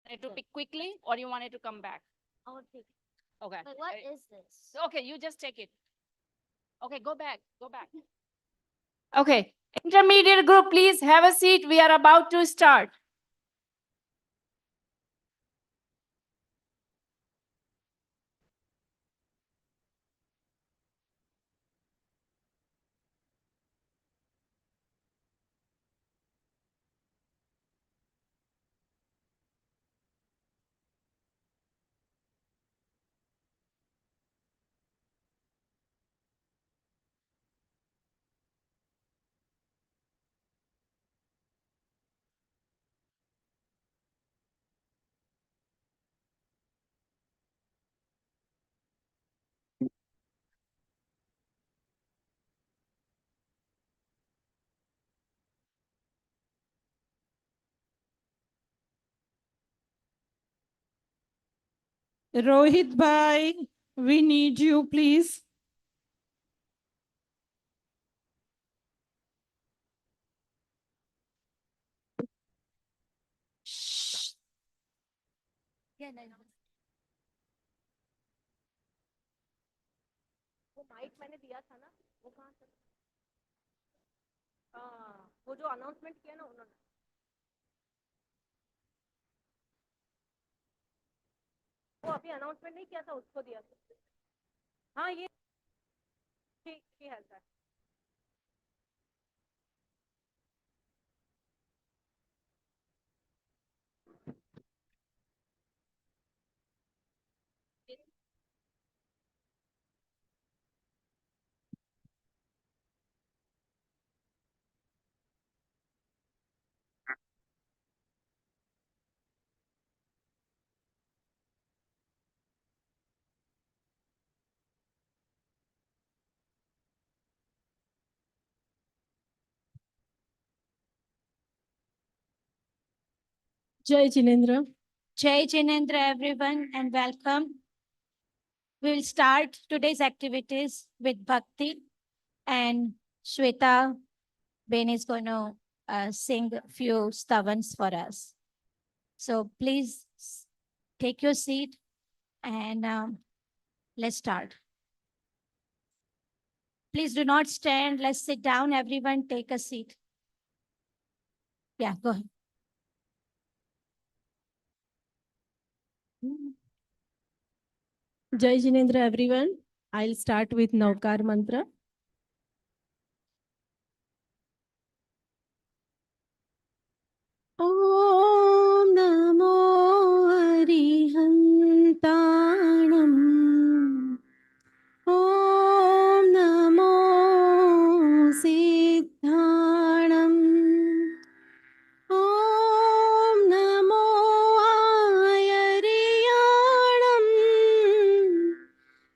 Want it to pick quickly or you want it to come back? I will take it. Okay. But what is this? Okay, you just take it. Okay, go back. Go back. Okay. Intermediate group, please have a seat. We are about to start. Rohit bhai, we need you, please. Yeah, no. वो mic मैंने दिया था ना, वो कहाँ से? हाँ, वो जो अनाउंसमेंट किया ना उन्होंने। वो अभी अनाउंसमेंट नहीं किया था, उसको दिया था। हाँ, ये she has that. Jai Jinendra. Jai Jinendra, everyone, and welcome. We will start today's activities with Bhakti, and Shweta Ben is going to sing a few stavans for us. So please take your seat and let's start. Please do not stand. Let's sit down. Everyone, take a seat. Yeah, go ahead. Jai Jinendra, everyone. I'll start with Naukar mantra. Om Namo Arihantanam. Om Namo Siddhanam. Om Namo Ayariyanam.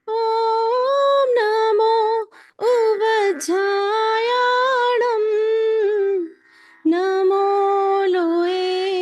Om Namo Uvajjayanam. Namo Loe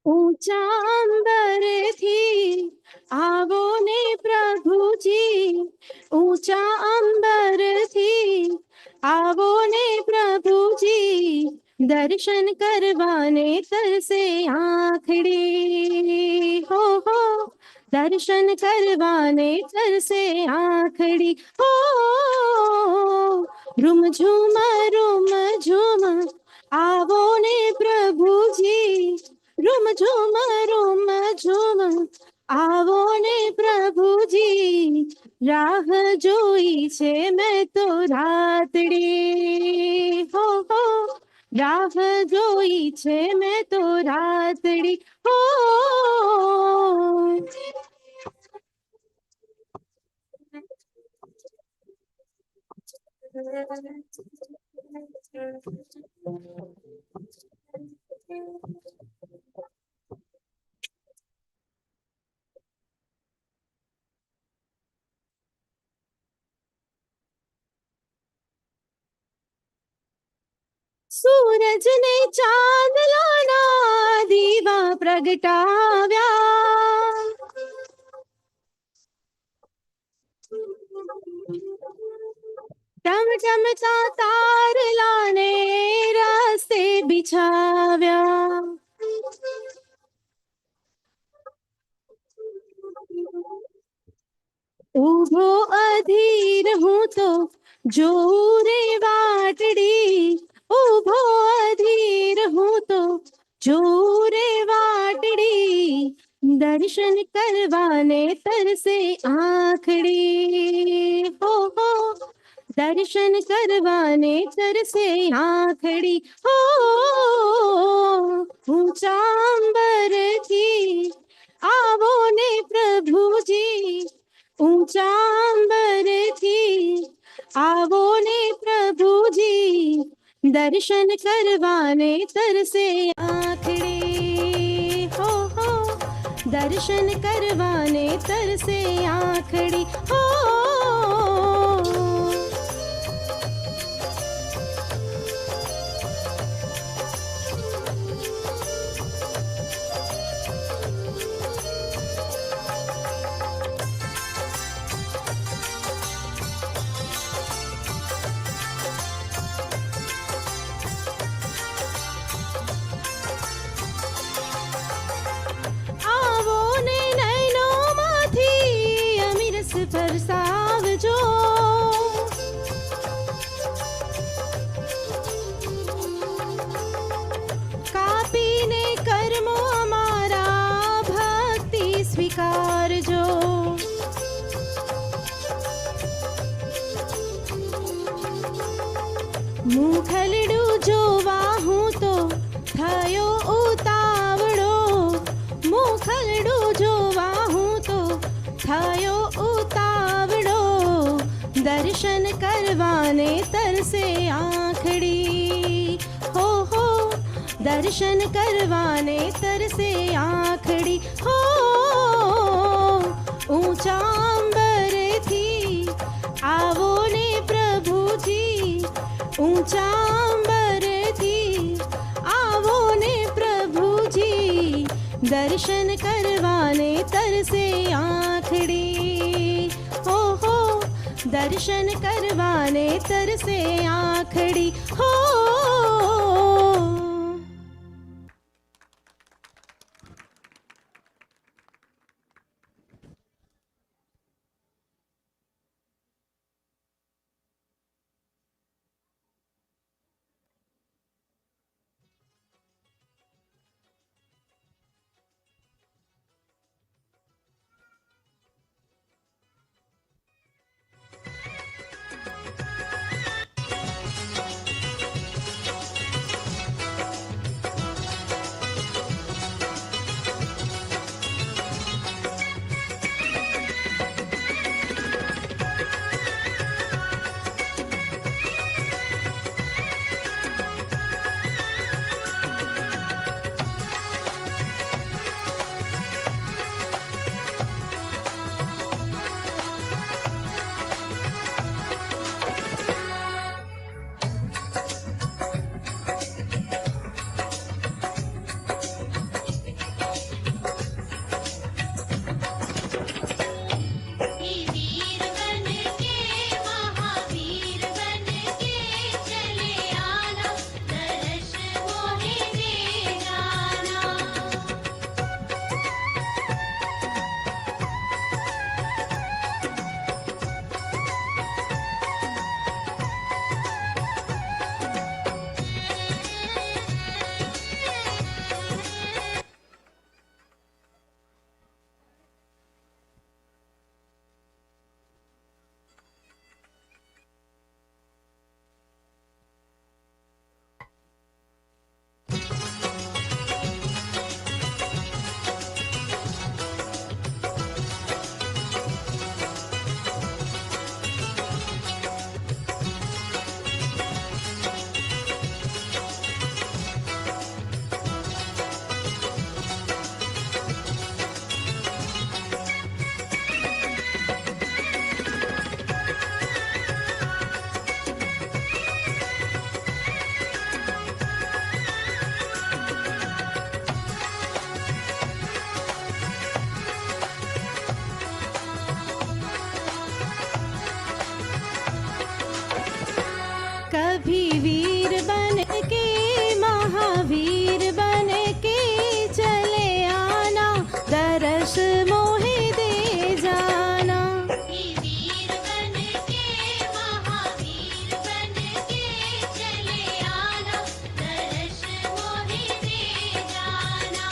ઊંચા અંબરથી આવો ને પ્રભુજી, ઊંચા અંબરથી આવો ને પ્રભુજી, દર્શન કરવાને તરસે આંખડી હો, દર્શન કરવાને તરસે આંખડી હો, રૂમ ઝૂમ આવો ને પ્રભુજી, રૂમ ઝૂમ આવો ને પ્રભુજી, રાહ જોઈ છે મેં તો રાતડી હો, રાહ જોઈ છે મેં તો રાતડી હો. સૂરજ ને ચાંદલાના દીવા પ્રગટાવ્યા, ટમટમતા તારલાને રસ્તે બિછાવ્યા, ઊભો અધીર હું તો જોઉં રે વાટડી, ઊભો અધીર હું તો જોઉં રે વાટડી, દર્શન કરવાને તરસે આંખડી હો, દર્શન કરવાને તરસે આંખડી હો. ઊંચા અંબરથી આવો ને પ્રભુજી, ઊંચા અંબરથી આવો ને પ્રભુજી, દર્શન કરવાને તરસે આંખડી હો, દર્શન કરવાને તરસે આંખડી હો. વરસાવજો, કાપીને કર્મો અમારા ભક્તિ સ્વીકારજો, મુખલડું જોવા હું તો થયો ઉતાવળો, મુખલડું જોવા હું તો થયો ઉતાવળો, દર્શન કરવાને તરસે આંખડી હો, દર્શન કરવાને તરસે આંખડી હો. ઊંચા અંબરથી આવો ને પ્રભુજી, ઊંચા અંબરથી આવો ને પ્રભુજી, દર્શન કરવાને તરસે આંખડી હો, દર્શન કરવાને તરસે આંખડી હો. कभी वीर बन के महावीर बन के चले आना, दरस मोहे दे जाना। वीर बन के महावीर बन के चले आना, दर्श मोहि दे जाना।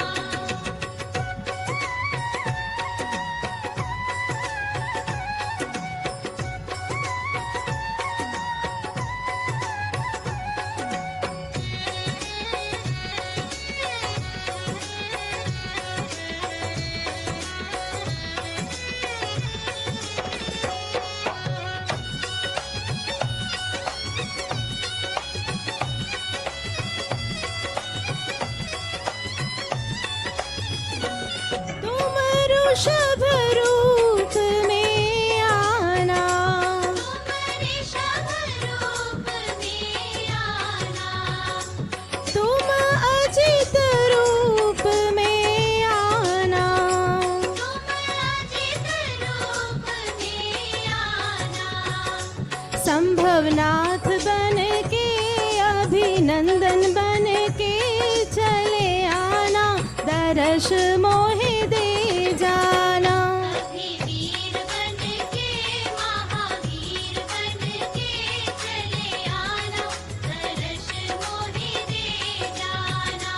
तुम ऋषभ रूप में आना, ऋषभ रूप में आना, तुम अजित रूप में आना। तुम अजित रूप में आना। संभवनाथ बन के अभिनंदन बन के चले आना, दरस मोहे दे जाना। कभी वीर बन के महावीर बन के चले आना, दर्श मोहि दे जाना।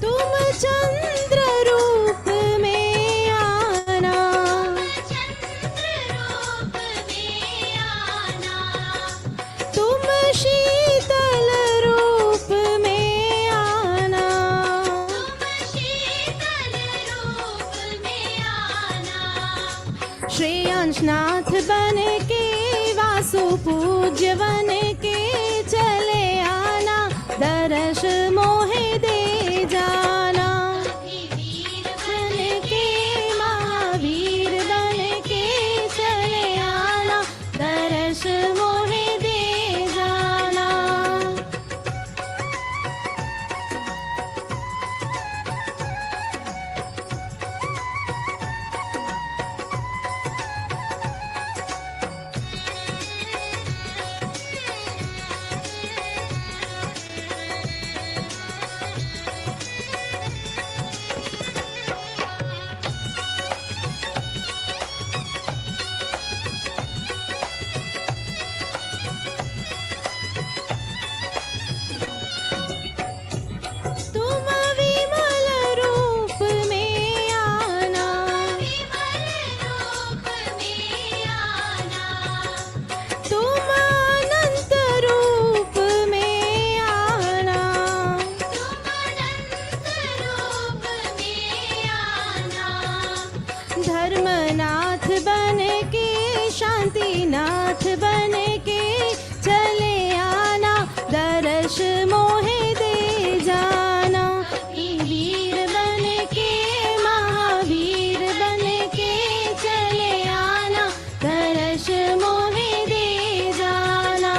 तुम चंद्र रूप में आना, चंद्र रूप में आना, तुम शीतल रूप में आना। तुम शीतल रूप में आना। श्रेयांशनाथ बन के वासु पूज्य बन के चले आना, दरस मोहे दे जाना। कभी वीर बन के महावीर बन के चले आना, दरस मोहे दे जाना। तुम विमल रूप में आना, विमल रूप में आना। तुम अनंत रूप में आना। तुम अनंत रूप में आना। धर्मनाथ बन के शांतिनाथ बन के चले आना, दरस मोहे दे जाना। वीर बन के महावीर बन के चले आना, दरस मोहे दे जाना।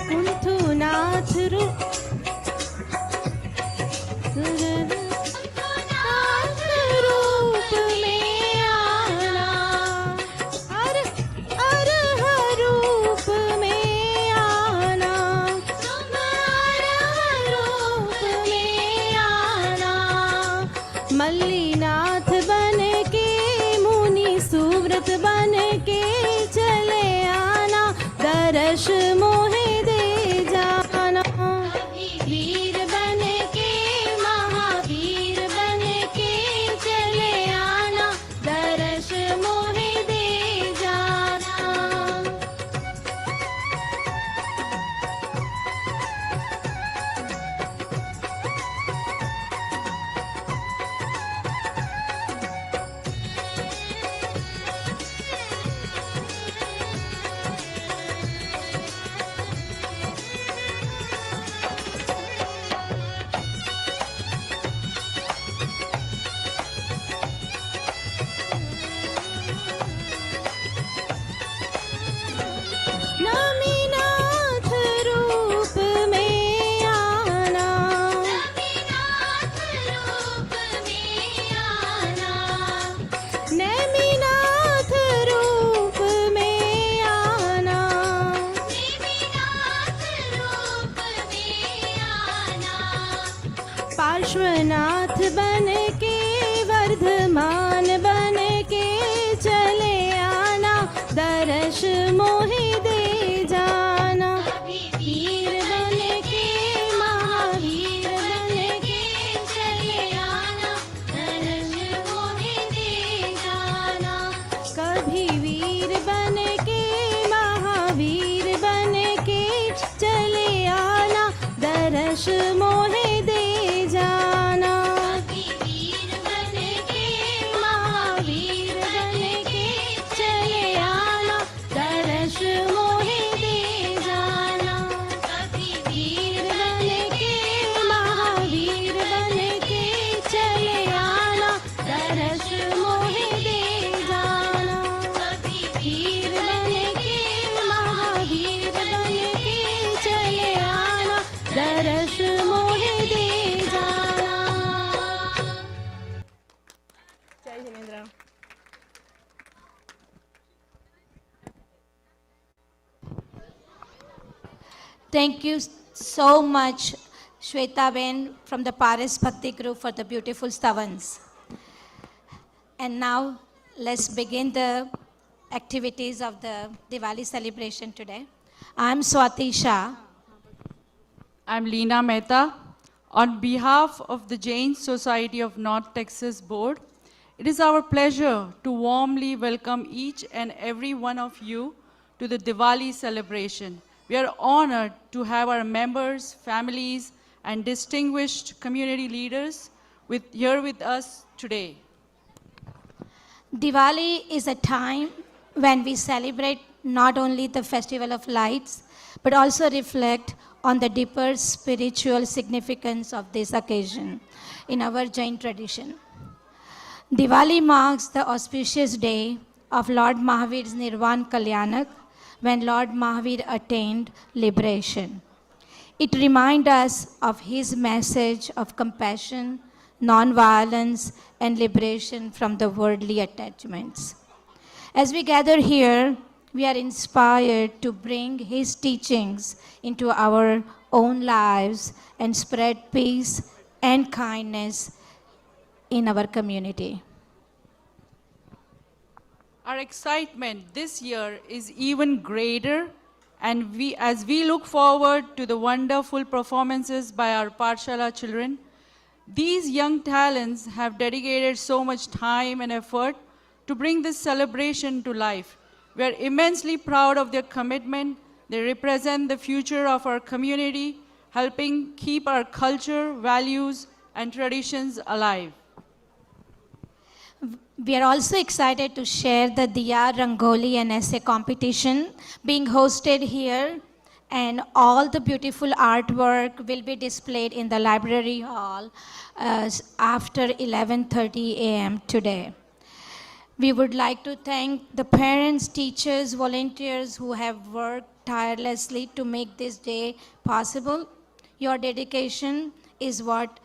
कुंथुनाथ रूप दर्श मोहे दे जाना। वीर बन के महावीर बन के चले आना, दर्श मोहे दे जाना। नमीनाथ रूप में आना, नमीनाथ रूप में आना, नमीनाथ रूप में आना, नमीनाथ रूप में आना। पार्श्वनाथ बन के वर्धमान बन के चले आना, दर्श मोहे दे जाना। वीर बन के महावीर बन के चले आना, दर्श मोहे दे जाना। कभी वीर बन के महावीर बन के चले आना, दर्श मोहे दे जाना। कभी वीर बन के महावीर बन के चले आना, दर्श मोहे दे जाना। कभी वीर बन के महावीर बन के चले आना, दर्श मोहे दे जाना। कभी वीर बन के महावीर बन के चले आना, दर्श मोहे दे जाना। जय Jinendra. Thank you so much, Shweta Ben from the Paris Bhakti group for the beautiful stavans. And now let's begin the activities of the Diwali celebration today. I'm Swati Shah. I'm Leena Mehta. On behalf of the Jain Society of North Texas Board, it is our pleasure to warmly welcome each and every one of you to the Diwali celebration. We are honored to have our members, families, and distinguished community leaders here with us today. Diwali is a time when we celebrate not only the festival of lights, but also reflect on the deeper spiritual significance of this occasion in our Jain tradition. Diwali marks the auspicious day of Lord Mahavir's Nirvan Kalyanak, when Lord Mahavir attained liberation. It reminds us of his message of compassion, non-violence, and liberation from the worldly attachments. As we gather here, we are inspired to bring his teachings into our own lives and spread peace and kindness in our community. Our excitement this year is even greater, and as we look forward to the wonderful performances by our Pathshala children. These young talents have dedicated so much time and effort to bring this celebration to life. We are immensely proud of their commitment. They represent the future of our community, helping keep our culture, values, and traditions alive. We are also excited to share the Diya Rangoli and essay competition being hosted here, and all the beautiful artwork will be displayed in the library hall after 11:30 a.m. today. We would like to thank the parents, teachers, volunteers who have worked tirelessly to make this day possible. Your dedication is what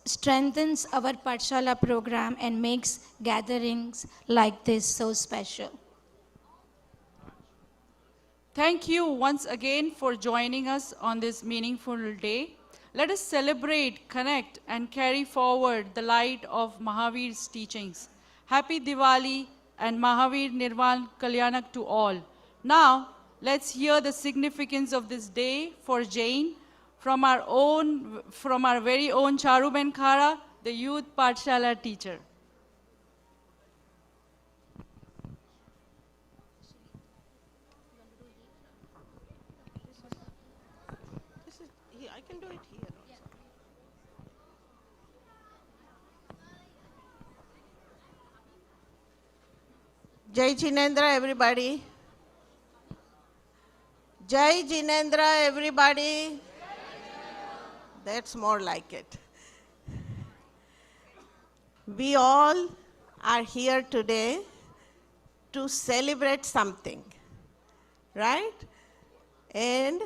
strengthens our Pathshala program and makes gatherings like this so special. Thank you once again for joining us on this meaningful day. Let us celebrate, connect, and carry forward the light of Mahavir's teachings. Happy Diwali and Mahavir Nirvan Kalyanak to all. Now, Let's hear the significance of this day for Jain from our very own Charuben Khara, the youth Pathshala teacher. I can do it here also. Jai Jinendra, everybody. Jai Jinendra, everybody. That's more like it. We all are here today to celebrate something, right? And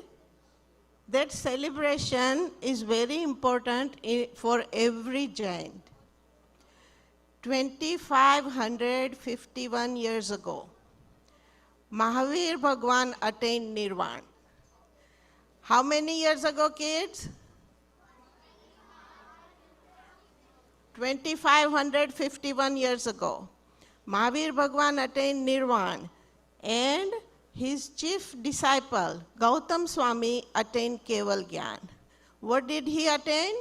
that celebration is very important for every Jain. 2551 years ago, Mahavir Bhagwan attained Nirvana. How many years ago, kids? 2551 years ago, Mahavir Bhagwan attained Nirvana, and his chief disciple, Gautam Swami, attained Keval Gyan. What did he attain?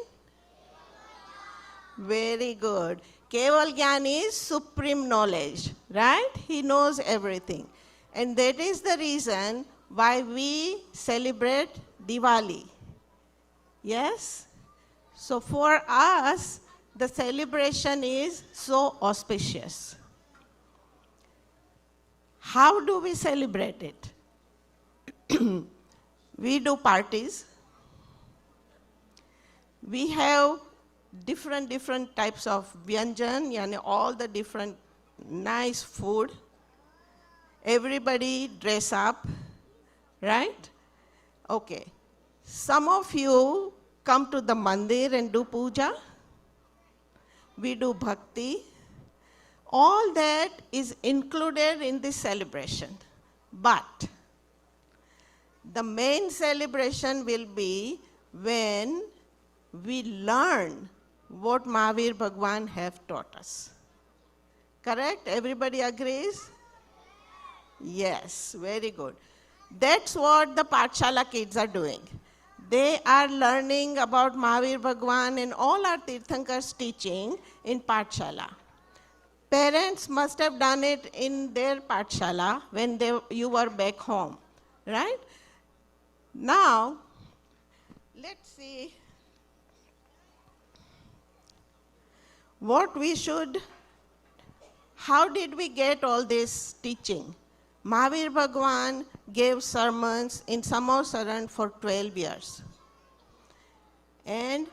Very good. Keval Gyan is supreme knowledge, right? He knows everything. And that is the reason why we celebrate Diwali. Yes? So for us, the celebration is so auspicious. How do we celebrate it? We do parties. We have different types of vyanjan, yani all the different nice food. Everybody dress up, right? Okay. Some of you come to the mandir and do puja. We do bhakti. All that is included in this celebration. But the main celebration will be when we learn what Mahavir Bhagwan have taught us. Correct? Everybody agrees? Yes, very good. That's what the Pathshala kids are doing. They are learning about Mahavir Bhagwan and all our Tirthankaras teaching in Pathshala. Parents must have done it in their Pathshala when you were back home, right? Now, let's see how did we get all this teaching? Mahavir Bhagwan gave sermons in Samavsaran for 12 years. And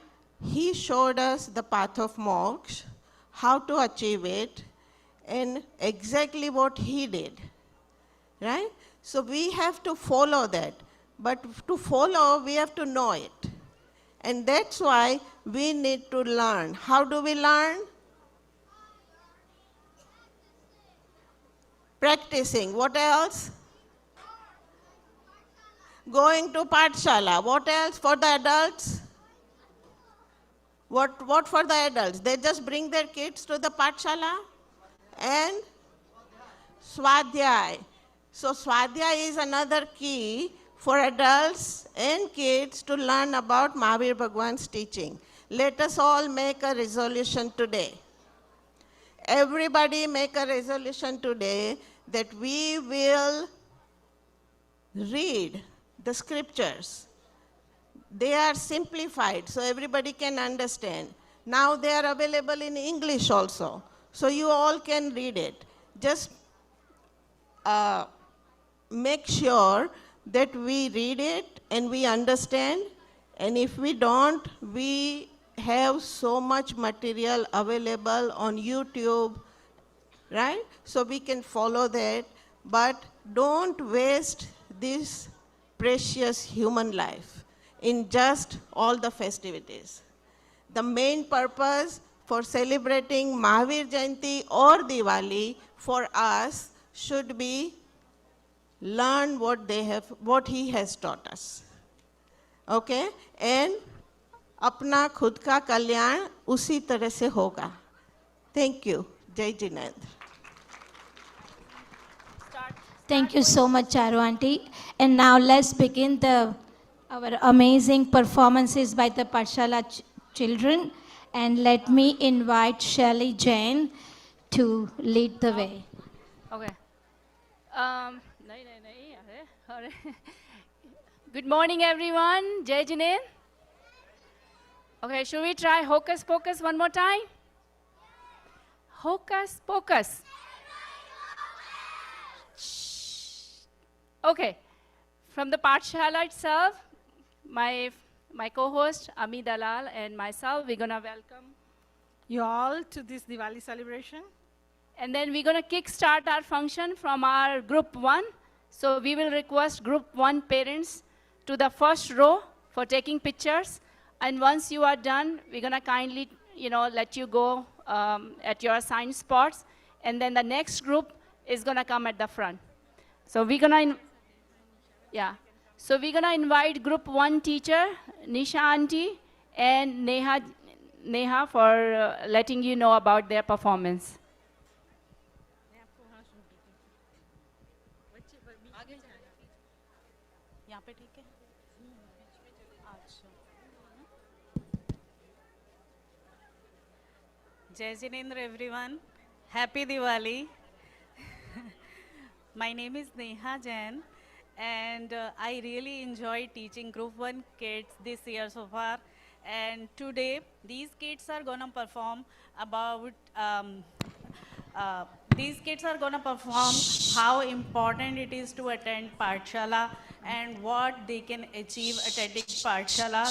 he showed us the path of moksha, how to achieve it, and exactly what he did, right? So we have to follow that. But to follow, we have to know it. And that's why we need to learn. How do we learn? Practicing. What else? Going to Pathshala. What else for the adults? What for the adults? They just bring their kids to the Pathshala and Swadhyay. So Swadhyay is another key for adults and kids to learn about Mahavir Bhagwan's teaching. Let us all make a resolution today. Everybody make a resolution today that we will read the scriptures. They are simplified so everybody can understand. Now they are available in English also, so you all can read it. Just make sure that we read it and we understand, and if we don't, we have so much material available on YouTube, right? So we can follow that, but don't waste this precious human life in just all the festivities. The main purpose for celebrating Mahavir Jayanti or Diwali for us should be learn what he has taught us. Okay? And अपना खुद का कल्याण उसी तरह से होगा. Thank you. Jai Jinendra. Start. Thank you so much, Charu aunty. And now let's begin our amazing performances by the Pathshala children. And let me invite Shelly Jain to lead the way. Okay. नहीं, अरे. Good morning, everyone. Jai Jinendra. Okay, should we try Hocus Pocus one more time? Hocus Pocus. Okay. From the Pathshala itself, my co-host Ami Dalal and myself, we're gonna welcome you all to this Diwali celebration. And then we're going to kickstart our function from our group 1. So we will request group 1 parents to the first row for taking pictures. And once you are done, we're going to kindly, let you go at your assigned spots. And then the next group is going to come at the front. So we're going to, So we're going to invite group 1 teacher, Nisha auntie, and Neha for letting you know about their performance. JSNT everyone. Happy Diwali. My name is Neha Jain and I really enjoyed teaching group 1 kids this year so far. And today these kids are going to perform about how important it is to attend Pathshala and what they can achieve attending Pathshala.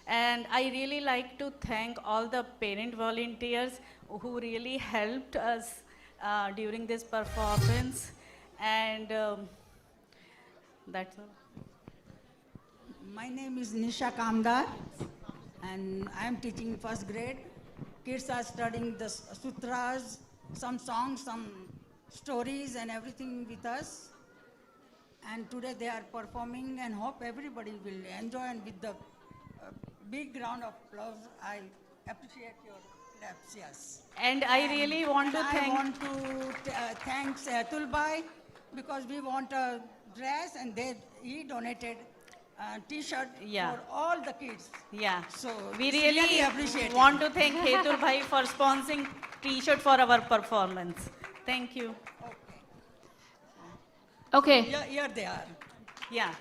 And I really like to thank all the parent volunteers who really helped us during this performance. And that's all. My name is Nisha Kamdar and I am teaching first grade. Kids are studying the sutras, some songs, some stories and everything with us. And today they are performing and hope everybody will enjoy, and with the big round of applause. I appreciate your claps, yes. And I really want to thank... I want to thank Tulbai because we want a dress and he donated T-shirt for all the kids. Yeah. So we really appreciate want to thank Hetul Bhai for sponsoring T-shirt for our performance. Thank you. Okay. Here they are. Yeah.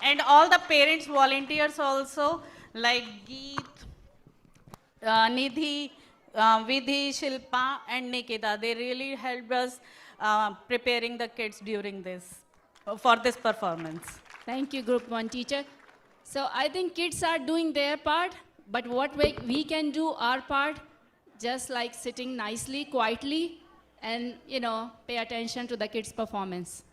And all the parents, volunteers also, like Geet, Nidhi, Vidhi, Shilpa, and Nikita. They really helped us preparing the kids during for this performance. Thank you, Group 1 teacher. So I think kids are doing their part, but what we can do our part, just like sitting nicely, quietly, and, pay attention to the kids' performance.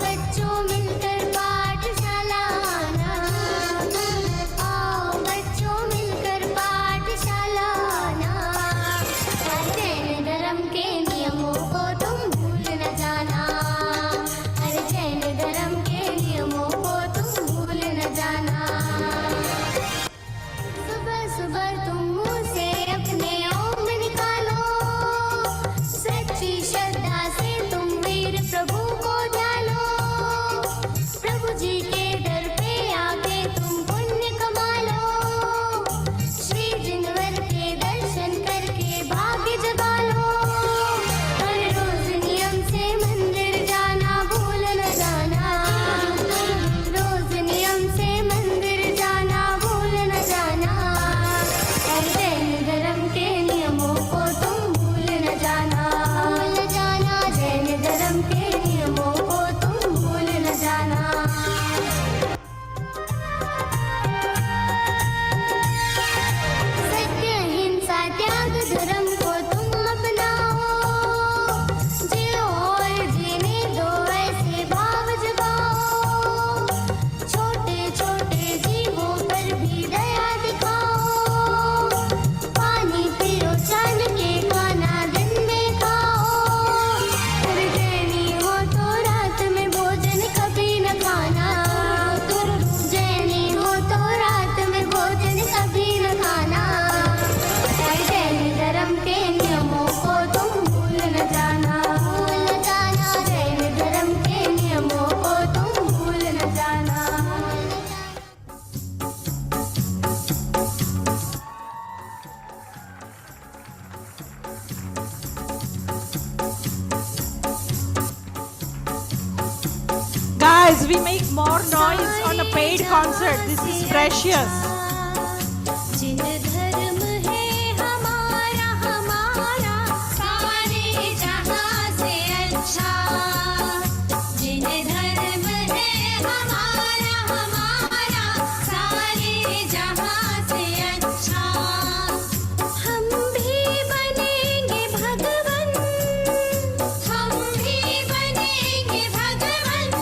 बच्चों मिलकर पाठशाला आना noise on a paid concert. This is precious. जिन धर्म है हमारा हमारा सारे जहां से अच्छा जिन धर्म है हमारा हमारा सारे जहां से अच्छा हम भी बनेंगे भगवन हम भी बनेंगे भगवन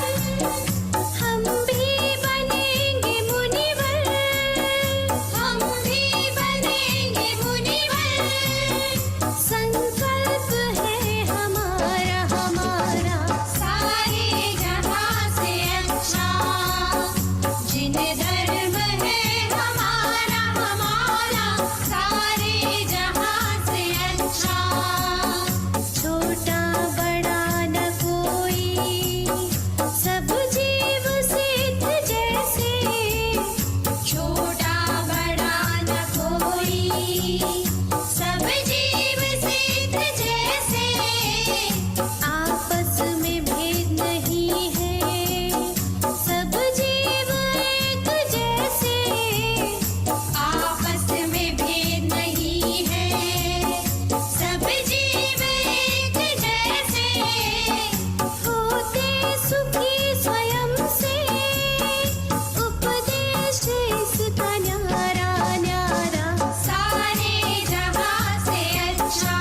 हम भी बनेंगे मुनिवर हम भी बनेंगे मुनिवर संकल्प है हमारा हमारा सारे जहां से अच्छा जिन धर्म है हमारा हमारा सारे जहां से अच्छा छोटा बड़ा न कोई सब जीव सिद्ध जैसे छोटा बड़ा न कोई सब जीव सिद्ध जैसे आपस में भेद नहीं है सब जीव एक जैसे आपस में भेद नहीं है सब जीव एक जैसे होते सुखी स्वयं से उपदेश इसका न्यारा न्यारा सारे जहां से अच्छा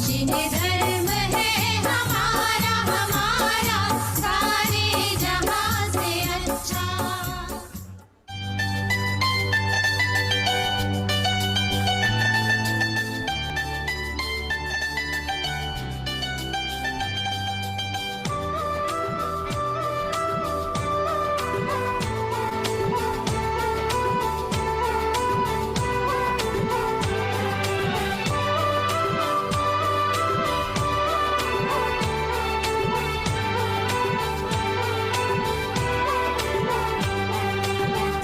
जिन धर्म है हमारा हमारा सारे जहां से अच्छा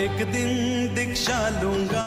एक दिन दीक्षा लूंगा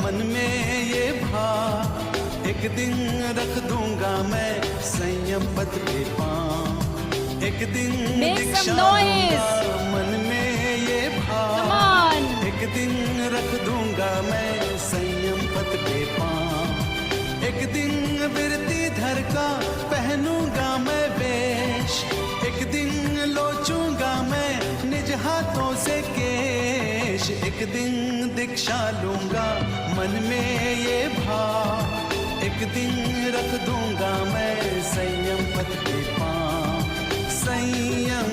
मन में ये भाव एक दिन रख दूंगा मैं संयम पद पे पाँव एक दिन Make some दीक्षा noise. लूंगा मन में ये भाव Come on. एक दिन रख दूंगा मैं संयम पद पे पाँव एक दिन बिरती धर का पहनूंगा मैं वेश एक दिन लोचूंगा मैं निज हाथों से केश एक दिन दीक्षा लूंगा मन में ये भाव एक दिन रख दूंगा मैं संयम पद पे पाँव संयम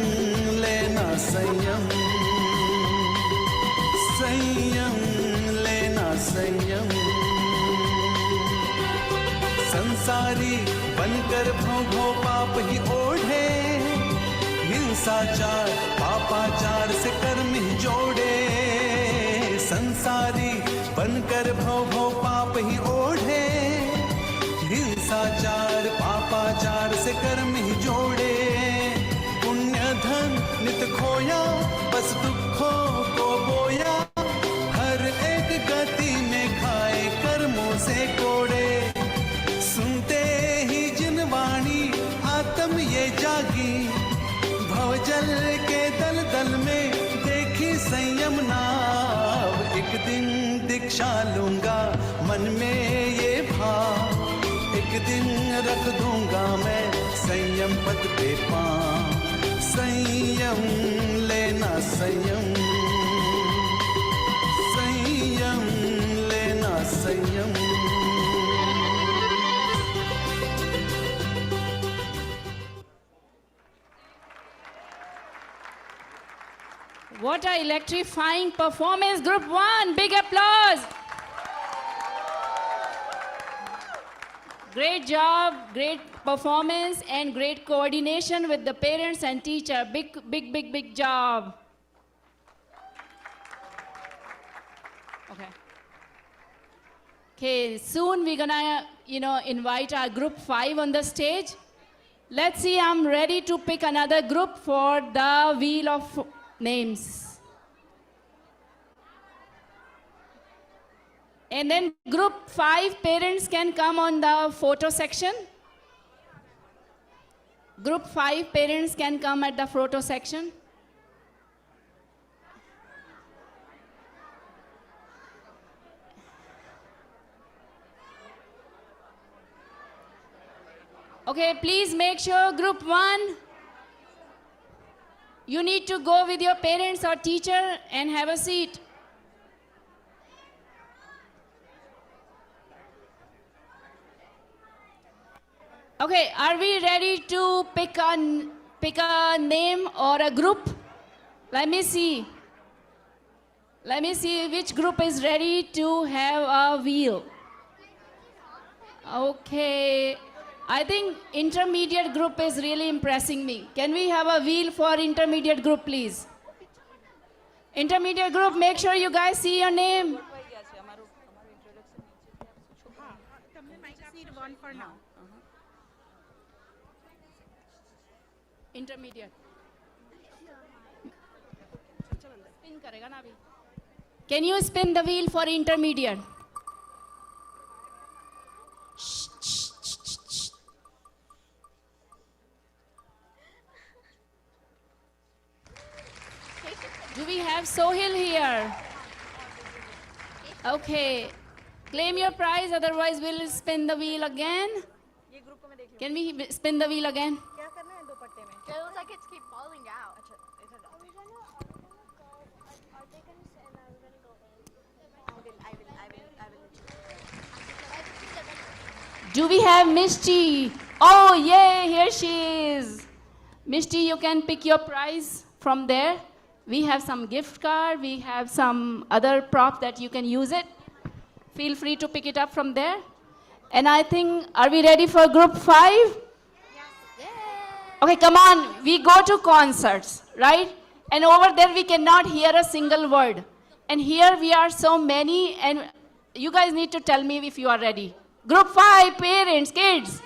लेना संयम संयम लेना संयम संसारी बनकर भोगो पाप ही ओढ़े हिंसाचार पापाचार से कर्म ही जोड़े संसारी बनकर भोगो पाप ही ओढ़े हिंसाचार पापाचार से कर्म ही जोड़े पुण्य धन नित खोया बस दुखों को बोया हर एक गति में खाए कर्मों से कोड़े सुनते ही जिन वाणी आत्म ये जागी भवजल के दल दल में देखी संयम नाव एक दिन दीक्षा लूंगा मन में ये भाव एक दिन रख दूंगा मैं संयम पद पे पाँव संयम लेना संयम संयम लेना संयम What a electrifying performance, Group 1. Big applause. Great job, great performance, and great coordination with the parents and teacher. Big job. Okay, soon we're gonna, invite our Group 5 on the stage. Let's see, I'm ready to pick another group for the Wheel of Names. And then Group 5 parents can come on the photo section. Group 5 parents can come at the photo section. Okay, please make sure group 1, you need to go with your parents or teacher and have a seat. Okay, are we ready to pick a name or a group? Let me see. Let me see which group is ready to have a wheel. Okay, I think intermediate group is really impressing me. Can we have a wheel for intermediate group, please? Intermediate group, make sure you guys see your name. Just need one for now. Intermediate. Spin karega na abhi. Can you spin the wheel for intermediate? Do we have Sohil here? Okay. Claim your prize, otherwise we'll spin the wheel again. Can we spin the wheel again? Those like kids keep falling out. Do we have Mishti? Oh, yay, here she is. Mishti, you can pick your prize from there. We have some gift card, we have some other prop that you can use it. Feel free to pick it up from there. And I think, are we ready for group 5? Okay, come on, we go to concerts, right? And over there we cannot hear a single word. And here we are so many, and you guys need to tell me if you are ready. Group 5, parents, kids.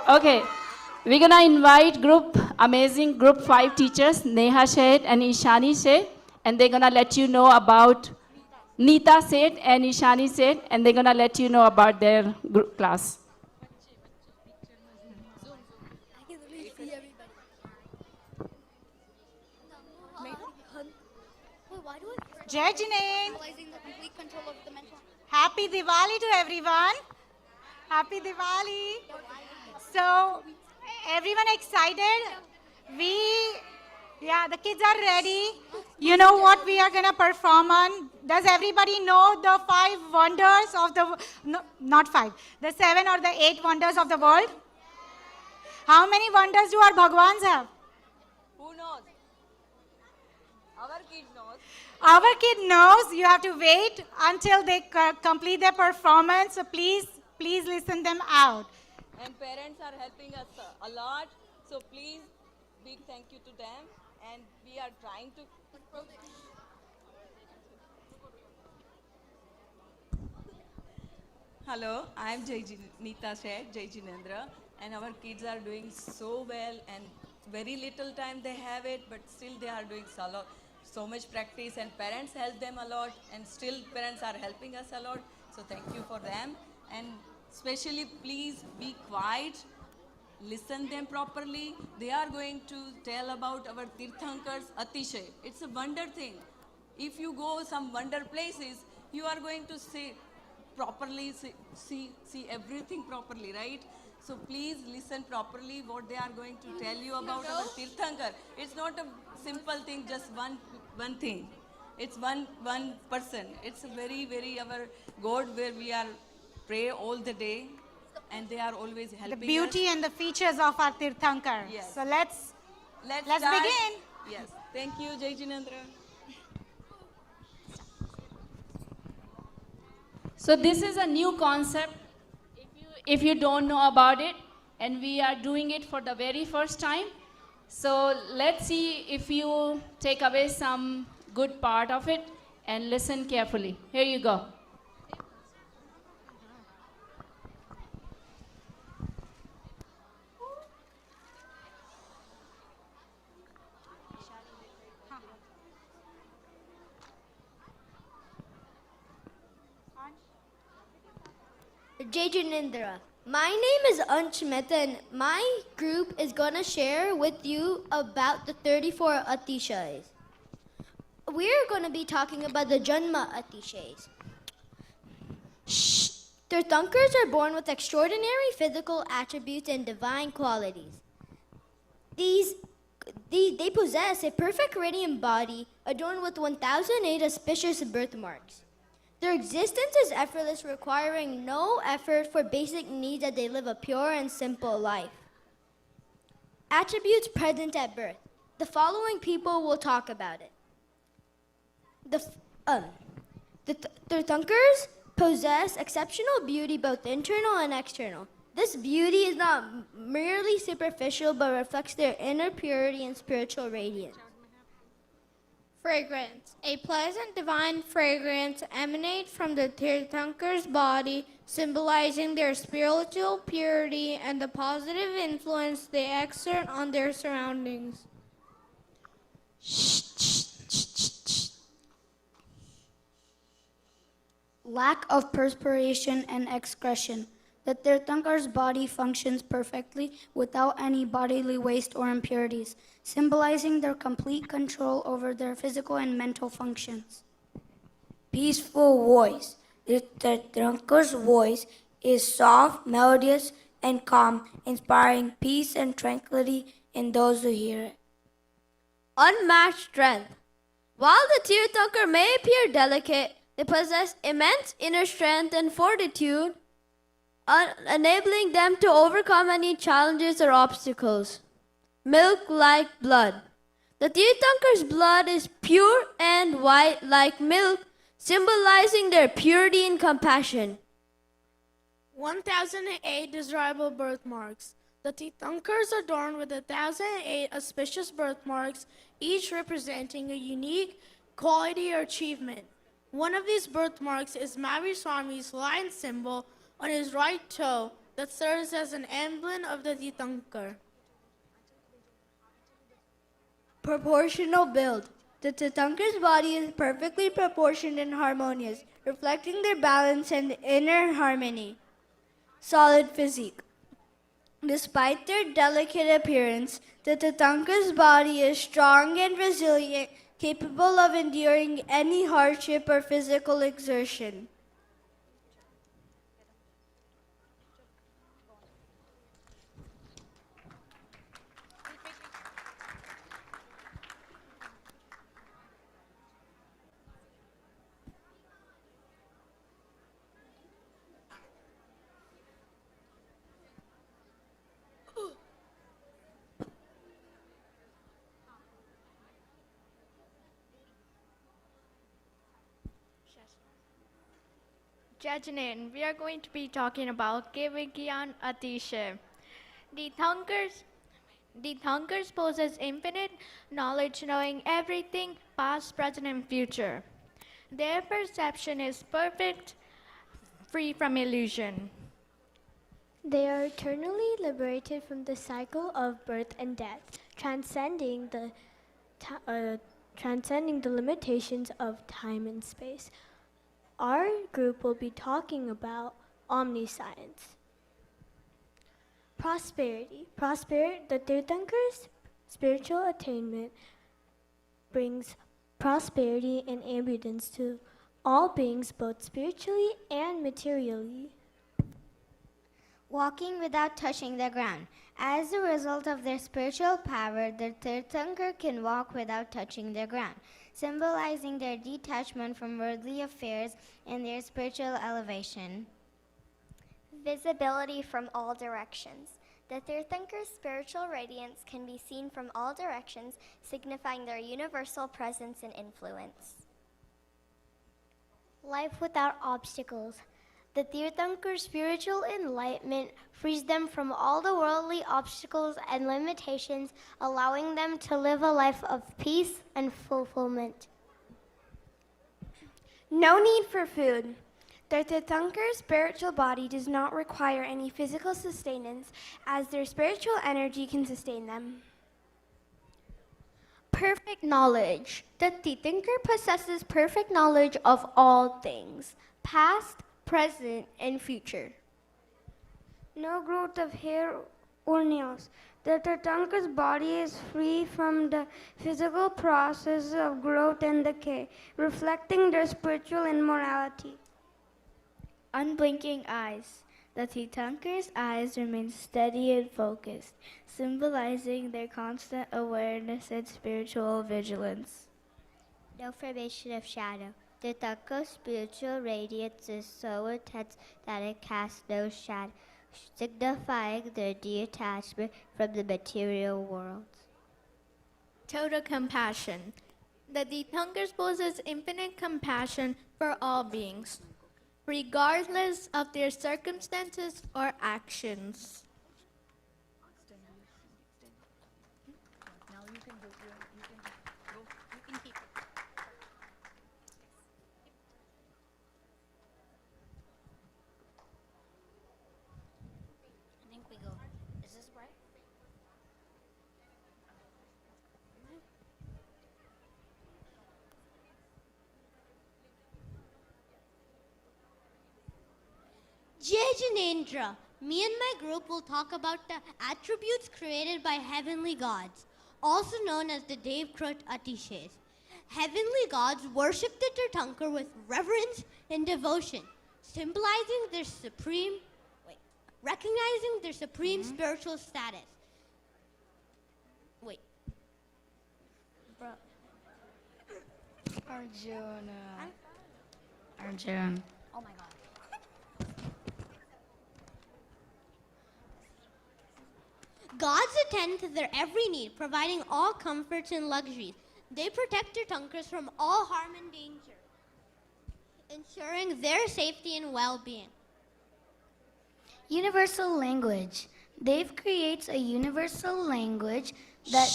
Okay, we're gonna invite amazing group 5 teachers, Neha Sheth and Ishani Sheth, and they're gonna let you know about Neeta Sheth and Ishani Sheth, and they're gonna let you know about their group class. Jai Jinendra. Happy Diwali to everyone. Happy Diwali. So, everyone excited? The kids are ready. You know what we are going to perform on? Does everybody know the 5 wonders of the, no, not 5, the 7 or the 8 wonders of the world? How many wonders do our Bhagwans have? Who knows? Our kid knows. Our kid knows. You have to wait until they complete their performance. So please listen them out. And parents are helping us a lot. So please, big thank you to them. And we are trying to. Hello, I am Neeta Sheth, Jinendra, and our kids are doing so well, and very little time they have it, but still they are doing so much practice, and parents help them a lot, and still parents are helping us a lot. So thank you for them, and especially please be quiet, listen them properly. They are going to tell about our Tirthankaras Atishay. It's a wonder thing. If you go some wonder places, you are going to see properly, see everything properly, right? So please listen properly what they are going to tell you about our Tirthankar. It's not a simple thing, just one thing. It's one person. It's a very our God where we are pray all the day, and they are always helping The beauty us. and the features of our Tirthankar. Yes. So let's start. begin. Yes. Thank you, Jai Jinendra. So this is a new concept, if you don't know about it, and we are doing it for the very first time. So let's see if you take away some good part of it and listen carefully. Here you go. Jai Jinendra. My name is Ansh Mehta, and my group is going to share with you about the 34 Atishayas. We're going to be talking about the Janma Atishayas. Shh. Tirthankars are born with extraordinary physical attributes and divine qualities. They possess a perfect radiant body adorned with 1,008 auspicious birthmarks. Their existence is effortless, requiring no effort for basic needs as they live a pure and simple life. Attributes present at birth. The following people will talk about it. The Tirthankars possess exceptional beauty, both internal and external. This beauty is not merely superficial, but reflects their inner purity and spiritual radiance. Fragrance. A pleasant divine fragrance emanates from the Tirthankar's body, symbolizing their spiritual purity and the positive influence they exert on their surroundings. Lack of perspiration and excretion. The Tirthankar's body functions perfectly without any bodily waste or impurities, symbolizing their complete control over their physical and mental functions. Peaceful voice. The Tirthankar's voice is soft, melodious, and calm, inspiring peace and tranquility in those who hear it. Unmatched strength. While the Tirthankar may appear delicate, they possess immense inner strength and fortitude, enabling them to overcome any challenges or obstacles. Milk-like blood. The Tirthankar's blood is pure and white like milk, symbolizing their purity and compassion. 1,008 desirable birthmarks. The Tirthankars are adorned with 1,008 auspicious birthmarks, each representing a unique quality or achievement. One of these birthmarks is Mahavir Swami's lion symbol on his right toe that serves as an emblem of the Tirthankar. Proportional build. The Tirthankar's body is perfectly proportioned and harmonious, reflecting their balance and inner harmony. Solid physique. Despite their delicate appearance, the Tirthankar's body is strong and resilient, capable of enduring any hardship or physical exertion. Judgment, we are going to be talking about Kevigyan Atisha. The Thankars possess infinite knowledge, knowing everything past, present, and future. Their perception is perfect, free from illusion. They are eternally liberated from the cycle of birth and death, transcending the limitations of time and space. Our group will be talking about omniscience. Prosperity. The Tirthankar's spiritual attainment brings prosperity and abundance to all beings, both spiritually and materially. Walking without touching the ground. As a result of their spiritual power, the Tirthankar can walk without touching the ground, symbolizing their detachment from worldly affairs and their spiritual elevation. Visibility from all directions. The Tirthankar's spiritual radiance can be seen from all directions, signifying their universal presence and influence. Life without obstacles. The Tirthankar's spiritual enlightenment frees them from all the worldly obstacles and limitations, allowing them to live a life of peace and fulfillment. No need for food. The Tirthankar's spiritual body does not require any physical sustenance, as their spiritual energy can sustain them. Perfect knowledge. The Tirthankar possesses perfect knowledge of all things, past, present, and future. No growth of hair or nails. The Tirthankar's body is free from the physical process of growth and decay, reflecting their spiritual immorality. Unblinking eyes. The Tirthankars' eyes remain steady and focused, symbolizing their constant awareness and spiritual vigilance. No formation of shadow. Tirthankar's spiritual radiance is so intense that it casts no shadow, signifying their detachment from the material world. Total compassion. The Tirthankars possess infinite compassion for all beings, regardless of their circumstances or actions. I think we go. Is this right? Jinendra, me and my group will talk about the attributes created by heavenly gods, also known as the Devkrut Atishes. Heavenly gods worship the Tirthankar with reverence and devotion, symbolizing their recognizing their supreme spiritual status. Wait. Arjun. Oh my god. Gods attend to their every need, providing all comforts and luxuries. They protect Tirthankars from all harm and danger, ensuring their safety and well-being. Universal language. Dev creates a universal language that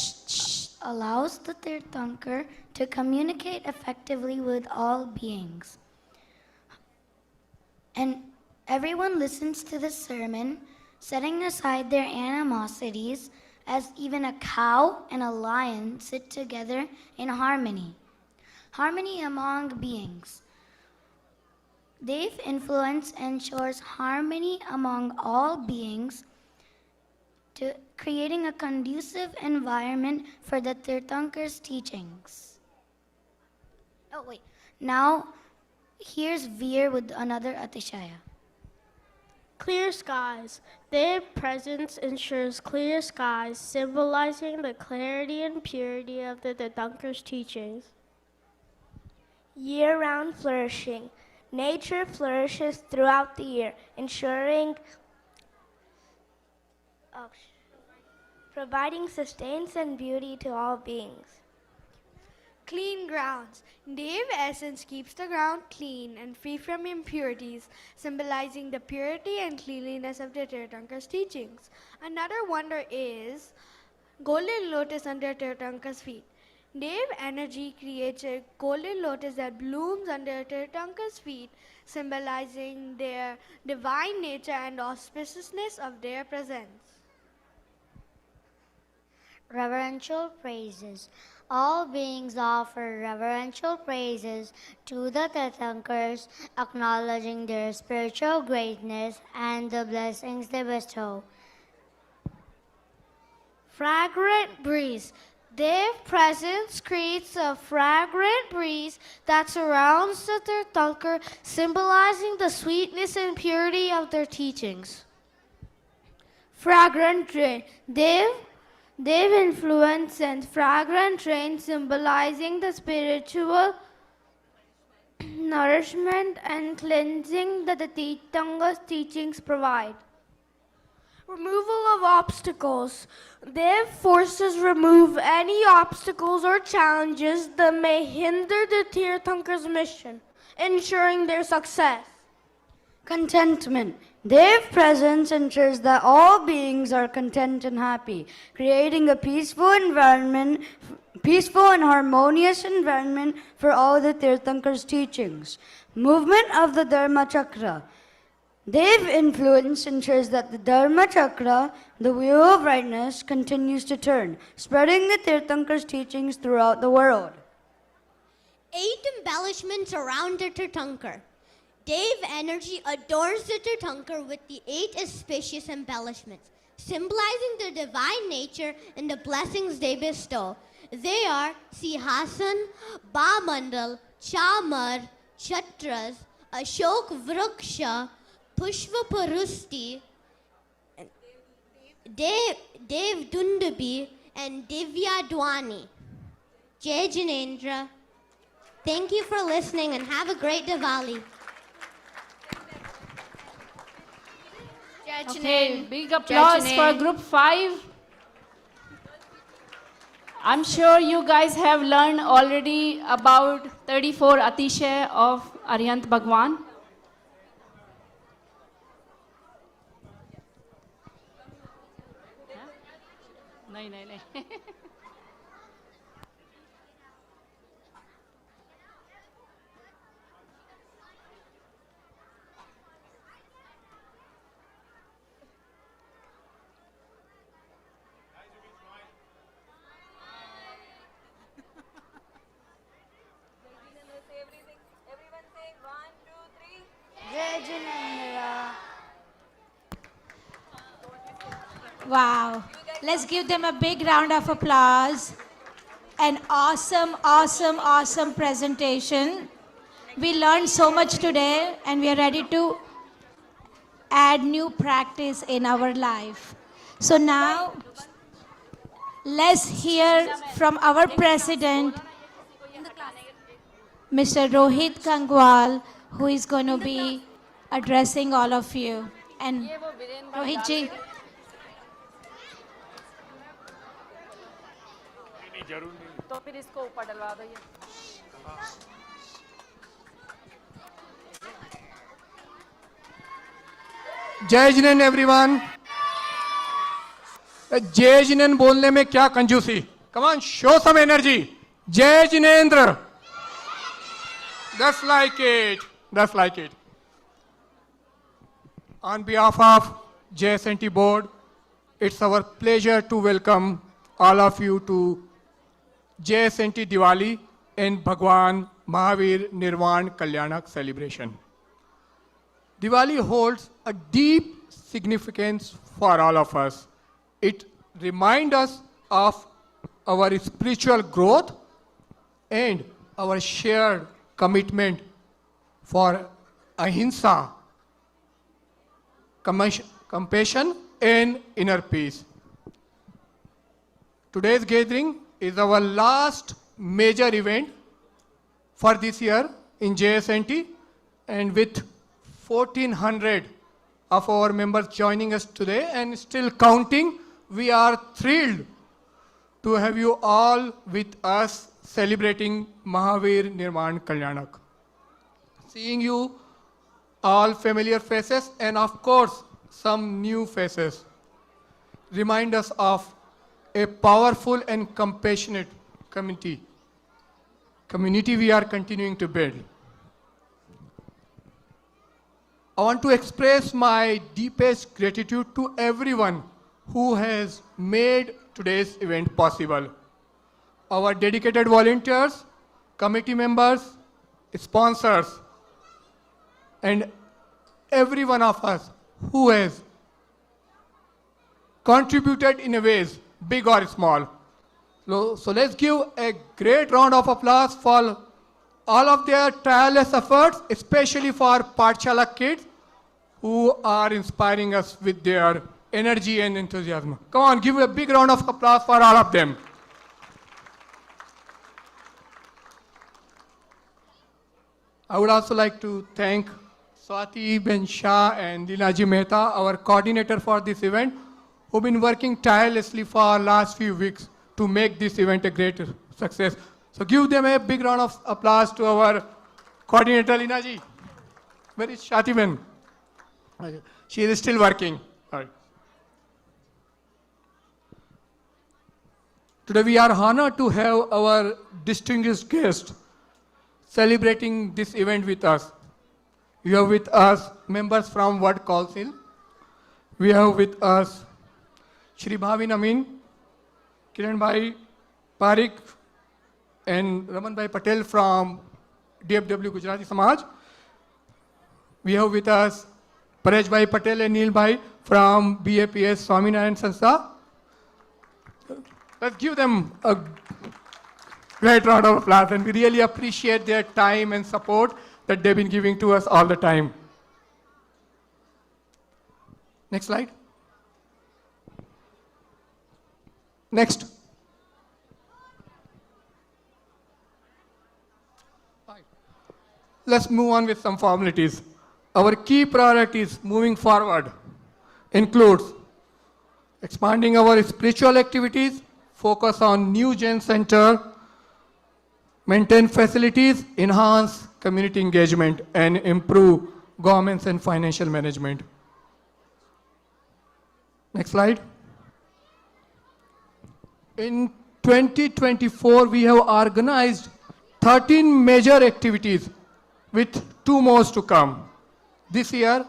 allows the Tirthankar to communicate effectively with all beings. And everyone listens to the sermon, setting aside their animosities, as even a cow and a lion sit together in harmony. Harmony among beings. Dev influence ensures harmony among all beings, to creating a conducive environment for the Tirthankar's teachings. Oh wait, now here's Veer with another Atishaya. Clear skies. Their presence ensures clear skies, symbolizing the clarity and purity of the Tirthankar's teachings. Year-round flourishing. Nature flourishes throughout the year, providing sustenance and beauty to all beings. Clean grounds. Dev essence keeps the ground clean and free from impurities, symbolizing the purity and cleanliness of the Tirthankar's teachings. Another wonder is golden lotus under Tirthankar's feet. Dev energy creates a golden lotus that blooms under Tirthankar's feet, symbolizing their divine nature and auspiciousness of their presence. Reverential praises. All beings offer reverential praises to the Tirthankars, acknowledging their spiritual greatness and the blessings they bestow. Fragrant breeze. Their presence creates a fragrant breeze that surrounds the Tirthankar, symbolizing the sweetness and purity of their teachings. Fragrant rain. Dev influence and fragrant rain, symbolizing the spiritual nourishment and cleansing that the Tirthankar's teachings provide. Removal of obstacles. Their forces remove any obstacles or challenges that may hinder the Tirthankar's mission, ensuring their success. Contentment. Their presence ensures that all beings are content and happy, creating a peaceful and harmonious environment for all the Tirthankar's teachings. Movement of the Dharma Chakra. Dev influence ensures that the Dharma Chakra, the wheel of rightness, continues to turn, spreading the Tirthankar's teachings throughout the world. 8 embellishments around the Tirthankar. Dev energy adorns the Tirthankar with the 8 auspicious embellishments, symbolizing their divine nature and the blessings they bestow. They are Sihasan, Bamandal, Chamar, Chatras, Ashok Vraksha, Pushva Parusti, Dev Dundabi, and Divya Dwani. Jai Jinendra. Thank you for listening and have a great Diwali. Okay, big applause for group 5. I'm sure you guys have learned already about 34 Atishay of Aryant Bhagwan. नहीं नहीं नहीं Jai Jinendra. Wow. Let's give them a big round of applause. An awesome, awesome, awesome presentation. We learned so much today and we are ready to add new practice in our life. So now, let's hear from our president, Mr. Rohit Kangwal, who is going to be addressing all of you. And Rohit ji. तो फिर इसको ऊपर डलवा दो ये जय Jinendra everyone. जय जिनेंद्र बोलने में क्या कंजूसी. Come on, show some energy. जय Jinendra. That's like it. That's like it. On behalf of JSNT board, it's our pleasure to welcome all of you to JSNT Diwali and Bhagwan Mahavir Nirvan Kalyanak celebration. Diwali holds a deep significance for all of us. It reminds us of our spiritual growth and our shared commitment for ahimsa, compassion, and inner peace. Today's gathering is our last major event for this year in JSNT, and with 1,400 of our members joining us today and still counting, we are thrilled to have you all with us celebrating Mahavir Nirvan Kalyanak. Seeing you all familiar faces and of course some new faces remind us of a powerful and compassionate community we are continuing to build. I want to express my deepest gratitude to everyone who has made today's event possible. Our dedicated volunteers, committee members, sponsors, and every one of us who has contributed in a ways, big or small. So let's give a great round of applause for all of their tireless efforts, especially for Pathshala kids who are inspiring us with their energy and enthusiasm. Come on, give a big round of applause for all of them. I would also like to thank Swati Ben Shah and Dilaji Mehta, our coordinator for this event, who've been working tirelessly for last few weeks to make this event a great success. So give them a big round of applause to our coordinator, Linaji. Where is Shati Ben? She is still working. All right. Today we are honored to have our distinguished guest celebrating this event with us. We have with us members from Ward Council. We have with us Shri Bhavin Amin, Kiran Bhai Parik, and Raman Bhai Patel from DFW Gujarati Samaj. We have with us Paresh Bhai Patel and Neil Bhai from BAPS Swaminarayan Sanstha. Let's give them a great round of applause, and we really appreciate their time and support that they've been giving to us all the time. Next slide. Next. Let's move on with some formalities. Our key priorities moving forward includes expanding our spiritual activities, focus on new Gen Center, maintain facilities, enhance community engagement, and improve governance and financial management. Next slide. In 2024, we have organized 13 major activities with 2 more to come. This year,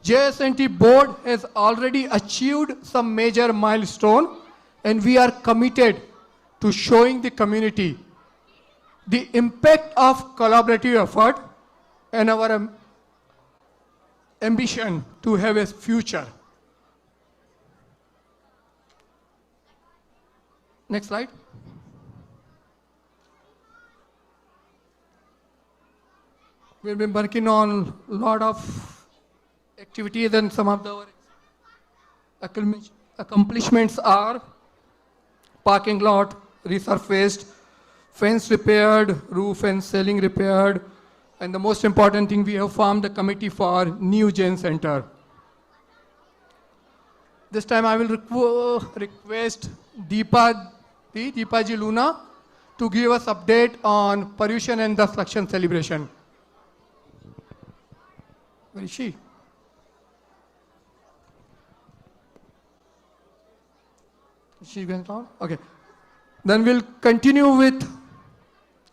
JSNT board has already achieved some major milestone, and we are committed to showing the community the impact of collaborative effort and our ambition to have a future. Next slide. We've been working on a lot of activities, and some of our accomplishments are parking lot resurfaced, fence repaired, roof and ceiling repaired, and the most important thing, we have formed a committee for new Gen Center. This time I will request Deepaji Luna to give us update on Parushan and the Dakshakshan celebration. Where is she? Is she going on? Okay. Then we'll continue with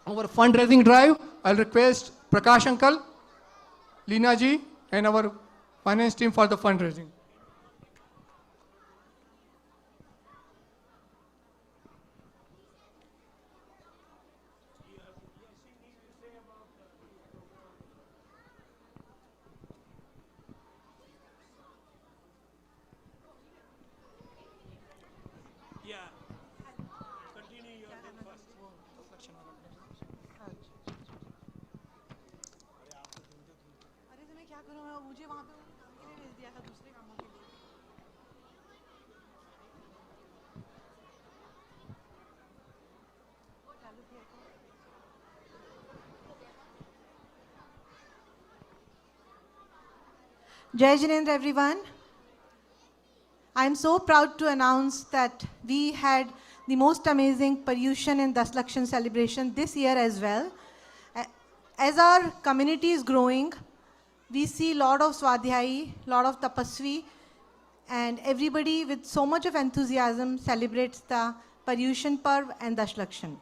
our fundraising drive. I'll request Prakash Uncle, Leena ji, and our finance team for the fundraising. Jai Jinendra, everyone. I'm so proud to announce that we had the most amazing Parushan and Dakshakshan celebration this year as well. As our community is growing, we see a lot of Swadhyai, lot of Tapasvi, and everybody with so much of enthusiasm celebrates the Parushan Parv and Dakshakshan.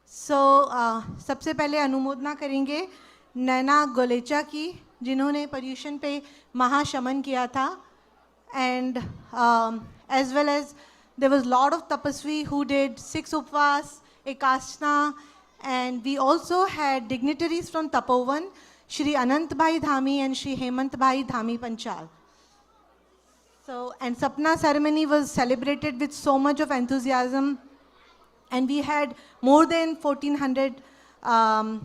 So, सबसे पहले अनुमोदना करेंगे नैना गोलेचा की, जिन्होंने पर्यूषण पे महाशमन किया था, and as well as there was a lot of tapasvi who did 6 upvas, ekasna, and we also had dignitaries from Tapovan, Shri Anant Bhai Dhami and Shri Hemant Bhai Dhami Panchal. So, and Sapna ceremony was celebrated with so much of enthusiasm, and we had more than 1400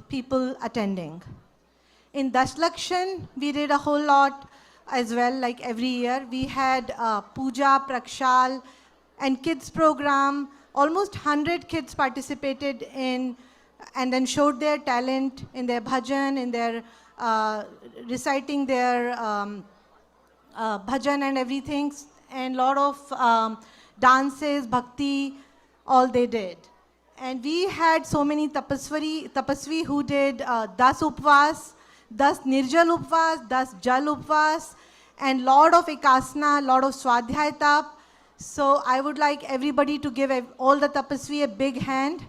people attending. In Dakshakshan, we did a whole lot as well, like every year. We had puja, prakshal, and kids program. Almost 100 kids participated in and then showed their talent in their bhajan, in their reciting their bhajan and everything, and lot of dances, bhakti, all they did. And we had so many tapasvi who did 10 upvas, 10 nirjal upvas, 10 jal upvas, and lot of ekasana, lot of swadhyay tap. So I would like everybody to give all the tapasvi a big hand.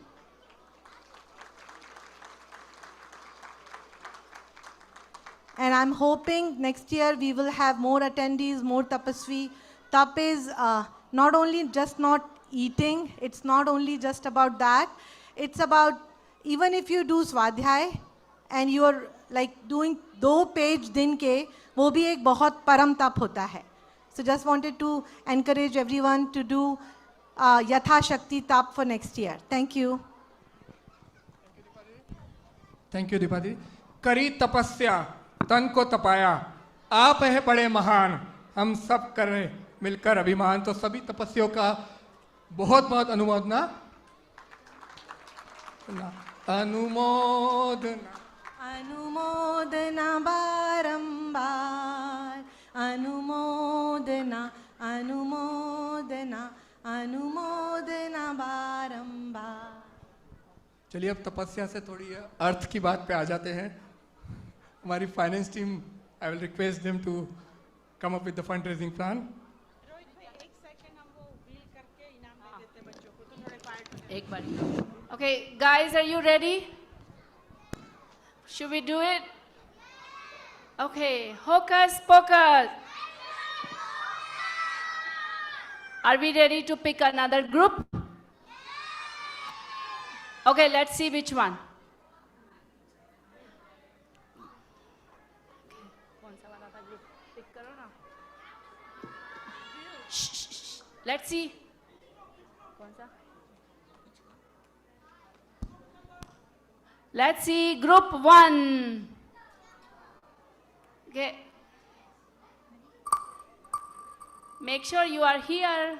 And I'm hoping next year we will have more attendees, more tapasvi. Tap is not only just not eating, it's not only just about that. It's about, even if you do swadhyay and you are like doing 2 page din ke, wo bhi ek bahut param tap hota hai. So just wanted to encourage everyone to do Yatha Shakti tap for next year. Thank you. Thank you, Deepadi. करी तपस्या तन को तपाया, आप है बड़े महान हम सब करें मिलकर अभिमान। तो सभी तपस्वियों का बहुत बहुत अनुमोदना। अनुमोदना अनुमोदना बारंबार, अनुमोदना अनुमोदना अनुमोदना बारंबार। चलिए अब तपस्या से थोड़ी अर्थ की बात पे आ जाते हैं। हमारी finance team, I will request them to come up with the fund raising plan. एक बार। Okay, guys, are you ready? Should we do it? Okay, hocus pocus. Are we ready to pick another group? Okay, let's see which one. Let's see. Let's see group 1. Okay. Make sure you are here.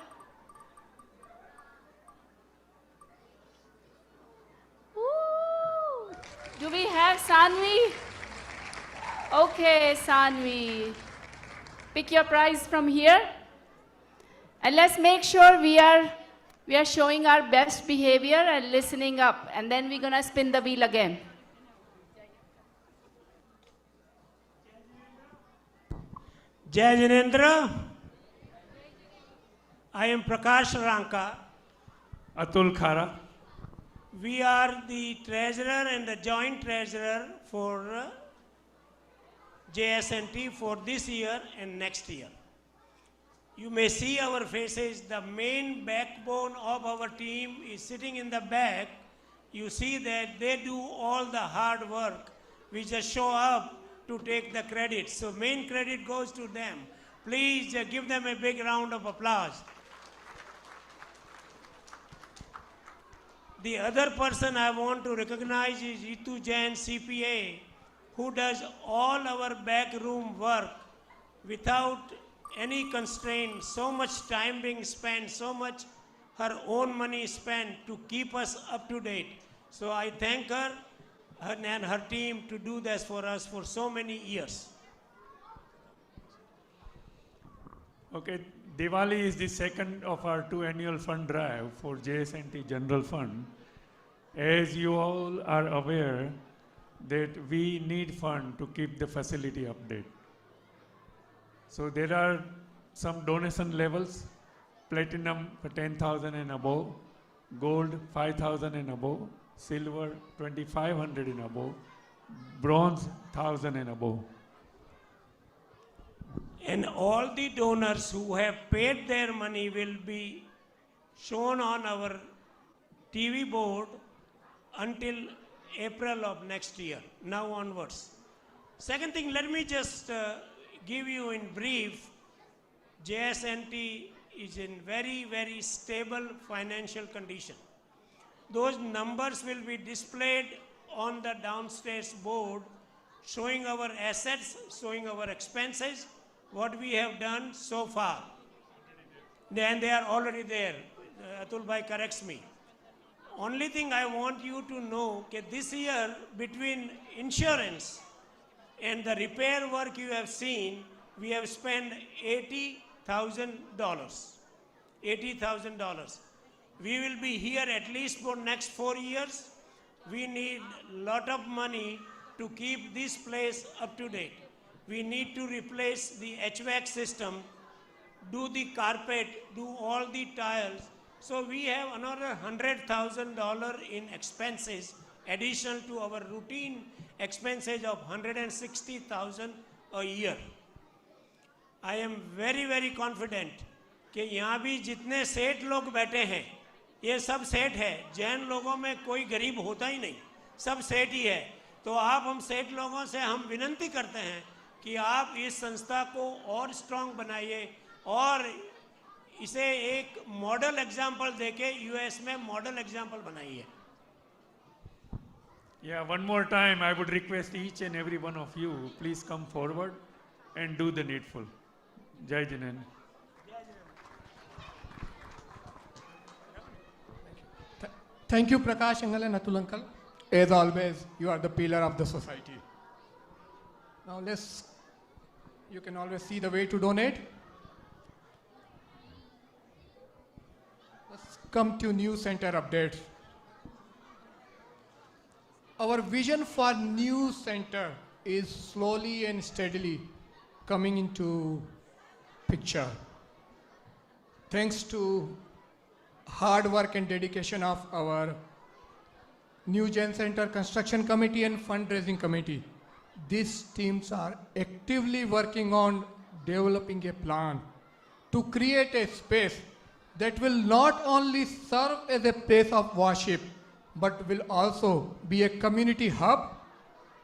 Woo! Do we have Sanvi? Okay, Sanvi. Pick your prize from here. And let's make sure we are showing our best behavior and listening up. And then we're going to spin the wheel again. Jai Jinendra. I am Prakash Ranka. Atul Khara. We are the treasurer and the joint treasurer for JSNT for this year and next year. You may see our faces. The main backbone of our team is sitting in the back. You see that they do all the hard work. We just show up to take the credit. So main credit goes to them. Please give them a big round of applause. The other person I want to recognize is Ritu Jain, CPA, who does all our backroom work without any constraint, so much time being spent, so much her own money spent to keep us up to date. So I thank her and her team to do this for us for so many years. Okay, Diwali is the second of our 2 annual fund drive for JSNT General Fund. As you all are aware that we need fund to keep the facility update. So there are some donation levels: platinum for 10,000 and above, gold 5,000 and above, silver 2,500 and above, bronze 1,000 and above. And all the donors who have paid their money will be shown on our TV board until April of next year, now onwards. Second thing, let me just give you in brief, JSNT is in very, very stable financial condition. Those numbers will be displayed on the downstairs board, showing our assets, showing our expenses, what we have done so far. And they are already there. Atul Bhai corrects me. Only thing I want you to know that this year, between insurance and the repair work you have seen, we have spent $80,000. $80,000. We will be here at least for next 4 years. We need a lot of money to keep this place up to date. We need to replace the HVAC system, do the carpet, do all the tiles. So we have another $100,000 in expenses, additional to our routine expenses of $160,000 a year. I am very, very confident कि यहाँ भी जितने सेठ लोग बैठे हैं, ये सब सेठ है. जैन लोगों में कोई गरीब होता ही नहीं, सब सेठ ही है. तो आप हम सेठ लोगों से हम विनंती करते हैं कि आप इस संस्था को और स्ट्रॉन्ग बनाइए और इसे एक मॉडल एग्जाम्पल देके यूएस में मॉडल एग्जाम्पल बनाइए. Yeah, one more time, I would request each and every one of you, please come forward and do the needful. Jai Jinendra. Thank you, Prakash Uncle and Atul Uncle. As always, you are the pillar of the society. Now you can always see the way to donate. Let's come to new center updates. Our vision for new center is slowly and steadily coming into picture. Thanks to hard work and dedication of our new Gen Center Construction Committee and Fundraising Committee, these teams are actively working on developing a plan to create a space that will not only serve as a place of worship, but will also be a community hub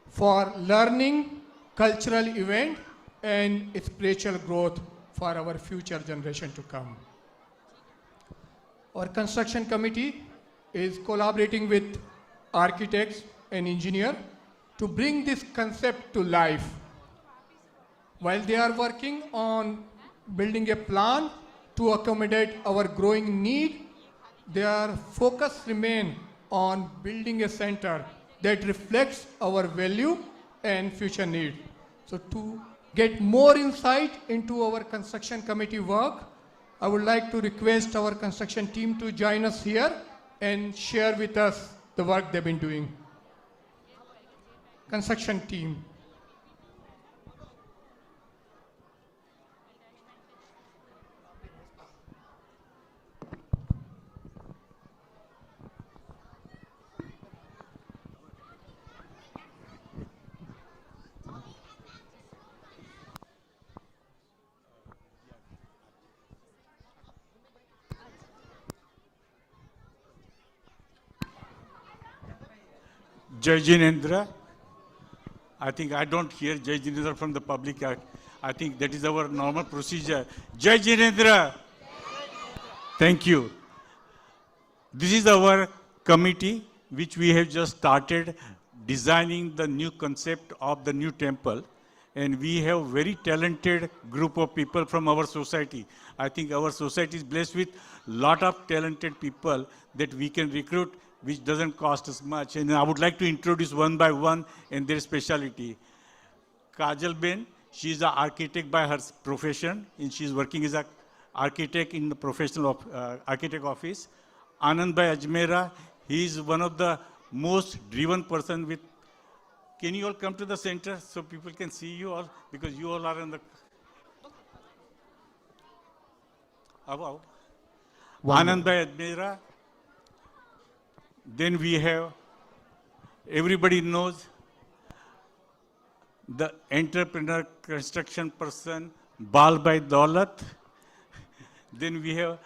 for learning, cultural event, and spiritual growth for our future generation to come. Our construction committee is collaborating with architects and engineers to bring this concept to life. While they are working on building a plan to accommodate our growing need, their focus remains on building a center that reflects our value and future need. So to get more insight into our construction committee work, I would like to request our construction team to join us here and share with us the work they've been doing. Construction team. Jai Jinendra. I think I don't hear Jai Jinendra from the public. I think that is our normal procedure. Jai Jinendra. Thank you. This is our committee which we have just started designing the new concept of the new temple. And we have very talented group of people from our society. I think our society is blessed with lot of talented people that we can recruit, which doesn't cost us much. And I would like to introduce one by one and their specialty. Kajal Ben, she is an architect by her profession, and she is working as an architect in the professional architect office. Anand Bhai Ajmera, he is one of the most driven person with. Can you all come to the center so people can see you all, because you all are in the. Anand Bhai Ajmera. Then we have, everybody knows, the entrepreneur construction person, Bal Bhai Daulat. Then we have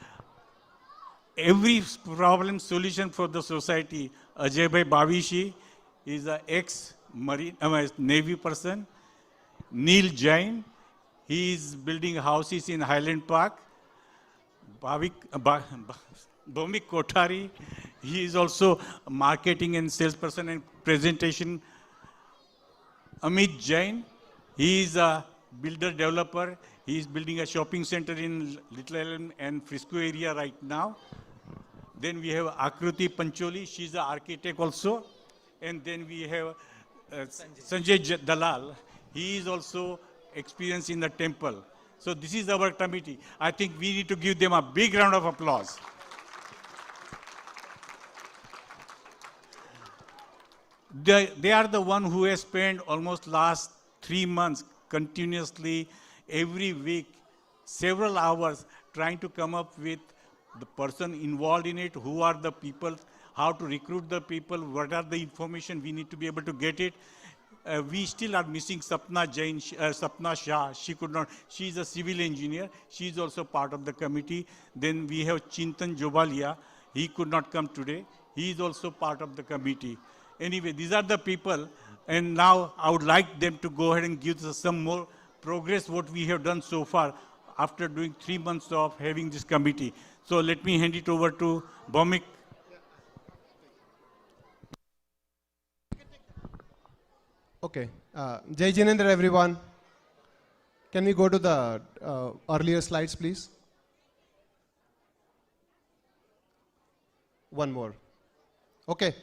every problem solution for the society. Ajay Bhai Bavishi is an ex-Marine, Navy person. Neil Jain, he is building houses in Highland Park. Bhomik Kothari, he is also a marketing and salesperson and presentation. Amit Jain, he is a builder developer. He is building a shopping center in Little Island and Frisco area right now. Then we have Akruti Pancholi, she is an architect also. And then we have Sanjay Dalal, he is also experienced in the temple. So this is our committee. I think we need to give them a big round of applause. They are the one who has spent almost last 3 months continuously, every week, several hours trying to come up with the person involved in it, who are the people, how to recruit the people, what are the information we need to be able to get it. We still are missing Sapna Jain, Sapna Shah. She could not, she is a civil engineer. She is also part of the committee. Then we have Chintan Jobalia. He could not come today. He is also part of the committee. Anyway, these are the people, and now I would like them to go ahead and give us some more progress what we have done so far after doing 3 months of having this committee. So let me hand it over to Bhomik. Okay. Jai Jinendra, everyone. Can we go to the earlier slides, please? One more. Okay.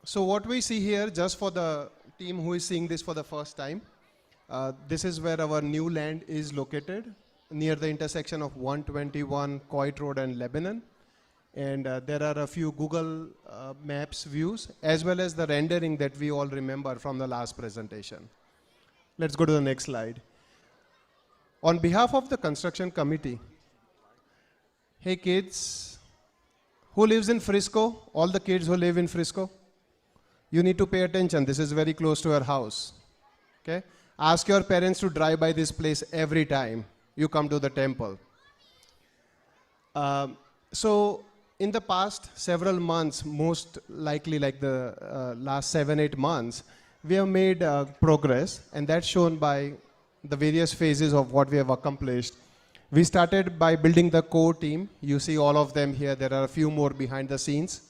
So what we see here, just for the team who is seeing this for the first time, this is where our new land is located, near the intersection of 121 Coit Road and Lebanon. And there are a few Google Maps views, as well as the rendering that we all remember from the last presentation. Let's go to the next slide. On behalf of the construction committee, hey kids, who lives in Frisco? All the kids who live in Frisco? You need to pay attention. This is very close to your house. Okay? Ask your parents to drive by this place every time you come to the temple. So in the past several months, most likely like the last 7-8 months, we have made progress, and that's shown by the various phases of what we have accomplished. We started by building the core team. You see all of them here. There are a few more behind the scenes.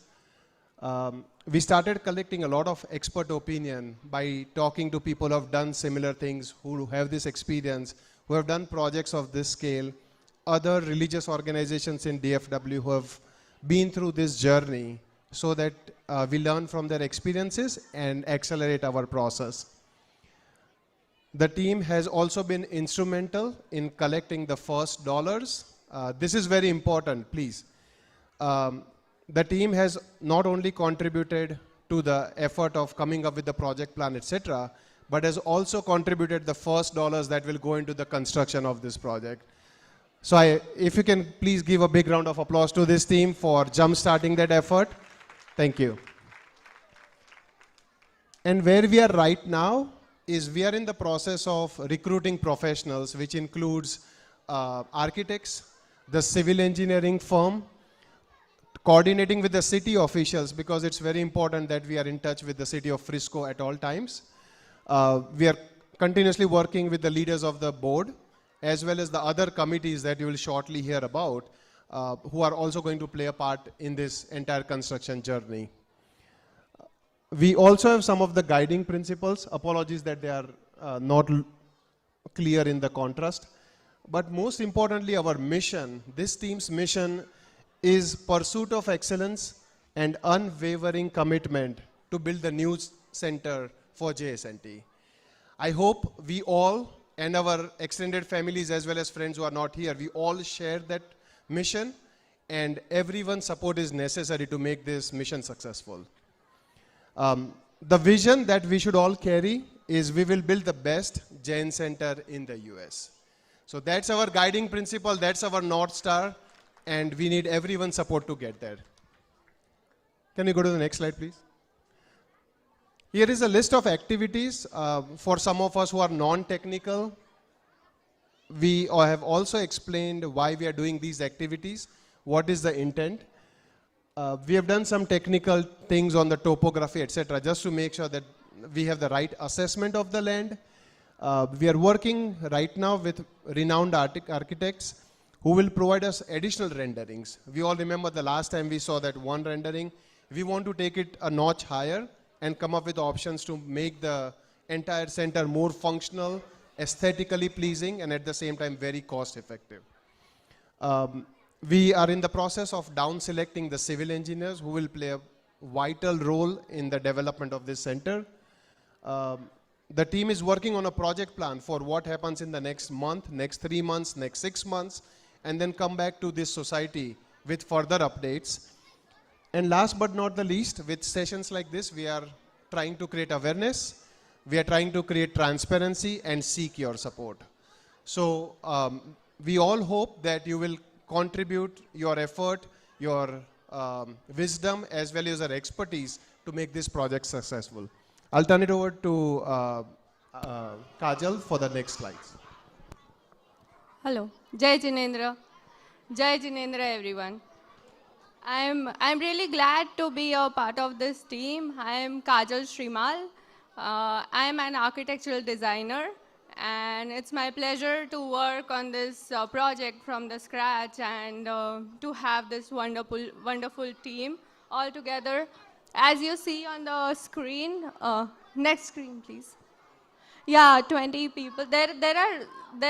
We started collecting a lot of expert opinion by talking to people who have done similar things, who have this experience, who have done projects of this scale, other religious organizations in DFW who have been through this journey, so that we learn from their experiences and accelerate our process. The team has also been instrumental in collecting the first dollars. This is very important, please. The team has not only contributed to the effort of coming up with the project plan, etc., but has also contributed the first dollars that will go into the construction of this project. So if you can please give a big round of applause to this team for jump-starting that effort. Thank you. And where we are right now is we are in the process of recruiting professionals, which includes architects, the civil engineering firm, coordinating with the city officials, because it's very important that we are in touch with the city of Frisco at all times. We are continuously working with the leaders of the board, as well as the other committees that you will shortly hear about, who are also going to play a part in this entire construction journey. We also have some of the guiding principles. Apologies that they are not clear in the contrast. But most importantly, our mission, this team's mission, is pursuit of excellence and unwavering commitment to build the new center for JSNT. I hope we all, and our extended families as well as friends who are not here, we all share that mission, and everyone's support is necessary to make this mission successful. The vision that we should all carry is we will build the best Jain center in the US. So that's our guiding principle, that's our North Star, and we need everyone's support to get there. Can you go to the next slide, please? Here is a list of activities for some of us who are non-technical. We have also explained why we are doing these activities, what is the intent. We have done some technical things on the topography, etc., just to make sure that we have the right assessment of the land. We are working right now with renowned architects who will provide us additional renderings. We all remember the last time we saw that one rendering. We want to take it a notch higher and come up with options to make the entire center more functional, aesthetically pleasing, and at the same time very cost effective. We are in the process of down selecting the civil engineers who will play a vital role in the development of this center. The team is working on a project plan for what happens in the next month, next 3 months, next 6 months, and then come back to this society with further updates. And last but not the least, with sessions like this, we are trying to create awareness, we are trying to create transparency and seek your support. So we all hope that you will contribute your effort, your wisdom, as well as your expertise to make this project successful. I'll turn it over to Kajal for the next slides. Hello, Jai Jinendra. Jai Jinendra, everyone. I'm really glad to be a part of this team. I am Kajal Shrimal. I am an architectural designer, and it's my pleasure to work on this project from the scratch and to have this wonderful team all together. As you see on the screen, next screen, please. Yeah, 20 people. There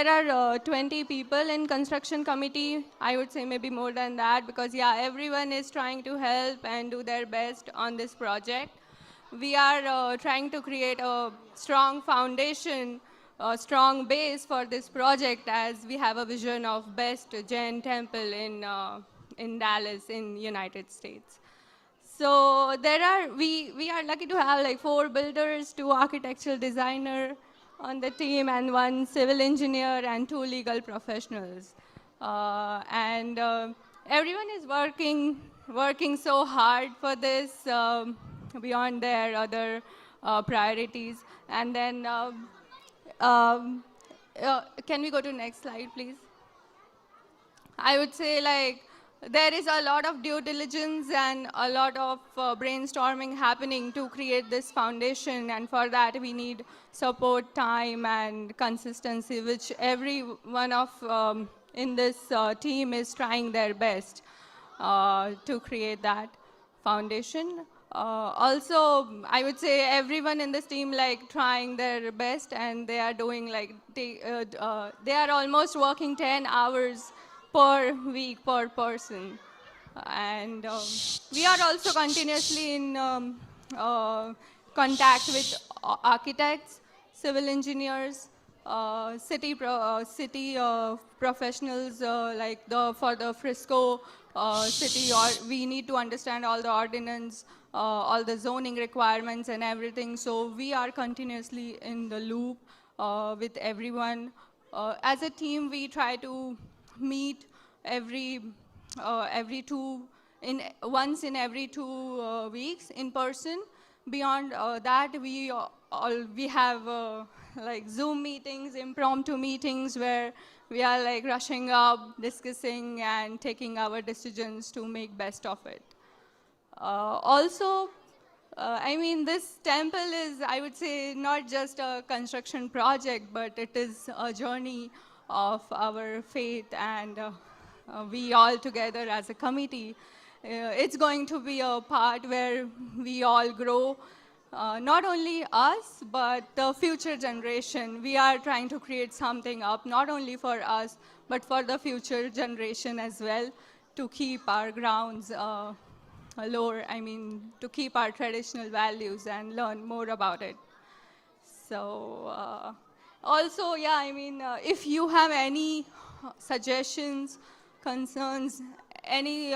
are 20 people in construction committee. I would say maybe more than that because yeah, everyone is trying to help and do their best on this project. We are trying to create a strong foundation, a strong base for this project as we have a vision of best Jain temple in Dallas in United States. So we are lucky to have like 4 builders, 2 architectural designer on the team, and 1 civil engineer and 2 legal professionals. And everyone is working so hard for this beyond their other priorities. And then can we go to next slide, please? I would say like there is a lot of due diligence and a lot of brainstorming happening to create this foundation, and for that we need support, time, and consistency, which every one of in this team is trying their best to create that foundation. Also, I would say everyone in this team like trying their best, and they are doing like they are almost working 10 hours per week per person, and we are also continuously in contact with architects, civil engineers, city professionals like for the Frisco city. Or we need to understand all the ordinance, all the zoning requirements and everything. So we are continuously in the loop with everyone. As a team, we try to meet once in every 2 weeks in person. Beyond that, we have like Zoom meetings, impromptu meetings where we are like rushing up, discussing and taking our decisions to make best of it. Also, I mean, this temple is, I would say, not just a construction project, but it is a journey of our faith, and we all together as a committee, it's going to be a part where we all grow, not only us, but the future generation. We are trying to create something up, not only for us, but for the future generation as well, to keep our grounds lower, I mean, to keep our traditional values and learn more about it. So also, yeah, I mean, if you have any suggestions, concerns, any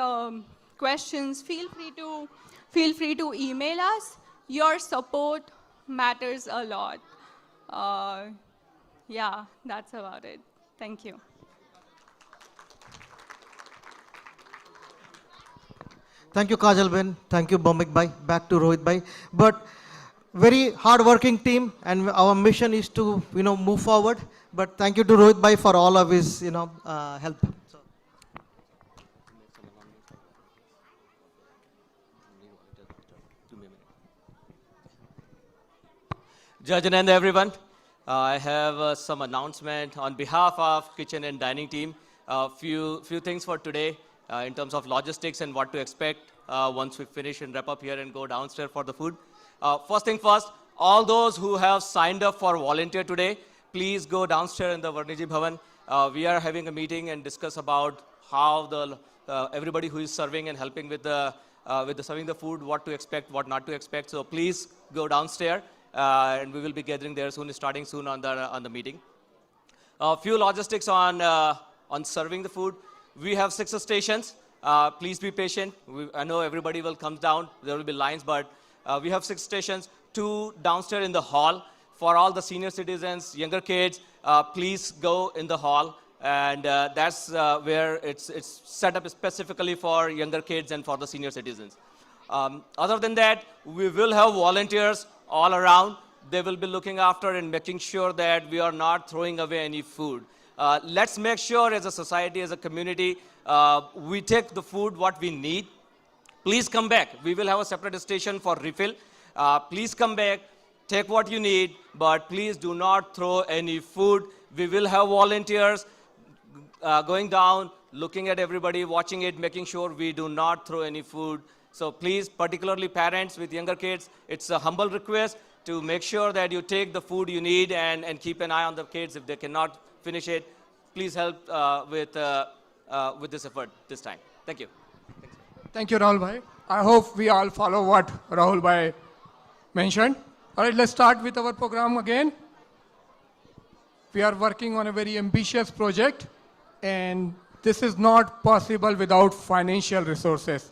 questions, feel free to email us. Your support matters a lot. Yeah, that's about it. Thank you. Thank you, Kajal Ben. Thank you, Bomik Bhai. Back to Rohit Bhai. But very hard-working team, and our mission is to move forward. But thank you to Rohit Bhai for all of his help. So. Judge and everyone, I have some announcement on behalf of kitchen and dining team. Few things for today in terms of logistics and what to expect once we finish and wrap up here and go downstairs for the food. First thing first, all those who have signed up for volunteer today, please go downstairs in the Varniji Bhavan. We are having a meeting and discuss about how the everybody who is serving and helping with the serving the food, what to expect, what not to expect. So please go downstairs, and we will be gathering there soon, starting soon on the meeting. A few logistics on serving the food. We have 6 stations. Please be patient. I know everybody will come down. There will be lines, but we have 6 stations. 2 downstairs in the hall. For all the senior citizens, younger kids, please go in the hall. And that's where it's set up specifically for younger kids and for the senior citizens. Other than that, we will have volunteers all around. They will be looking after and making sure that we are not throwing away any food. Let's make sure as a society, as a community, we take the food what we need. Please come back. We will have a separate station for refill. Please come back, take what you need, but please do not throw any food. We will have volunteers going down, looking at everybody, watching it, making sure we do not throw any food. So please, particularly parents with younger kids, it's a humble request to make sure that you take the food you need and keep an eye on the kids if they cannot finish it. Please help with this effort this time. Thank you. Thank you, Rahul Bhai. I hope we all follow what Rahul Bhai mentioned. All right, let's start with our program again. We are working on a very ambitious project, and this is not possible without financial resources.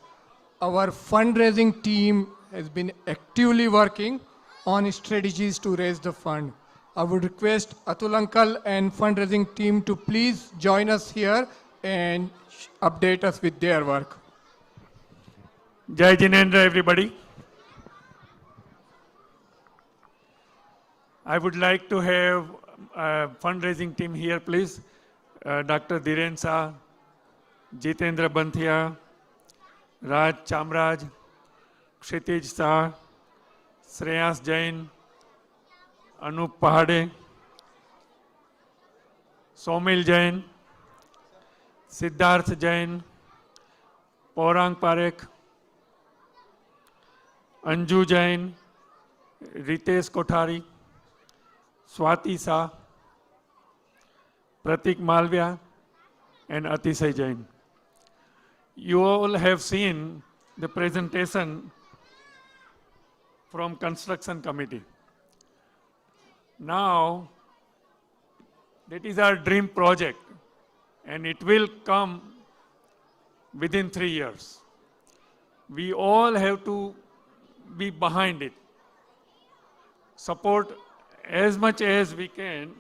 Our fundraising team has been actively working on strategies to raise the fund. I would request Atul Uncle and fundraising team to please join us here and update us with their work. Jai Jinendra, everybody. I would like to have a fundraising team here, please. Dr. Dhiren Shah, Jitendra Banthia, Raj Chamraj, Kshitij Shah, Shreyas Jain, Anup Pahade, Somil Jain, Siddharth Jain, Paurang Parekh, Anju Jain, Ritesh Kothari, Swati Shah, Pratik Malvya, and Atishay Jain. You all have seen the presentation from construction committee. Now, that is our dream project, and it will come within 3 years. We all have to be behind it, support as much as we can.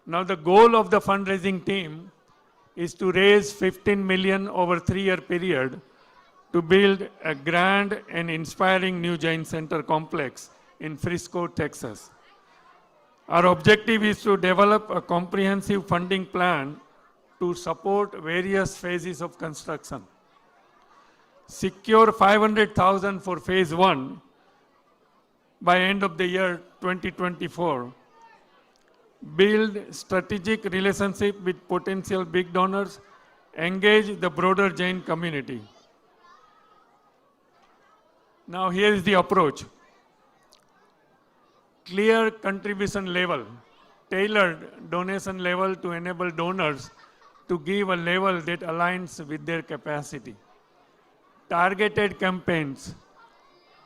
Now the goal of the fundraising team is to raise 15 million over 3-year period to build a grand and inspiring new Jain Center complex in Frisco, Texas. Our objective is to develop a comprehensive funding plan to support various phases of construction. Secure 500,000 for phase 1 by end of the year 2024. Build strategic relationship with potential big donors. Engage the broader Jain community. Now here is the approach. Clear contribution level, tailored donation level to enable donors to give a level that aligns with their capacity. Targeted campaigns,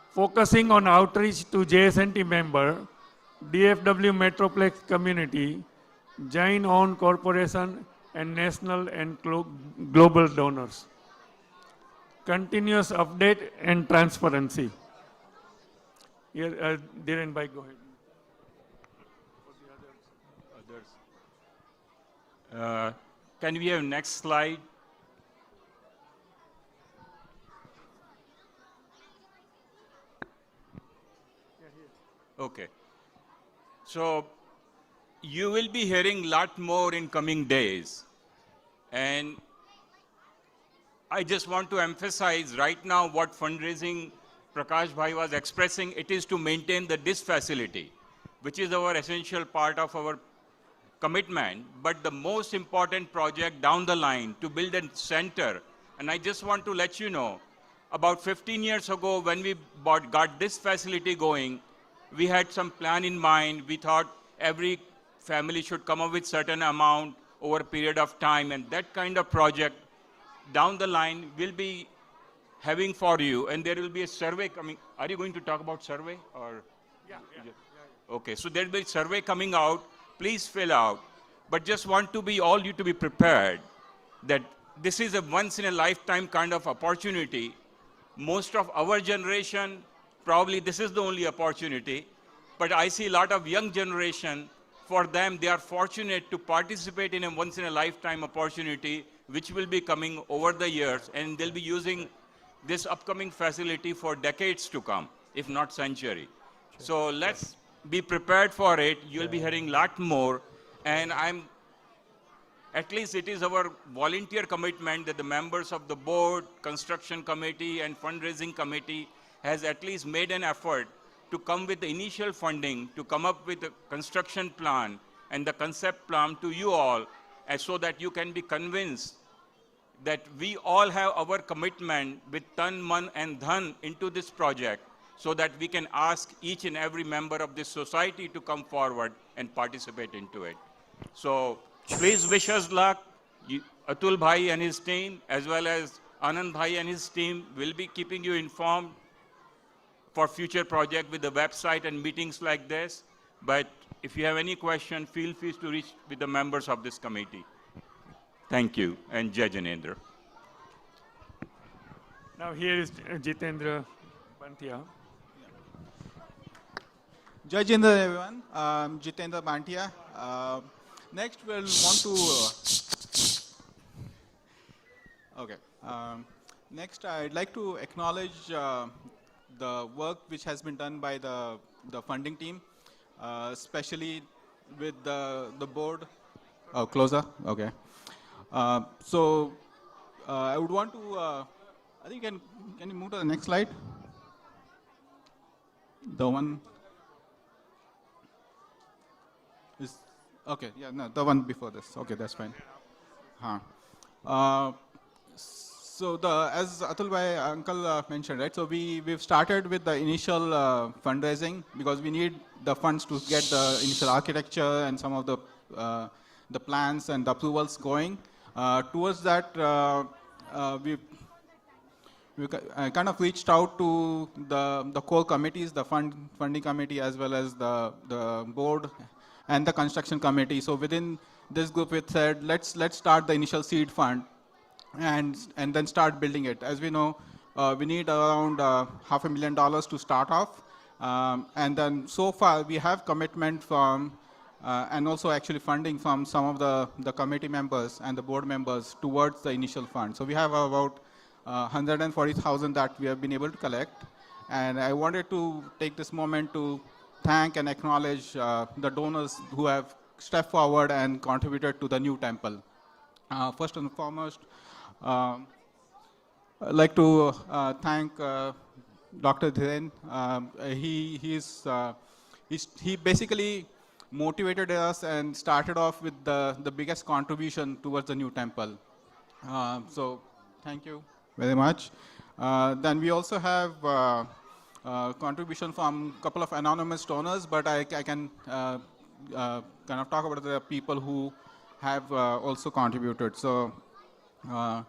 focusing on outreach to JSNT member, DFW Metroplex community, Jain-owned corporation, and national and global donors. Continuous update and transparency. Here, Dhiren Bhai, go ahead. Can we have next slide? Okay. So you will be hearing a lot more in coming days. And I just want to emphasize right now what fundraising Prakash Bhai was expressing. It is to maintain the DIS facility, which is our essential part of our commitment. But the most important project down the line to build a center. And I just want to let you know, about 15 years ago when we got this facility going, we had some plan in mind. We thought every family should come up with certain amount over a period of time, and that kind of project down the line will be having for you, and there will be a survey coming. Are you going to talk about survey or? Yeah. Okay, so there will be a survey coming out. Please fill out, but just want to be all you to be prepared that this is a once in a lifetime kind of opportunity. Most of our generation, probably this is the only opportunity, but I see a lot of young generation, for them, they are fortunate to participate in a once in a lifetime opportunity, which will be coming over the years, and they'll be using this upcoming facility for decades to come, if not century. So let's be prepared for it. You'll be hearing a lot more, and at least it is our volunteer commitment that the members of the board, construction committee, and fundraising committee has at least made an effort to come with the initial funding, to come up with a construction plan and the concept plan to you all, and so that you can be convinced that we all have our commitment with tan, man and dhan into this project, so that we can ask each and every member of this society to come forward and participate into it. So please wish us luck. Atul Bhai and his team, as well as Anand Bhai and his team, will be keeping you informed for future project with the website and meetings like this. But if you have any question, feel free to reach with the members of this committee. Thank you, and Jai Jinendra. Now here is Jitendra Bantia. Jai Jinendra, everyone. Jitendra Bantia. Next, we'll want to. Okay. Next, I'd like to acknowledge the work which has been done by the funding team, especially with the board. Oh, closer. Okay. So I would want to. I think can you move to the next slide? The one. Is okay. Yeah. No, the one before this. Okay, that's fine. So as Atul Bhai uncle mentioned, right? So we've started with the initial fundraising because we need the funds to get the initial architecture and some of the plans and the approvals going. Towards that, we kind of reached out to the core committees, the funding committee, as well as the board and the construction committee. So within this group, we said let's start the initial seed fund and then start building it. As we know, we need around $500,000 to start off, and then so far we have commitment from and also actually funding from some of the committee members and the board members towards the initial fund. So we have about 140,000 that we have been able to collect, and I wanted to take this moment to thank and acknowledge the donors who have stepped forward and contributed to the new temple. First and foremost, I'd like to thank Dr. Dhiren. He basically motivated us and started off with the biggest contribution towards the new temple. So thank you very much. Then we also have contribution from a couple of anonymous donors, but I can kind of talk about the people who have also contributed. So Bhal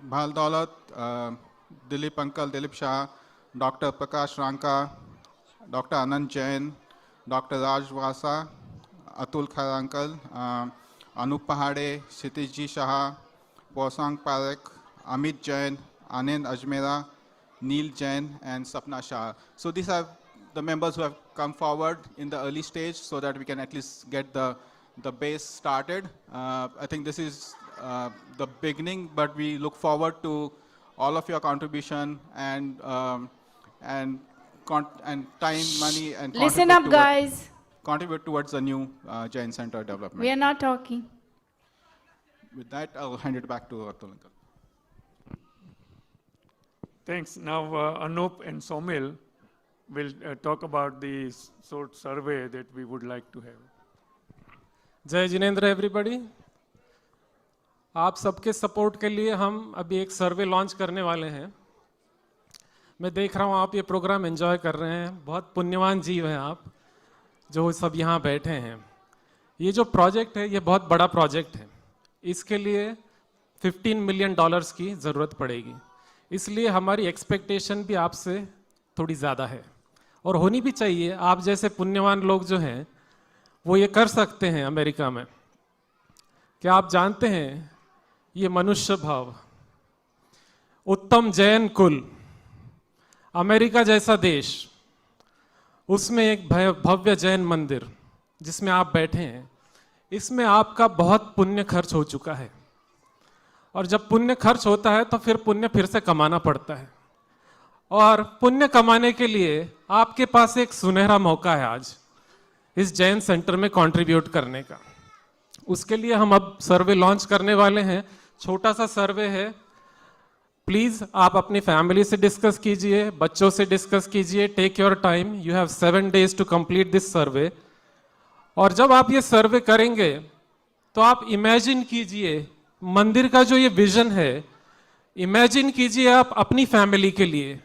Daulat, Dilip Uncle, Dilip Shah, Dr. Prakash Ranka, Dr. Anand Jain, Dr. Raj Vasa, Atul Khar Uncle, Anup Pahade, Kshitij Shah, Posang Parekh, Amit Jain, Anand Ajmera, Neil Jain, and Sapna Shah. So these are the members who have come forward in the early stage so that we can at least get the base started. I think this is the beginning, but we look forward to all of your contribution and time, money, and listen up, guys. Contribute towards the new Jain Center development. We are not talking. With that, I'll hand it back to Atul Uncle. Thanks. Now Anup and Somil will talk about the sort survey that we would like to have. जय Jinendra everybody, आप सबके support के लिए हम अभी एक सर्वे launch करने वाले हैं। मैं देख रहा हूँ आप ये प्रोग्राम एंजॉय कर रहे हैं, बहुत पुण्यवान जीव हैं आप जो सब यहाँ बैठे हैं। ये जो प्रोजेक्ट है ये बहुत बड़ा प्रोजेक्ट है, इसके लिए $15 मिलियन की ज़रूरत पड़ेगी, इसलिए हमारी एक्सपेक्टेशन भी आपसे थोड़ी ज़्यादा है और होनी भी चाहिए। आप जैसे पुण्यवान लोग जो हैं वो ये कर सकते हैं अमेरिका में। क्या आप जानते हैं ये मनुष्य भाव, उत्तम जैन कुल, अमेरिका जैसा देश, उसमें एक भव्य जैन मंदिर जिसमें आप बैठे हैं, इसमें आपका बहुत पुण्य खर्च हो चुका है और जब पुण्य खर्च होता है तो फिर पुण्य फिर से कमाना पड़ता है और पुण्य कमाने के लिए आपके पास एक सुनहरा मौका है आज इस जैन सेंटर में कंट्रीब्यूट करने का। उसके लिए हम अब सर्वे लॉन्च करने वाले हैं। छोटा सा सर्वे है, प्लीज आप अपनी फैमिली से डिस्कस कीजिए, बच्चों से डिस्कस कीजिए, take your time, you have 7 days to complete this survey. और जब आप ये सर्वे करेंगे तो आप इमेजिन कीजिए मंदिर का जो ये विजन है, इमेजिन कीजिए आप अपनी फैमिली के लिए।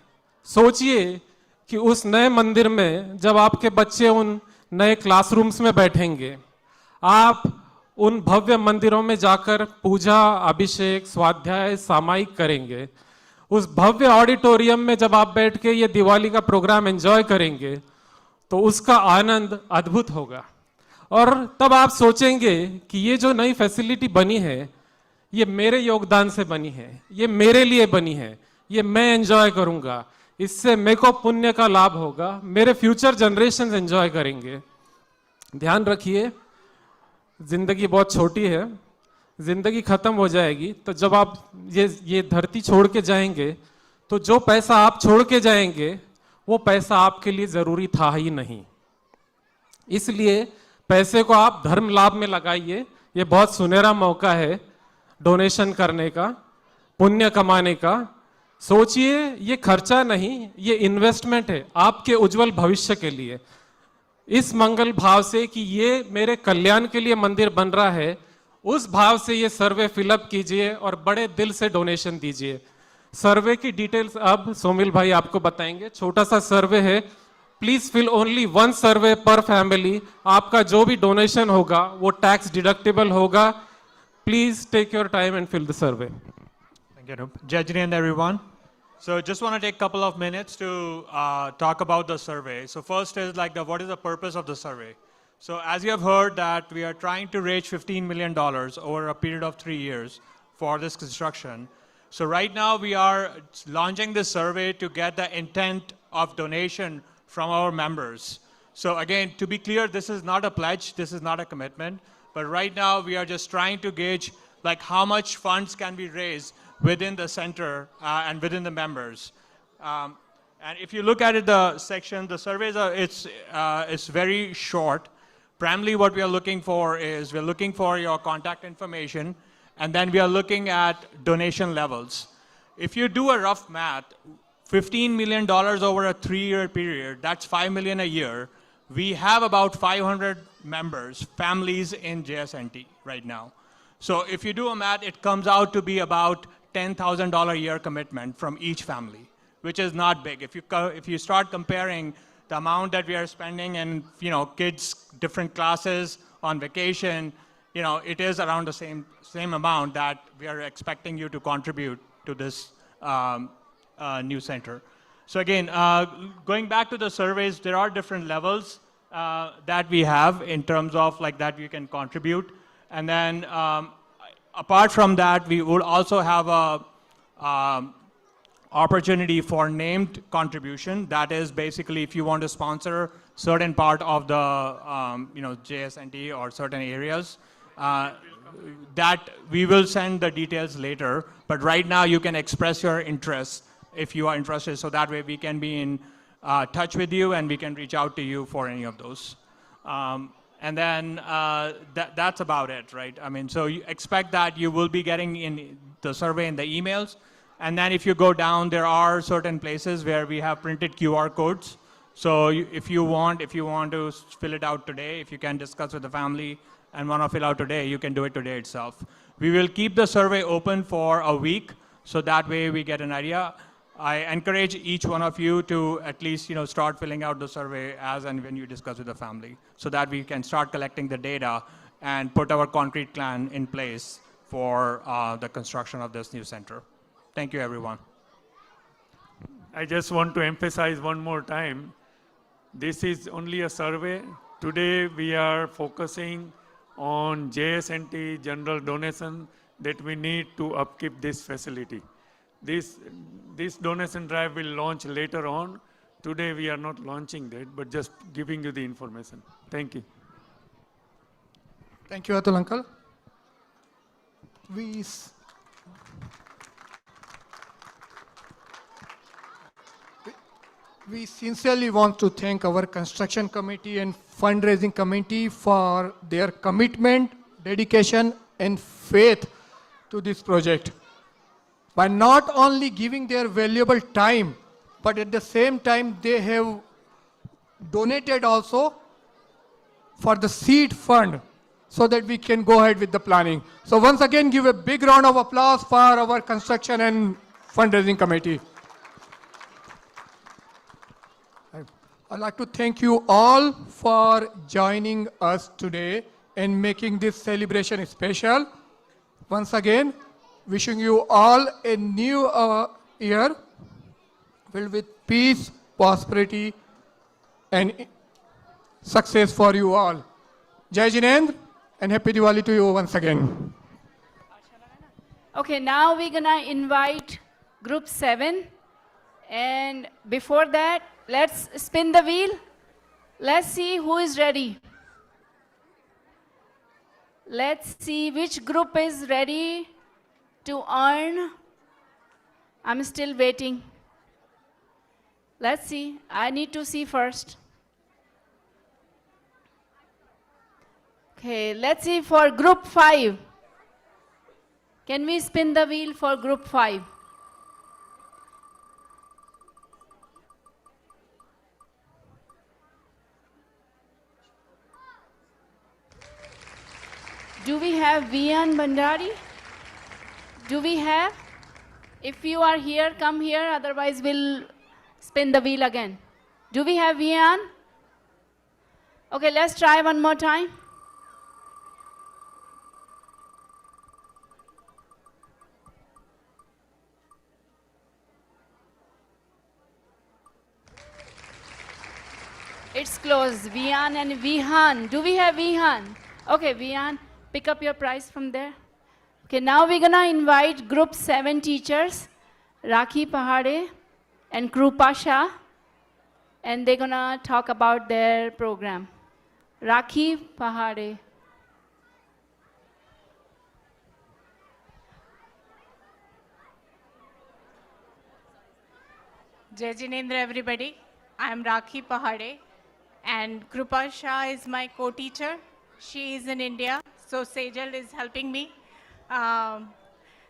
सोचिए कि उस नए मंदिर में जब आपके बच्चे उन नए क्लासरूम्स में बैठेंगे, आप उन भव्य मंदिरों में जाकर पूजा, अभिषेक, स्वाध्याय, सामायिक करेंगे। उस भव्य ऑडिटोरियम में जब आप बैठ के ये दिवाली का प्रोग्राम एंजॉय करेंगे तो उसका आनंद अद्भुत होगा। और तब आप सोचेंगे कि ये जो नई फैसिलिटी बनी है ये मेरे योगदान से बनी है, ये मेरे लिए बनी है, ये मैं एंजॉय करूंगा, इससे मेरे को पुण्य का लाभ होगा, मेरे फ्यूचर जनरेशन एंजॉय करेंगे। ध्यान रखिए, जिंदगी बहुत छोटी है, जिंदगी खत्म हो जाएगी। तो जब आप ये धरती छोड़ के जाएंगे तो जो पैसा आप छोड़ के जाएंगे वो पैसा आपके लिए जरूरी था ही नहीं। इसलिए पैसे को आप धर्म लाभ में लगाइए। ये बहुत सुनहरा मौका है डोनेशन करने का, पुण्य कमाने का। सोचिए, ये खर्चा नहीं, ये इन्वेस्टमेंट है आपके उज्जवल भविष्य के लिए। इस मंगल भाव से कि ये मेरे कल्याण के लिए मंदिर बन रहा है, उस भाव से ये सर्वे फिलअप कीजिए और बड़े दिल से डोनेशन दीजिए। सर्वे की डिटेल्स अब सोमिल भाई आपको बताएंगे। छोटा सा सर्वे है, प्लीज फिल ओनली 1 सर्वे पर फैमिली। आपका जो भी डोनेशन होगा वो टैक्स डिडक्टेबल होगा। Please take your time and fill the survey. Thank you, Anup. Jai Jinendra, everyone. So just want to take a couple of minutes to talk about the survey. So first is like what is the purpose of the survey? So as you have heard that we are trying to raise $15 million over a period of 3 years for this construction. So right now we are launching this survey to get the intent of donation from our members. So again, to be clear, this is not a pledge, this is not a commitment, but right now we are just trying to gauge like how much funds can be raised within the center and within the members. And if you look at it, the section, the surveys are, it's very short. Primarily what we are looking for is we're looking for your contact information, and then we are looking at donation levels. If you do a rough math, $15 million over a 3-year period, that's $5 million a year. We have about 500 members, families in JSNT right now. So if you do a math, it comes out to be about $10,000 a year commitment from each family, which is not big. If you start comparing the amount that we are spending and kids, different classes on vacation, it is around the same amount that we are expecting you to contribute to this new center. So again, going back to the surveys, there are different levels that we have in terms of like that you can contribute. And then apart from that, we would also have a opportunity for named contribution. That is basically if you want to sponsor certain part of the JSNT or certain areas, that we will send the details later. But right now you can express your interest if you are interested, so that way we can be in touch with you and we can reach out to you for any of those. And then that's about it, right? I mean, so you expect that you will be getting in the survey in the emails. And then if you go down, there are certain places where we have printed QR codes. So if you want to fill it out today, if you can discuss with the family and want to fill out today, you can do it today itself. We will keep the survey open for a week, so that way we get an idea. I encourage each one of you to at least start filling out the survey as and when you discuss with the family, so that we can start collecting the data and put our concrete plan in place for the construction of this new center. Thank you, everyone. I just want to emphasize one more time, this is only a survey. Today we are focusing on JSNT general donation that we need to upkeep this facility. This donation drive will launch later on. Today we are not launching that, but just giving you the information. Thank you. Thank you, Atul uncle. We sincerely want to thank our construction committee and fundraising committee for their commitment, dedication, and faith to this project. by not only giving their valuable time, but at the same time they have donated also for the seed fund so that we can go ahead with the planning. So once again, give a big round of applause for our construction and fundraising committee. I'd like to thank you all for joining us today and making this celebration special. Once again, wishing you all a new year filled with peace, prosperity, and success for you all. Jai Jinendra and Happy Diwali to you once again. Okay, now we're gonna invite group 7. And before that, let's spin the wheel. Let's see who is ready. Let's see which group is ready to earn. I'm still waiting. Let's see. I need to see first. Okay, let's see for group 5. Can we spin the wheel for group 5? Do we have Vian Bandari? Do we have? If you are here, come here, otherwise we'll spin the wheel again. Do we have Vian? Okay, let's try one more time. It's close. Vian and Vihan. Do we have Vihan? Okay, Vian, pick up your prize from there. Okay, now we're gonna invite group 7 teachers, Rakhi Pahade and Krupa Shah, and they're gonna talk about their program. Rakhi Pahade. Jai Jinendra, everybody. I am Rakhi Pahade, and Krupa Shah is my co-teacher. She is in India, so Sejal is helping me.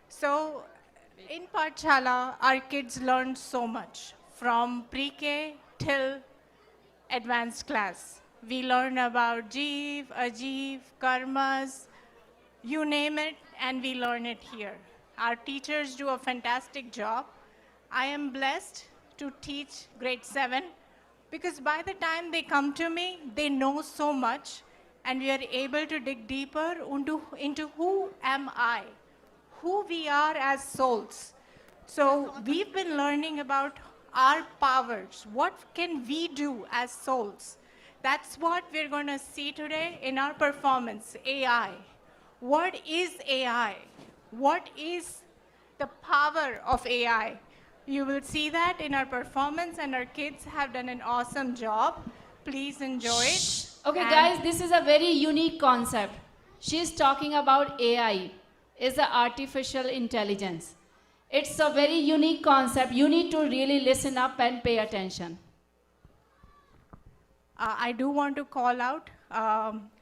So in Pathshala, our kids learn so much, from pre-K till advanced class. We learn about Jeev, Ajeev, Karmas, you name it, and we learn it here. Our teachers do a fantastic job. I am blessed to teach grade 7 because by the time they come to me, they know so much, and we are able to dig deeper into who am I, who we are as souls. So we've been learning about our powers. What can we do as souls? That's what we're going to see today in our performance, AI. What is AI? What is the power of AI? You will see that in our performance, and our kids have done an awesome job. Please enjoy it. Okay, guys, this is a very unique concept. She's talking about AI, is the artificial intelligence. It's a very unique concept. You need to really listen up and pay attention. I do want to call out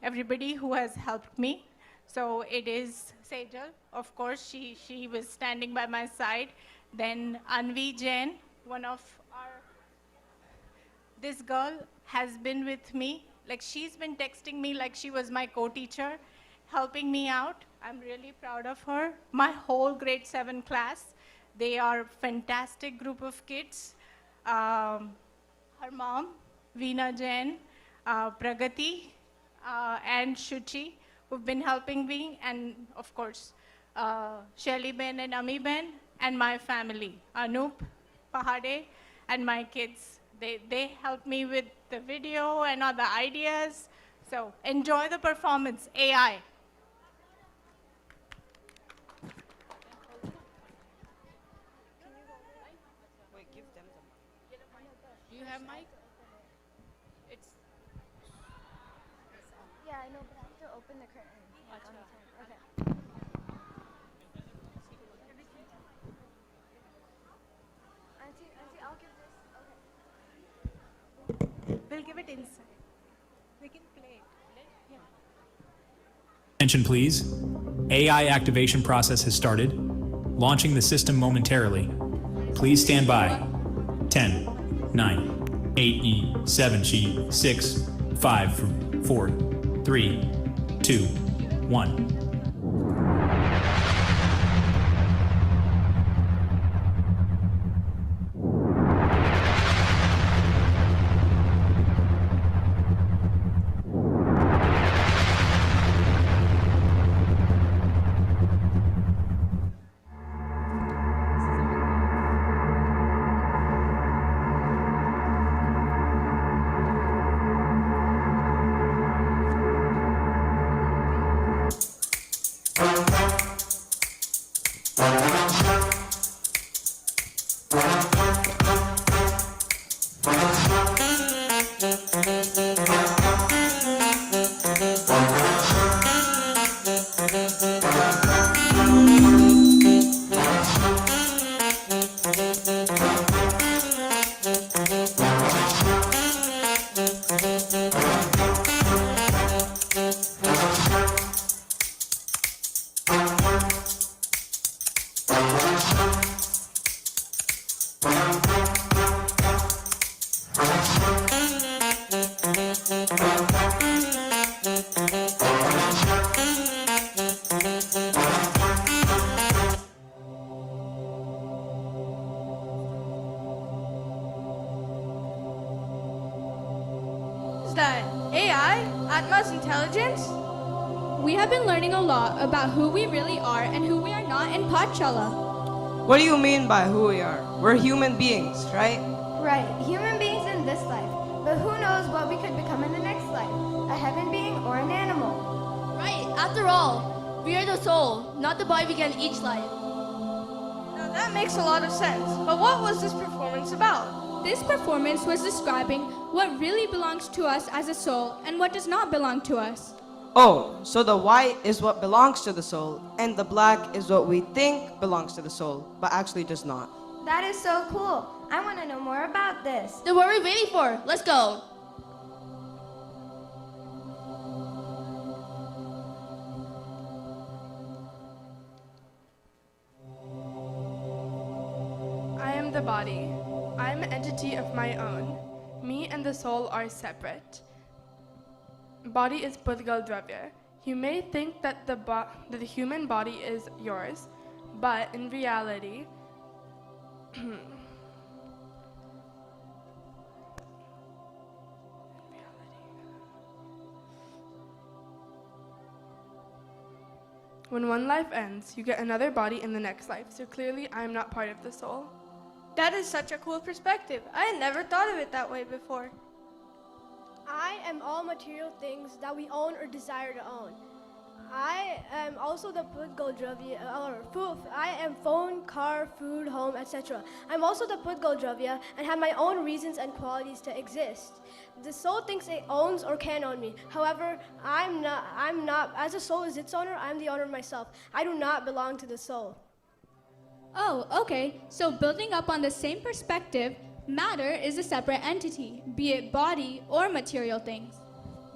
everybody who has helped me. So it is Sejal, of course, she was standing by my side. Then Anvi Jain, one of this girl has been with me. Like, she's been texting me like she was my co-teacher, helping me out. I'm really proud of her. My whole grade 7 class, they are a fantastic group of kids. Her mom, Veena Jain, Pragati, and Shuchi, who've been helping me, and of course, Shelly Ben and Ami Ben, and my family, Anup, Pahade, and my kids. They help me with the video and all the ideas. So enjoy the performance, AI. Do you have mic? It's Yeah, I know, but I have to open the curtain. Like on the time. Okay. Auntie, I'll give this. Okay. We'll give it inside. We can play it. Yeah. Attention, please. AI activation process has started. launching the system momentarily. Please stand by. 10, 9, 8E, 7G, 6, 5, 4, 3, 2, 1. Is that AI? Atma's intelligence? We have been learning a lot about who we really are and who we are not in Pachala. What do you mean by who we are? We're human beings, right? Right, human beings in this life. But who knows what we could become in the next life? A heaven being or an animal? Right, after all, we are the soul, not the body we get in each life. Now that makes a lot of sense. But what was this performance about? This performance was describing what really belongs to us as a soul and what does not belong to us. Oh, so the white is what belongs to the soul, and the black is what we think belongs to the soul, but actually does not. That is so cool. I want to know more about this. Then what are we waiting for? Let's go. I am the body. I am an entity of my own. Me and the soul are separate. Body is Pudgal Dravya. You may think that the human body is yours, but in reality, when one life ends, you get another body in the next life. So clearly, I am not part of the soul. That is such a cool perspective. I had never thought of it that way before. I am all material things that we own or desire to own. I am also the Pudgal Dravya, or food. I am phone, car, food, home, etc. I'm also the Pudgal Dravya and have my own reasons and qualities to exist. The soul thinks it owns or can own me. However, I'm not. As a soul is its owner, I'm the owner of myself. I do not belong to the soul. Oh, okay. So building up on the same perspective, matter is a separate entity, be it body or material things.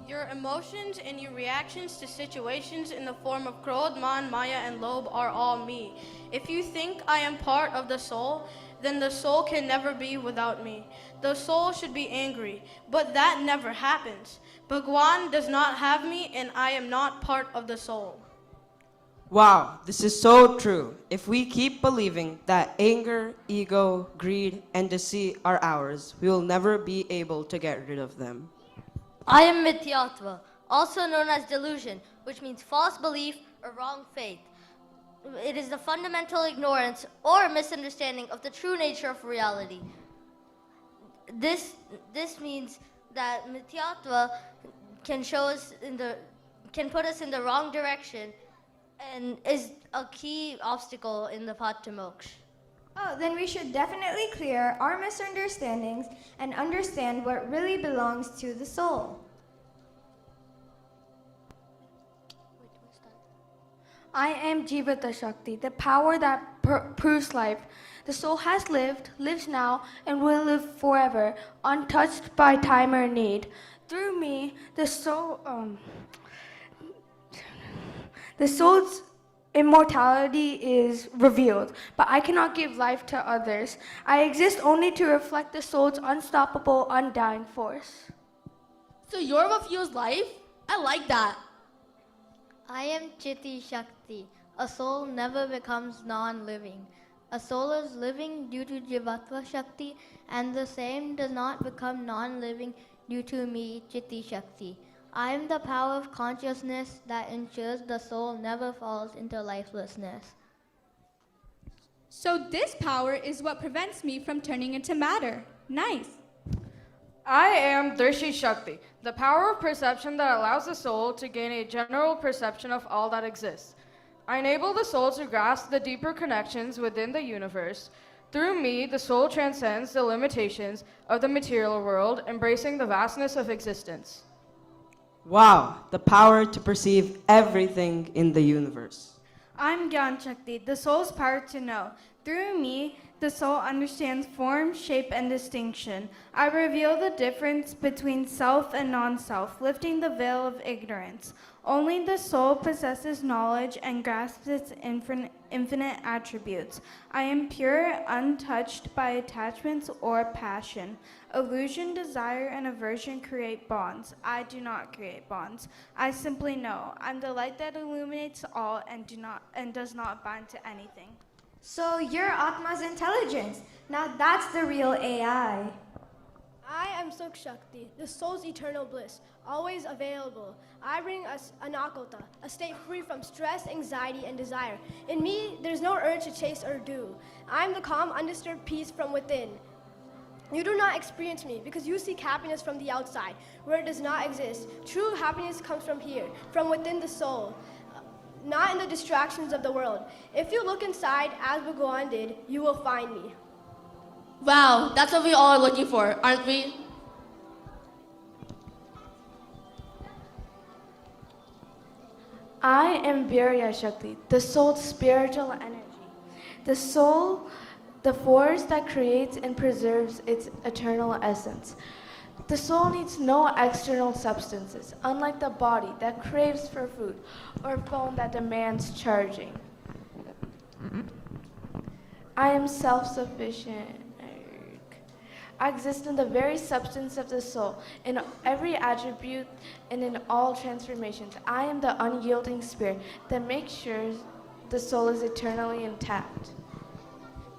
Your emotions and your reactions to situations in the form of Krodh, Man, Maya, and Lobe are all me. If you think I am part of the soul, then the soul can never be without me. The soul should be angry, but that never happens. Bhagwan does not have me, and I am not part of the soul. Wow, this is so true. If we keep believing that anger, ego, greed, and deceit are ours, we will never be able to get rid of them. I am Mithyatva, also known as delusion, which means false belief or wrong faith. It is the fundamental ignorance or misunderstanding of the true nature of reality. This means that Mithyatva can put us in the wrong direction and is a key obstacle in the path to moksha. Oh, then we should definitely clear our misunderstandings and understand what really belongs to the soul. I am Jivata Shakti, the power that proves life. The soul has lived, lives now, and will live forever, untouched by time or need. Through me, the soul's immortality is revealed, but I cannot give life to others. I exist only to reflect the soul's unstoppable, undying force. So you're what fuels life? I like that. I am Chitti Shakti. A soul never becomes non-living. A soul is living due to Jivatva Shakti, and the same does not become non-living due to me, Chitti Shakti. I am the power of consciousness that ensures the soul never falls into lifelessness. So this power is what prevents me from turning into matter. Nice. I am Drishti Shakti, the power of perception that allows the soul to gain a general perception of all that exists. I enable the soul to grasp the deeper connections within the universe. Through me, the soul transcends the limitations of the material world, embracing the vastness of existence. Wow, the power to perceive everything in the universe. I'm Gyan Shakti, the soul's power to know. Through me, the soul understands form, shape, and distinction. I reveal the difference between self and non-self, lifting the veil of ignorance. Only the soul possesses knowledge and grasps its infinite attributes. I am pure, untouched by attachments or passion. Illusion, desire, and aversion create bonds. I do not create bonds. I simply know. I'm the light that illuminates all and does not bind to anything. So you're Atma's intelligence. Now that's the real AI. I am Sukh Shakti, the soul's eternal bliss, always available. I bring us anakota, a state free from stress, anxiety, and desire. In me, there's no urge to chase or do. I am the calm, undisturbed peace from within. You do not experience me because you seek happiness from the outside, where it does not exist. True happiness comes from here, from within the soul, not in the distractions of the world. If you look inside, as Bhagwan did, you will find me. Wow, that's what we all are looking for, aren't we? I am Virya Shakti, the soul's spiritual energy. The soul, the force that creates and preserves its eternal essence. The soul needs no external substances, unlike the body that craves for food or phone that demands charging. I am self-sufficient. I exist in the very substance of the soul, in every attribute and in all transformations. I am the unyielding spirit that makes sure the soul is eternally intact.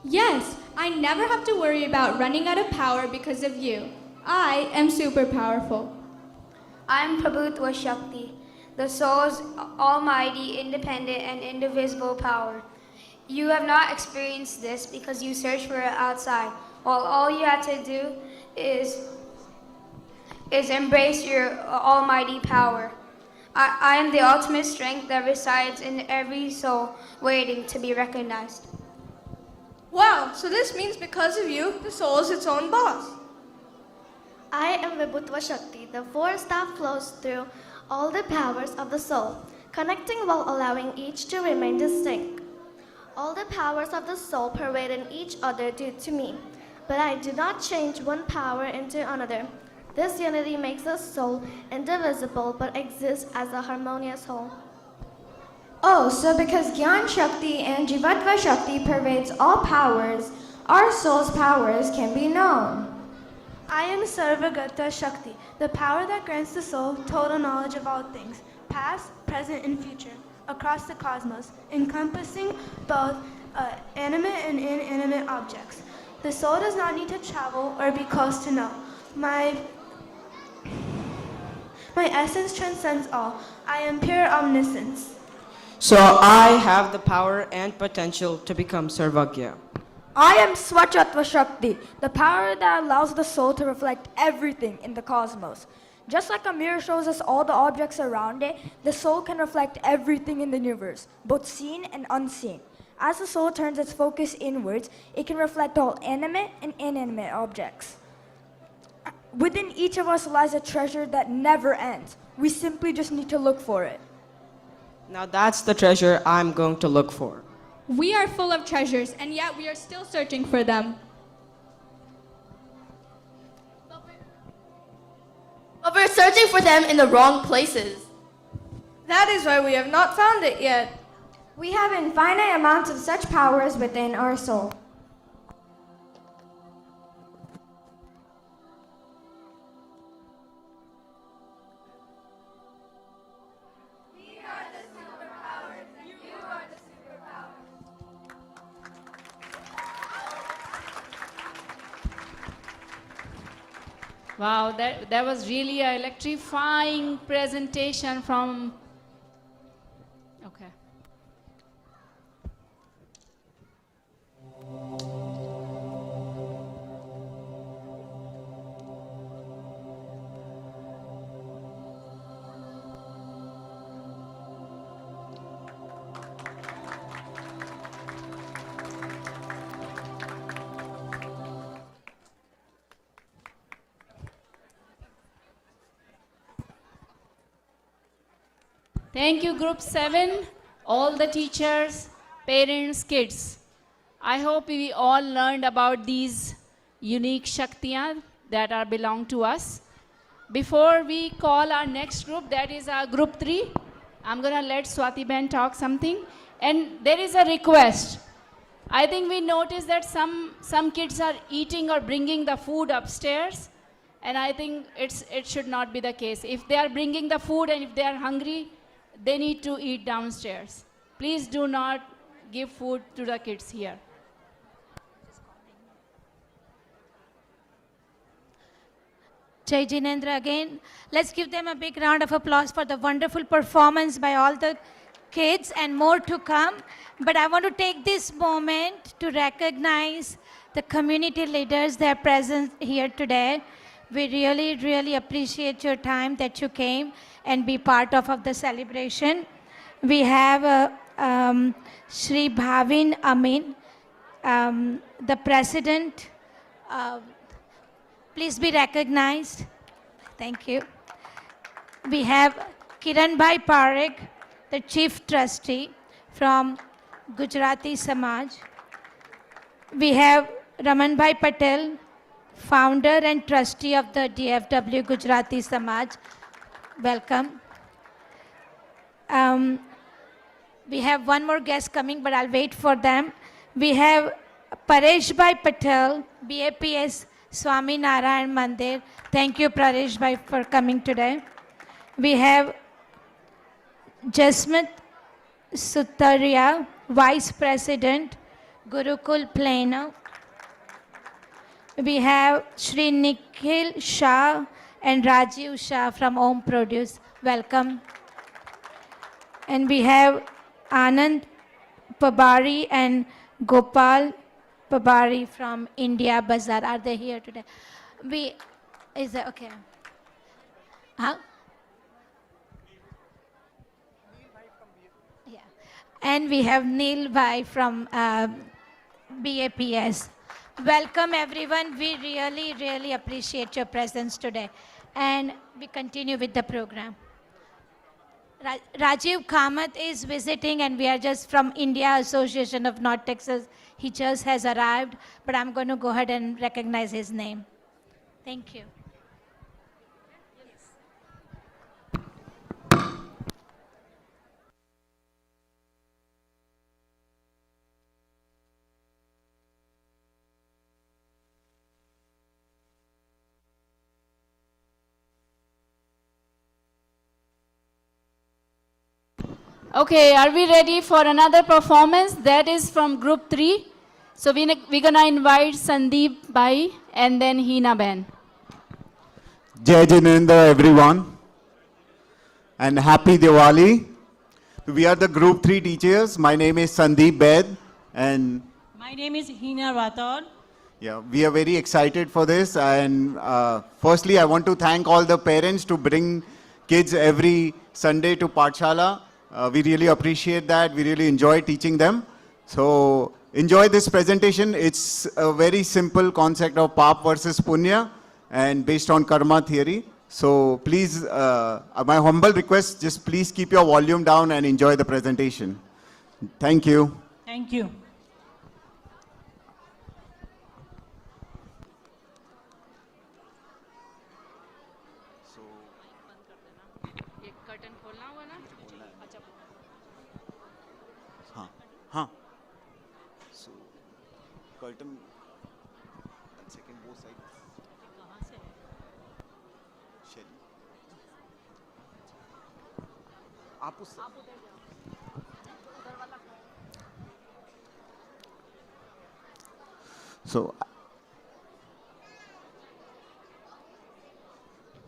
Yes, I never have to worry about running out of power because of you. I am super powerful. I'm Prabhutva Shakti, the soul's almighty, independent, and indivisible power. You have not experienced this because you search for it outside, while all you have to do is embrace your almighty power. I am the ultimate strength that resides in every soul, waiting to be recognized. Wow, so this means because of you, the soul is its own boss. I am Vibhutva Shakti, the force that flows through all the powers of the soul, connecting while allowing each to remain distinct. All the powers of the soul pervade in each other due to me, but I do not change one power into another. This unity makes the soul indivisible but exists as a harmonious whole. Oh, so because Gyan Shakti and Jivatva Shakti pervades all powers, our soul's powers can be known. I am Sarvagata Shakti, the power that grants the soul total knowledge of all things, past, present, and future, across the cosmos, encompassing both animate and inanimate objects. The soul does not need to travel or be close to know. My essence transcends all. I am pure omniscience. So I have the power and potential to become Sarvagya. I am Swachatva Shakti, the power that allows the soul to reflect everything in the cosmos. Just like a mirror shows us all the objects around it, the soul can reflect everything in the universe, both seen and unseen. As the soul turns its focus inwards, it can reflect all animate and inanimate objects. Within each of us lies a treasure that never ends. We simply just need to look for it. Now that's the treasure I'm going to look for. We are full of treasures, and yet we are still searching for them. But we're searching for them in the wrong places. That is why we have not found it yet. We have infinite amounts of such powers within our soul. Wow, that was really an electrifying presentation from. Okay. Thank you, Group 7, all the teachers, parents, kids. I hope we all learned about these unique Shaktiyan that are belong to us. Before we call our next group, that is our Group 3, I'm going to let Swati Ben talk something. And there is a request. I think we noticed that some kids are eating or bringing the food upstairs. And I think it should not be the case. If they are bringing the food and if they are hungry, they need to eat downstairs. Please do not give food to the kids here. Jai Jinendra again. Let's give them a big round of applause for the wonderful performance by all the kids and more to come. But I want to take this moment to recognize the community leaders that are present here today. We really, really appreciate your time that you came and be part of the celebration. We have Shri Bhavin Amin, the president. Please be recognized. Thank you. We have Kiran Bhai Parekh, the chief trustee from Gujarati Samaj. We have Raman Bhai Patel, founder and trustee of the DFW Gujarati Samaj. Welcome. We have one more guest coming, but I'll wait for them. We have Paresh Bhai Patel, BAPS Swami Narayan Mandir. Thank you, Paresh Bhai, for coming today. We have Jasmit Sutaria, Vice President, Gurukul Plano. We have Shri Nikhil Shah and Rajiv Shah from Om Produce. Welcome. And we have Anand Pabari and Gopal Pabari from India Bazaar. Are they here today? Is that okay? Huh? Yeah. And we have Neil Bhai from BAPS. Welcome everyone. We really, really appreciate your presence today. And we continue with the program. Rajiv Kamath is visiting and we are just from India Association of North Texas. He just has arrived, but I'm going to go ahead and recognize his name. Thank you. Okay, are we ready for another performance? That is from Group 3. So we're going to invite Sandeep Bhai and then Hina Ben. Jai Jinendra, everyone, and happy Diwali. We are the Group 3 teachers. My name is Sandeep Bed, and my name is Hina Rathod. yeah, we are very excited for this. And firstly, I want to thank all the parents to bring kids every Sunday to Pathshala. We really appreciate that. We really enjoy teaching them. So enjoy this presentation. It's a very simple concept of Pap versus Punya and based on karma theory. So please, my humble request, just please keep your volume down and enjoy the presentation. Thank you. Thank you. हाँ हाँ. So curtain. One second, both sides. Shelly. आप उस.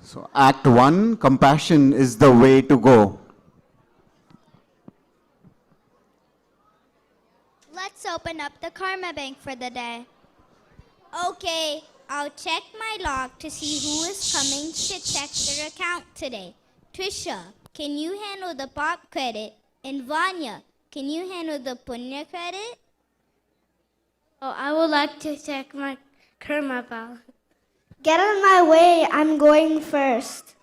So Act 1, compassion is the way to go. Let's open up the karma bank for the day. Okay, I'll check my log to see who is coming to check their account today. Trisha, can you handle the pop credit? And Vanya, can you handle the punya credit? Oh, I would like to check my karma balance. Get out of my way, I'm going first.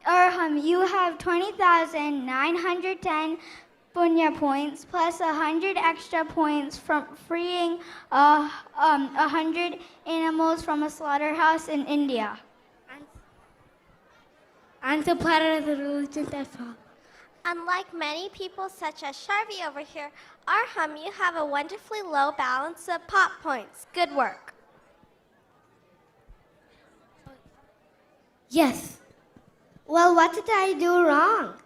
Arham, you have 20,910 punya points plus 100 extra points from freeing 100 animals from a slaughterhouse in India. I'm so proud of the religion that's all. Unlike many people such as Sharvi over here, Arham, you have a wonderfully low balance of pop points. Good work. Yes. Well, what did I do wrong?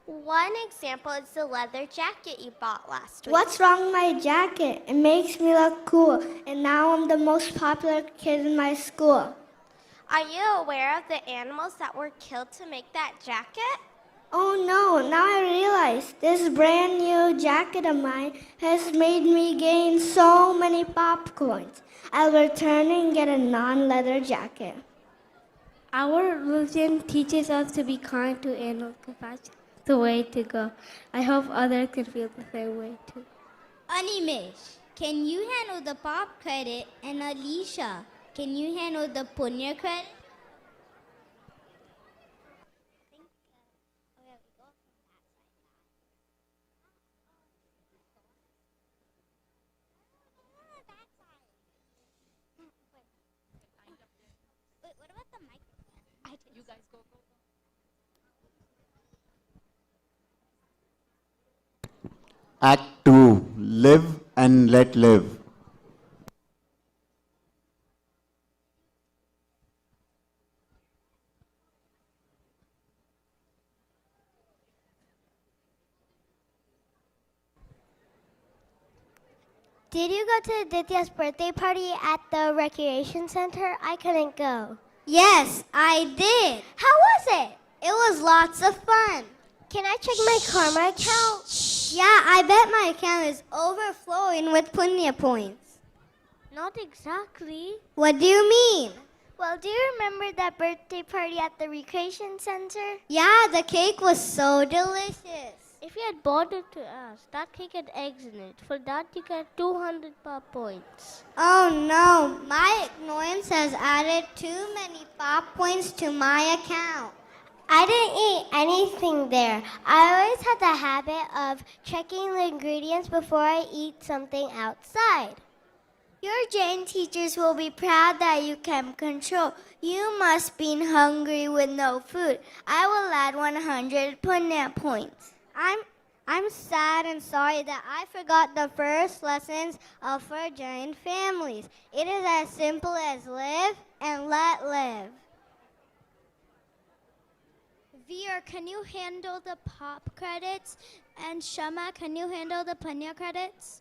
One example is the leather jacket you bought last week. What's wrong with my jacket? It makes me look cool, and now I'm the most popular kid in my school. Are you aware of the animals that were killed to make that jacket? Oh no, now I realize this brand new jacket of mine has made me gain so many pop coins. I'll return and get a non-leather jacket. Our religion teaches us to be kind to animals. Compassion is the way to go. I hope others can feel the same way too. Animesh, can you handle the pop credit? And Alicia, can you handle the punya credit? Act 2, live and let live. Did you go to Aditya's birthday party at the recreation center? I couldn't go. Yes, I did. How was it? It was lots of fun. Can I check my karma account? Yeah, I bet my account is overflowing with punya points. Not exactly. What do you mean? Well, do you remember that birthday party at the recreation center? Yeah, the cake was so delicious. If you had bought it to us, that cake had eggs in it. For that, you get 200 pop points. Oh no, my ignorance has added too many pop points to my account. I didn't eat anything there. I always had the habit of checking the ingredients before I eat something outside. Your Jain teachers will be proud that you kept control. You must be hungry with no food. I will add 100 punya points. I'm sad and sorry that I forgot the first lessons of our Jain families. It is as simple as live and let live. Veer, can you handle the pop credits? And Shama, can you handle the punya credits?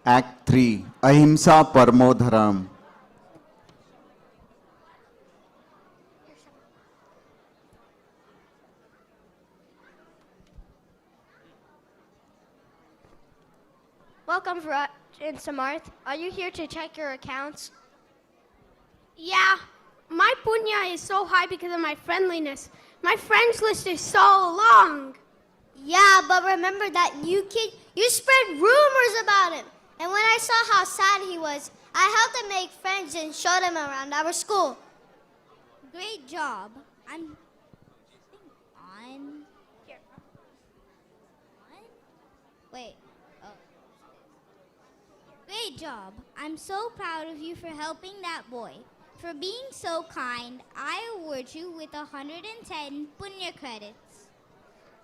Act 3, ahimsa parmo dharam. Welcome, Viraj and Samarth. Are you here to check your accounts? Yeah, my punya is so high because of my friendliness. My friends list is so long. Yeah, but remember that new kid, you spread rumors about him. And when I saw how sad he was, I helped him make friends and showed him around our school. Great job. Wait. Oh. Great job. I'm so proud of you for helping that boy. For being so kind, I award you with 110 punya credits.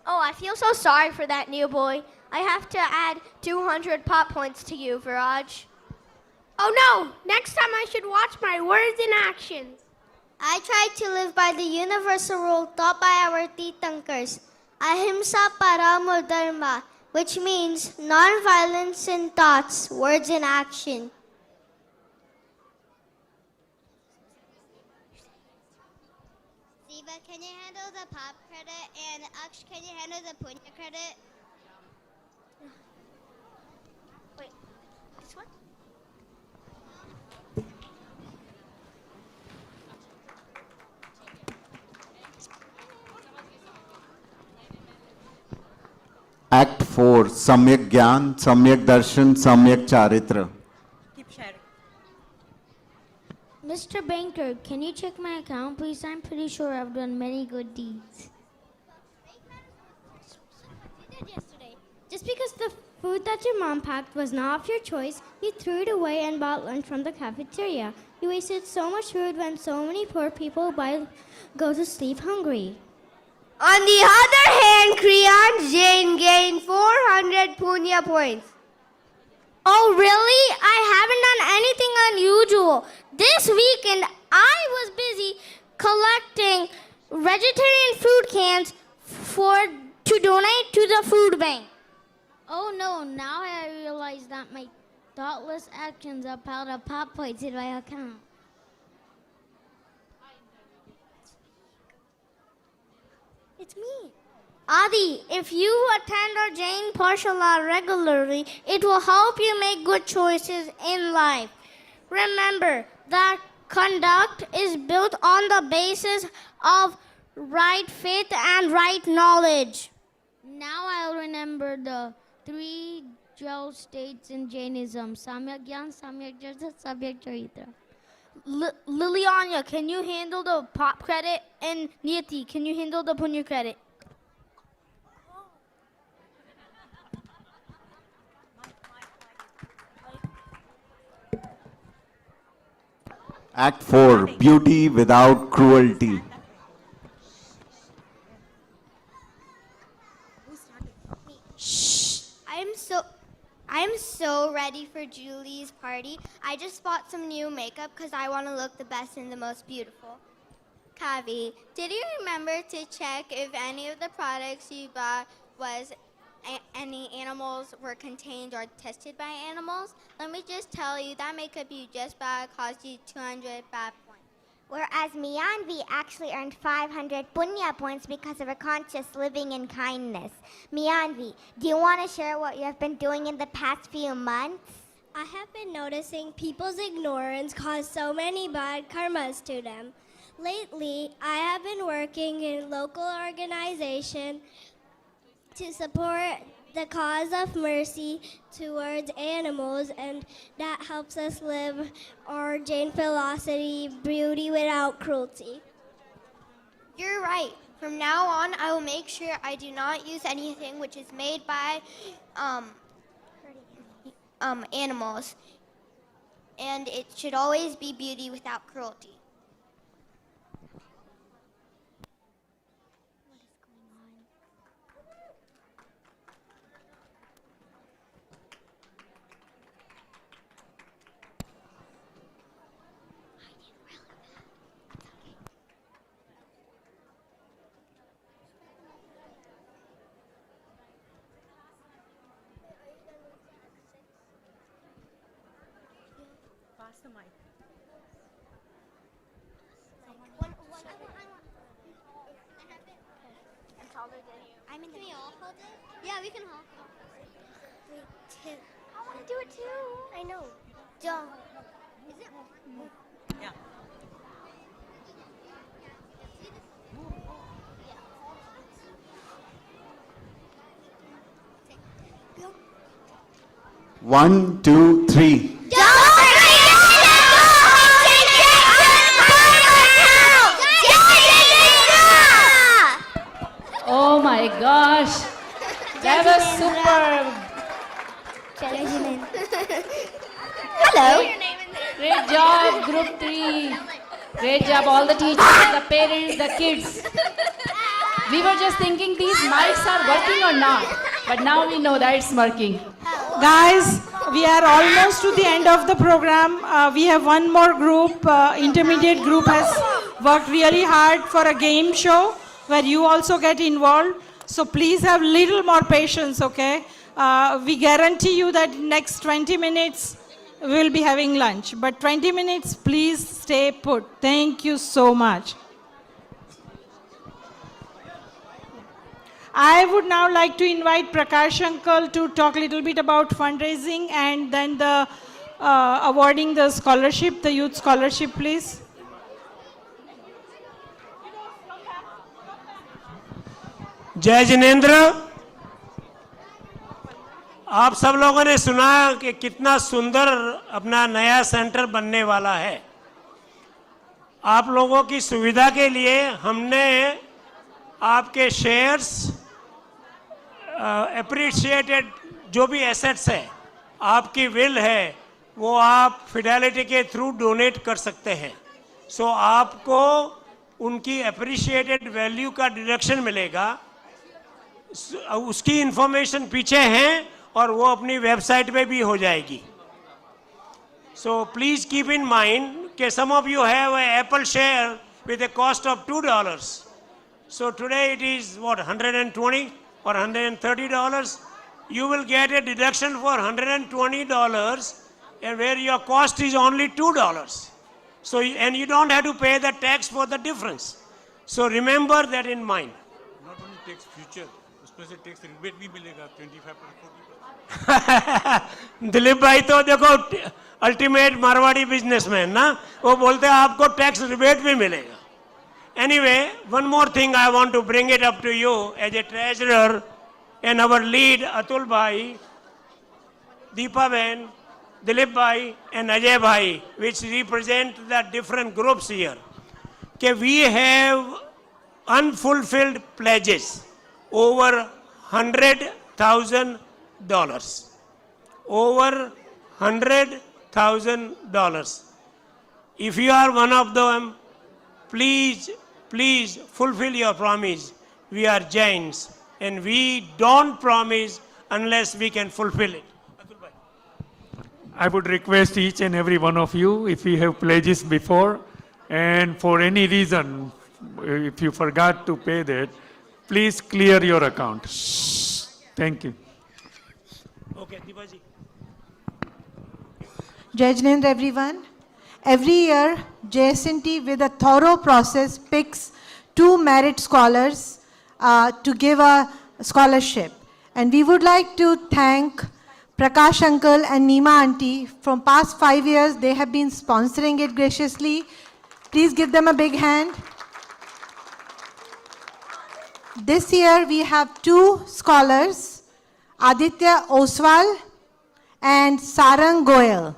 Oh, I feel so sorry for that new boy. I have to add 200 pop points to you, Viraj. Oh no! Next time I should watch my words in actions. I tried to live by the universal rule taught by our Tirthankars, Ahimsa Paramo Dharma, which means non-violence in thoughts, words, and action. Siva, can you handle the pop credit? And Aksh, can you handle the punya credit? Wait, this one? Act 4, Samyak Gyan, Samyak Darshan, Samyak Charitra. Keep sharing. Mr. Banker, can you check my account, please? I'm pretty sure I've done many good deeds. You did yesterday. Just because the food that your mom packed was not of your choice, you threw it away and bought lunch from the cafeteria. You wasted so much food when so many poor people go to sleep hungry. On the other hand, Kriyan Jain gained 400 punya points. Oh, really? I haven't done anything unusual. This weekend, I was busy collecting vegetarian food cans to donate to the food bank. Oh no, now I realize that my thoughtless actions have piled up pop points in my account. It's me. Adi, if you attend our Jain Parshala regularly, it will help you make good choices in life. Remember that conduct is built on the basis of right faith and right knowledge. Now I'll remember the 3 gel states in Jainism: Samyak Gyan, Samyak Jasa, Samyak Charitra. Liliana, can you handle the pop credit? And Niyati, can you handle the punya credit? Act 4, Beauty Without Cruelty. I'm so ready for Julie's party. I just bought some new makeup because I want to look the best and the most beautiful. Kavi, did you remember to check if any of the products you bought any animals were contained or tested by animals? Let me just tell you, that makeup you just bought cost you 200 bad points. Whereas Mianvi actually earned 500 punya points because of her conscious living and kindness. Mianvi, do you want to share what you have been doing in the past few months? I have been noticing people's ignorance cause so many bad karmas to them. Lately, I have been working in local organization to support the cause of mercy towards animals, and that helps us live our Jain philosophy, beauty without cruelty. You're right. From now on, I will make sure I do not use anything which is made by animals. And it should always be beauty without cruelty. Pass the mic. I'm taller than you. Can we all hold it? Yeah, we can hold it. 3, 2. I want to do it too. I know. Don't. Is it? Yeah. One, two, three. Oh my gosh, that was superb. Hello. Great job, Group 3. Great job, all the teachers, the parents, the kids. We were just thinking these mics are working or not, but now we know that it's working. Guys, we are almost to the end of the program. We have one more group. Intermediate group has worked really hard for a game show where you also get involved. So please have little more patience, okay? We guarantee you that next 20 minutes we will be having lunch. But 20 minutes, please stay put. Thank you so much. I would now like to invite Prakash Uncle to talk a little bit about fundraising and then the awarding the scholarship, the youth scholarship, please. जय जिनेंद्र, आप सब लोगों ने सुना कि कितना सुंदर अपना नया सेंटर बनने वाला है। आप लोगों की सुविधा के लिए हमने आपके शेयर्स, एप्रिशिएटेड जो भी एसेट्स है, आपकी विल है, वो आप फिडेलिटी के थ्रू डोनेट कर सकते हैं। सो आपको उनकी एप्रिशिएटेड वैल्यू का डिडक्शन मिलेगा। उसकी इंफॉर्मेशन पीछे है और वो अपनी वेबसाइट पे भी हो जाएगी। So please keep in mind कि some of you have a apple share with a cost of $2. So today it is what, 120 or $130? You will get a deduction for $120 and where your cost is only $2. So, and you don't have to pay the tax for the difference. So remember that in mind. Not only tax future, उसमें से tax rebate भी मिलेगा 25%, 40%. दिलीप भाई तो देखो ultimate Marwari businessman ना, वो बोलते हैं आपको टैक्स रिबेट भी मिलेगा। Anyway, one more thing I want to bring it up to you as a treasurer and our lead Atul Bhai, Deepa Ben, Dilip Bhai and Ajay Bhai, which represent the different groups here. Okay, we have unfulfilled pledges over $100,000. Over $100,000. If you are one of them, please fulfill your promise. We are Jains and we don't promise unless we can fulfill it. I would request each and every one of you, if you have pledges before and for any reason, if you forgot to pay that, please clear your account. Thank you. Okay, Deepaji. Jai Jinendra, everyone. Every year, JSNT with a thorough process picks 2 merit scholars to give a scholarship. And we would like to thank Prakash Uncle and Neema Auntie. From past 5 years, they have been sponsoring it graciously. Please give them a big hand. This year, we have 2 scholars, Aditya Oswal and Sarang Goyal.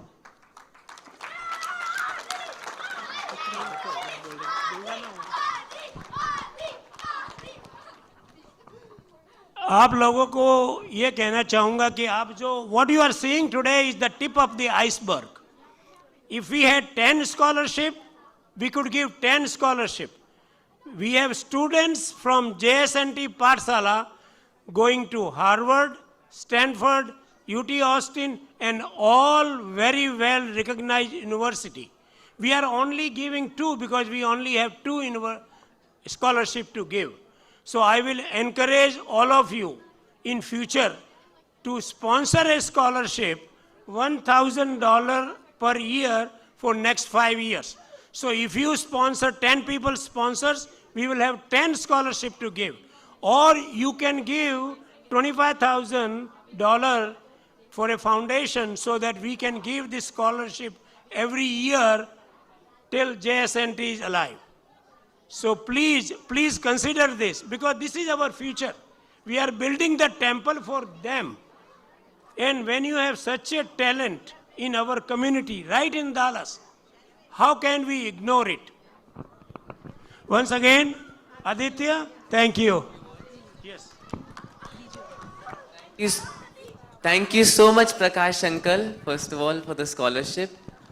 आप लोगों को ये कहना चाहूँगा कि आप जो what you are seeing today is the tip of the iceberg. If we had 10 scholarship, we could give 10 scholarship. We have students from JSNT Pathshala going to Harvard, Stanford, UT Austin and all very well recognized university. We are only giving 2 because we only have 2 scholarship to give. So I will encourage all of you in future to sponsor a scholarship $1,000 per year for next 5 years. So if you sponsor 10 people sponsors, we will have 10 scholarship to give. Or you can give $25,000 for a foundation so that we can give this scholarship every year till JSNT is alive. So please consider this because this is our future. We are building the temple for them. And when you have such a talent in our community, right in Dallas, how can we ignore it? Once again, Aditya, thank you. Yes. Thank you so much, Prakash Uncle, first of all, for the scholarship.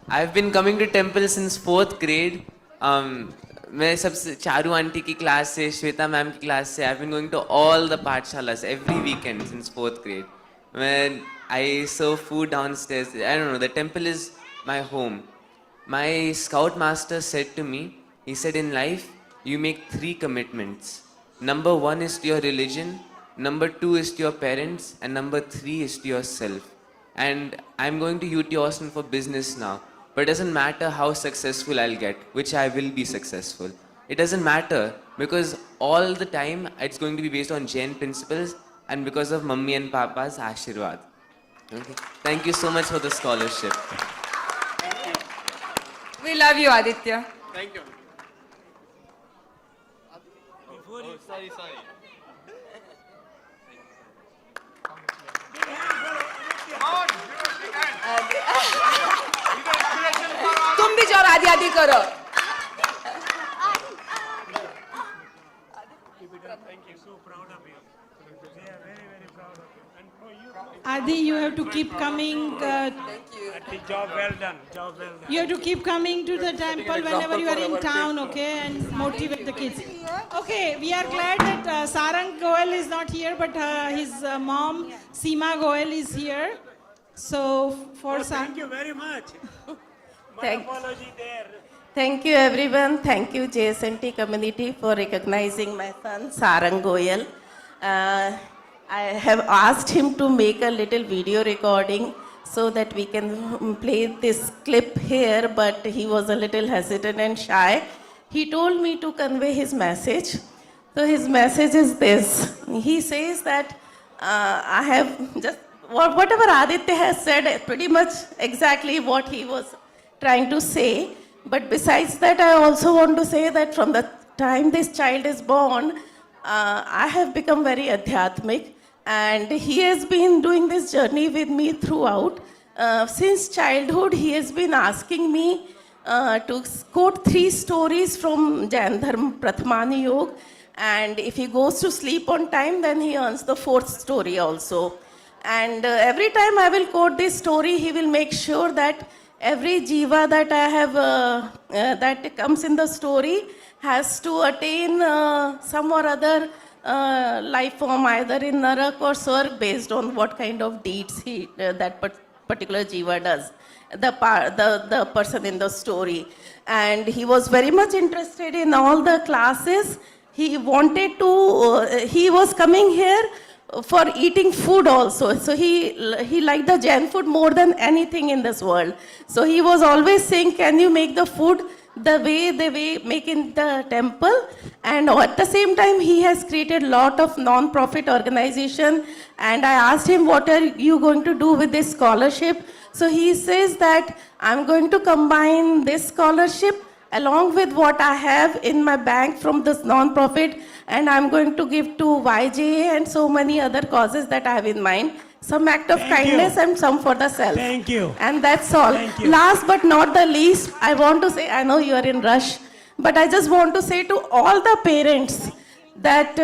I've been coming to temple since 4th grade. मैं सबसे Charu aunty की class से, Shweta ma'am की class से, I've been going to all the pathshalas every weekend since 4th grade. When I serve food downstairs, I don't know, the temple is my home. My scout master said to me, he said, in life, you make 3 commitments. Number 1 is to your religion, number 2 is to your parents, and number 3 is to yourself. And I'm going to UT Austin for business now. But it doesn't matter how successful I'll get, which I will be successful. It doesn't matter because all the time it's going to be based on Jain principles and because of Mummy and Papa's Ashirwad. Okay. Thank you so much for the scholarship. We love you, Aditya. Thank you. Sorry. तुम भी जाओ आदि आदि करो. Adi, you have to keep coming. Job well done. Job well done. You have to keep coming to the temple whenever you are in town, okay, and motivate the kids. Okay, we are glad that Sarang Goel is not here, but his mom, Seema Goel, is here. So, for Thank you very much. My apology there. Thank you everyone. Thank you JSNT community for recognizing my son Sarang Goyal. I have asked him to make a little video recording so that we can play this clip here, but he was a little hesitant and shy. He told me to convey his message. So his message is this. He says that I have just, whatever Aditya has said, pretty much exactly what he was trying to say. But besides that, I also want to say that from the time this child is born, I have become very adhyatmic, and he has been doing this journey with me throughout. Since childhood, he has been asking me to quote 3 stories from Jain Dharma Prathamani Yoga, and if he goes to sleep on time, then he earns the 4th story also. And every time I will quote this story, he will make sure that every jiva that I have, that comes in the story, has to attain some or other life form, either in Narak or Swarg, based on what kind of deeds that particular jiva does, the person in the story. And he was very much interested in all the classes. He wanted to, he was coming here for eating food also. So he liked the Jain food more than anything in this world. So he was always saying, can you make the food the way they make in the temple? And at the same time, he has created a lot of non-profit organization. And I asked him, what are you going to do with this scholarship? So he says that I'm going to combine this scholarship along with what I have in my bank from this non-profit, and I'm going to give to YJA and so many other causes that I have in mind. Some act of kindness and some for the self. Thank you. And that's all. Last but not the least, I want to say, I know you are in rush, but I just want to say to all the parents that,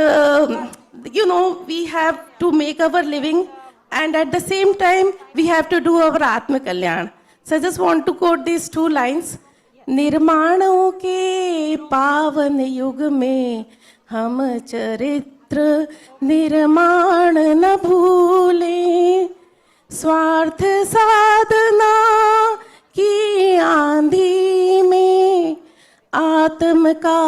you know, we have to make our living, and at the same time, we have to do our Atma Kalyan. So I just want to quote these 2 lines. निर्माणों के पावन युग में हम चरित्र निर्माण न भूलें, स्वार्थ साधना की आंधी में आत्म का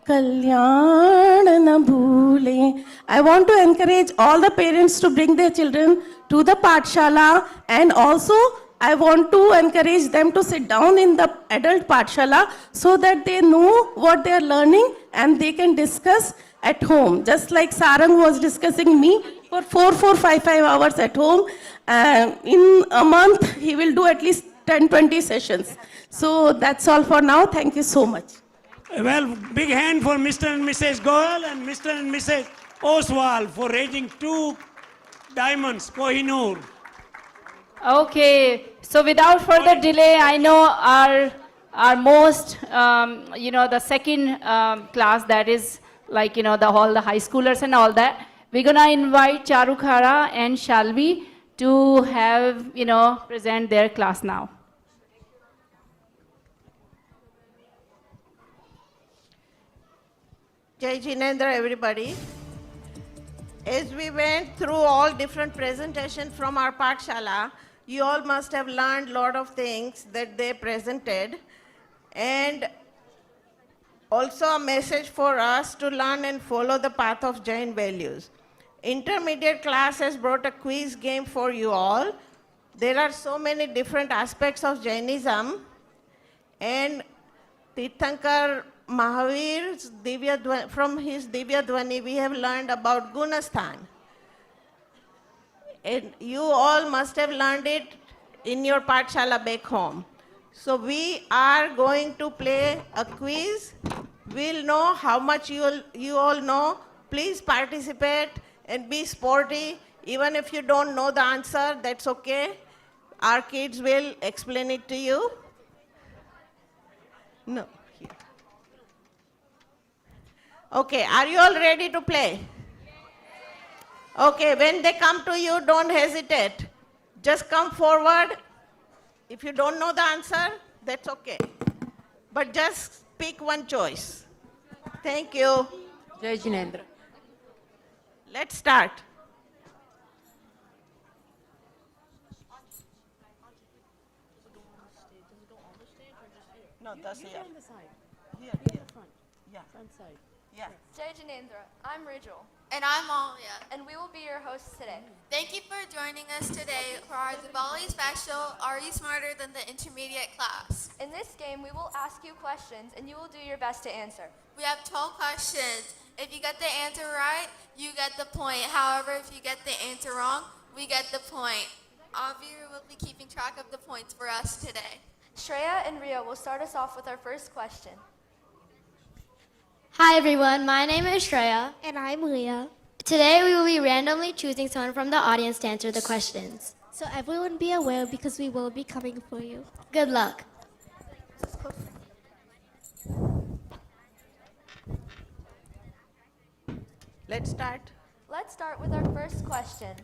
कल्याण न भूलें. I want to encourage all the parents to bring their children to the Pathshala, and also I want to encourage them to sit down in the adult Pathshala so that they know what they are learning and they can discuss at home. Just like Sarang was discussing me for 5 hours at home. In a month, he will do at least 10-20 sessions. So that's all for now. Thank you so much. Well, big hand for Mr. and Mrs. Goel and Mr. and Mrs. Oswal for raising 2 diamonds, Kohinoor. Okay, so without further delay, I know our most, the second class, that is like, all the high schoolers and all that. We're gonna invite Charukhara and Shalvi to have, present their class now. Jai Jinendra, everybody. As we went through all different presentations from our Pathshala, you all must have learned a lot of things that they presented. And also a message for us to learn and follow the path of Jain values. Intermediate class has brought a quiz game for you all. There are so many different aspects of Jainism, and Tirthankar Mahavir's from his Divya Dwani, we have learned about Gunasthan. And you all must have learned it in your Pathshala back home. So we are going to play a quiz. We'll know how much you all know. Please participate and be sporty. Even if you don't know the answer, that's okay. Our kids will explain it to you. No. Here. Okay, are you all ready to play? Okay, when they come to you, don't hesitate. Just come forward. If you don't know the answer, that's okay. But just pick one choice. Thank you. Jai Jinendra. Let's start. No, that's here. Here. Yeah. Front side. Yeah. Jai Jinendra, I'm Rijal. And I'm Alia. And we will be your hosts today. Thank you for joining us today for our Diwali special, Are You Smarter Than the Intermediate Class? In this game, we will ask you questions and you will do your best to answer. We have 12 questions. If you get the answer right, you get the point. However, if you get the answer wrong, we get the point. Avi will be keeping track of the points for us today. Shreya and Ria will start us off with our first question. Hi everyone, my name is Shreya. And I'm Leah. Today we will be randomly choosing someone from the audience to answer the questions. So everyone be aware because we will be coming for you. Good luck. Let's start. Let's start with our first question.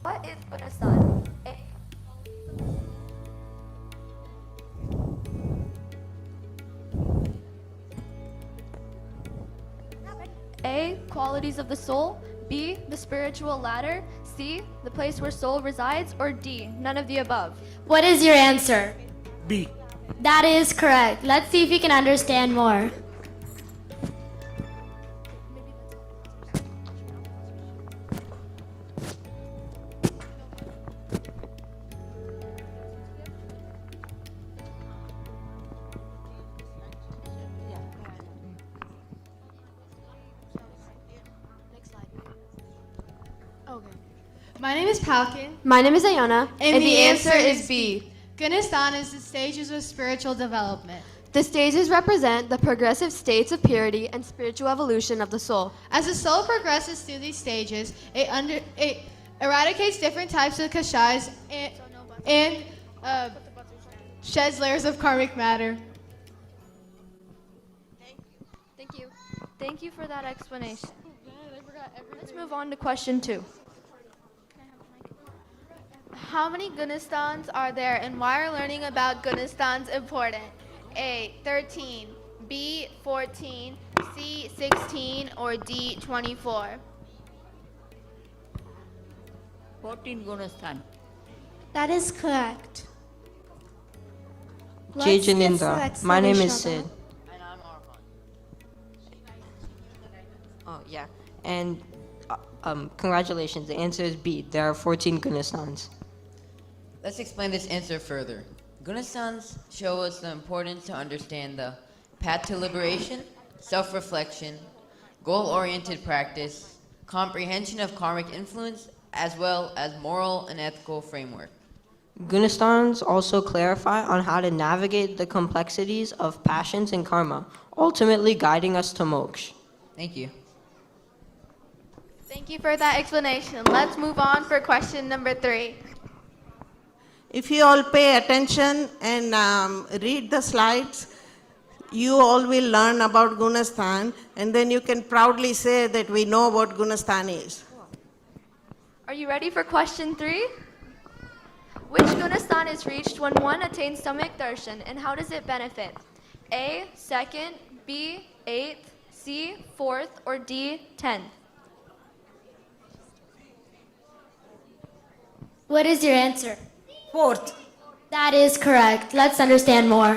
What is Gunastan? A, qualities of the soul. B, the spiritual ladder. C, the place where soul resides. Or D, none of the above. What is your answer? B. That is correct. Let's see if you can understand more. My name is Palkin. My name is Ayana. And the answer is B. Gunastan is the stages of spiritual development. The stages represent the progressive states of purity and spiritual evolution of the soul. As the soul progresses through these stages, it eradicates different types of kashais and sheds layers of karmic matter. Thank you. Thank you for that explanation. Let's move on to question 2. How many Gunastans are there and why are learning about Gunastans important? A, 13, B, 14, C, 16, or D, 24? 14 Gunastan. That is correct. Jai Jinendra. My name is Sid. And I'm Arhan. Oh, yeah. And congratulations. The answer is B. There are 14 Gunastans. Let's explain this answer further. Gunastans show us the importance to understand the path to liberation, self-reflection, goal-oriented practice, comprehension of karmic influence, as well as moral and ethical framework. Gunastans also clarify on how to navigate the complexities of passions and karma, ultimately guiding us to moksha. Thank you. Thank you for that explanation. Let's move on for question number 3. If you all pay attention and read the slides, you all will learn about Gunastan, and then you can proudly say that we know what Gunastan is. Are you ready for question 3? Which Gunistan is reached when one attains Samyak Darshan, and how does it benefit? A, 2nd, B, 8th, C, 4th, or D, 10th? What is your answer? 4th. That is correct. Let's understand more.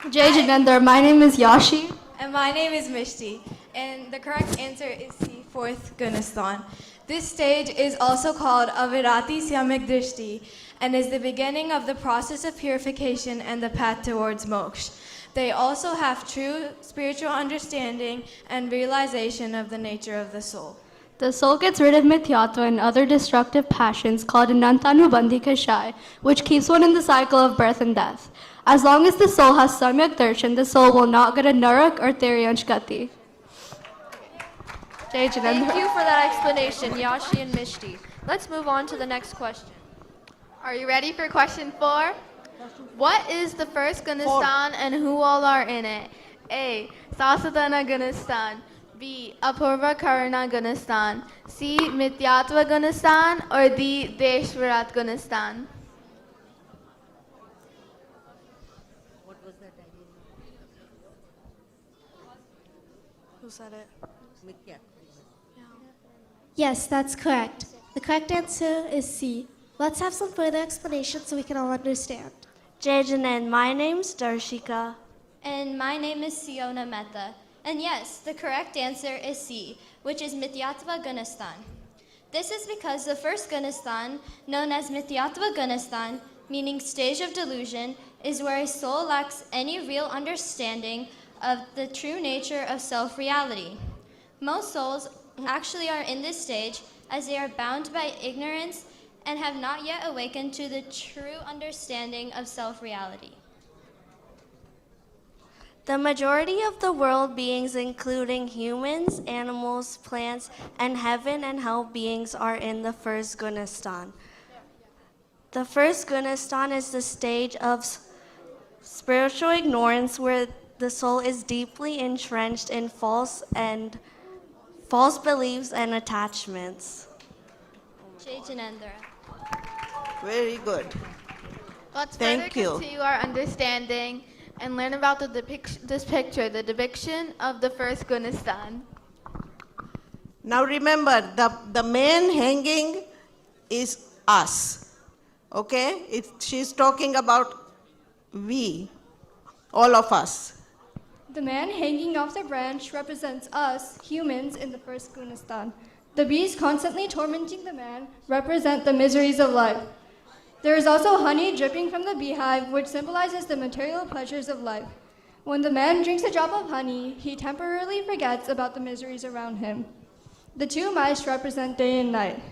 Jai Jinendra, my name is Yashi. And my name is Mishti. And the correct answer is C, 4th Gunistan. This stage is also called Avirati Samyak Drishti and is the beginning of the process of purification and the path towards moksha. They also have true spiritual understanding and realization of the nature of the soul. The soul gets rid of mithyatva and other destructive passions called Anantanubandhi Kashai, which keeps one in the cycle of birth and death. As long as the soul has Samyak Darshan, the soul will not go to Narak or Tiryansh Gati. Jai Jinendra. Thank you for that explanation, Yashi and Mishti. Let's move on to the next question. Are you ready for question 4? What is the first Gunistan and who all are in it? A. Sasadana Gunistan. B. Apurva Karana Gunistan. C. Mithyatva Gunistan. Or D. Deshvarat Gunistan. Who said it? Yes, that's correct. The correct answer is C. Let's have some further explanation so we can all understand. Jai Jinendra, my name's Darshika. And my name is Siona Mehta. And yes, the correct answer is C, which is Mithyatva Gunistan. This is because the first Gunistan, known as Mithyatva Gunistan, meaning stage of delusion, is where a soul lacks any real understanding of the true nature of self-reality. Most souls actually are in this stage as they are bound by ignorance and have not yet awakened to the true understanding of self-reality. The majority of the world beings, including humans, animals, plants, and heaven and hell beings, are in the first Gunistan. The first Gunistan is the stage of spiritual ignorance where the soul is deeply entrenched in false beliefs and attachments. Jai Jinendra. Very good. Let's Thank further you. continue our understanding and learn about the the depiction of the first Gunistan. Now remember, the man hanging is us. Okay? She's talking about we, all of us. The man hanging off the branch represents us, humans, in the first Gunistan. The bees constantly tormenting the man represent the miseries of life. There is also honey dripping from the beehive, which symbolizes the material pleasures of life. When the man drinks a drop of honey, he temporarily forgets about the miseries around him. The two mice represent day and night.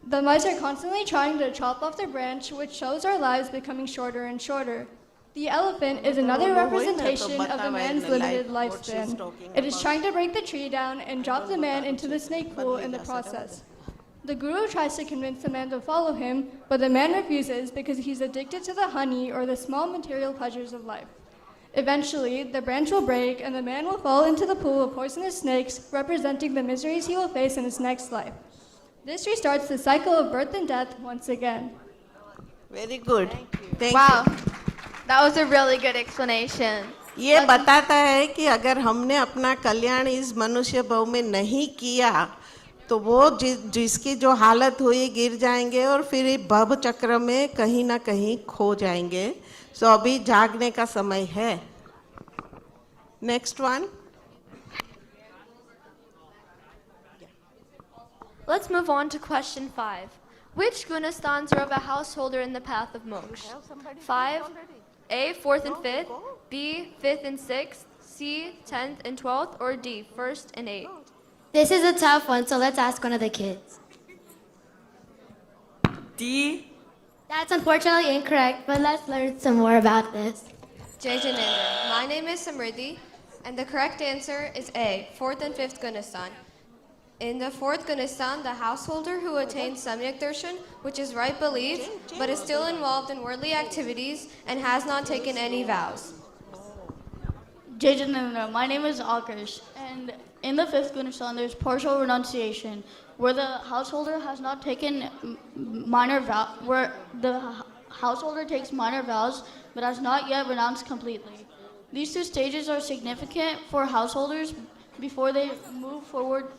The mice are constantly trying to chop off the branch, which shows our lives becoming shorter and shorter. The elephant is another representation of the man's limited lifespan. It is trying to break the tree down and drop the man into the snake pool in the process. The guru tries to convince the man to follow him, but the man refuses because he's addicted to the honey or the small material pleasures of life. Eventually, the branch will break and the man will fall into the pool of poisonous snakes, representing the miseries he will face in his next life. This restarts the cycle of birth and death once again. Very good. Thank Wow. you. That was a really good explanation. ये बताता है कि अगर हमने अपना कल्याण इस मनुष्य भाव में नहीं किया तो वो जिसकी जो हालत हुई गिर जाएंगे और फिर भव चक्र में कहीं ना कहीं खो जाएंगे. सो अभी जागने का समय है. Next one. Let's move on to question 5. Which Gunistans are of a householder in the path of moksha? 5, A, 4th and 5th, B, 5th and 6th, C, 10th and 12th, or D, 1st and 8th? This is a tough one, so let's ask one of the kids. D. That's unfortunately incorrect, but let's learn some more about this. Jai Jinendra. My name is Samriddhi, and the correct answer is A, 4th and 5th Gunistan. In the 4th Gunistan, the householder who attains Samyak Darshan, which is right belief, but is still involved in worldly activities and has not taken any vows. Jinendra, my name is Akash, and in the fifth Gunistan, there's partial renunciation, where the householder has not taken where the householder takes minor vows, but has not yet renounced completely. These two stages are significant for householders before they move forward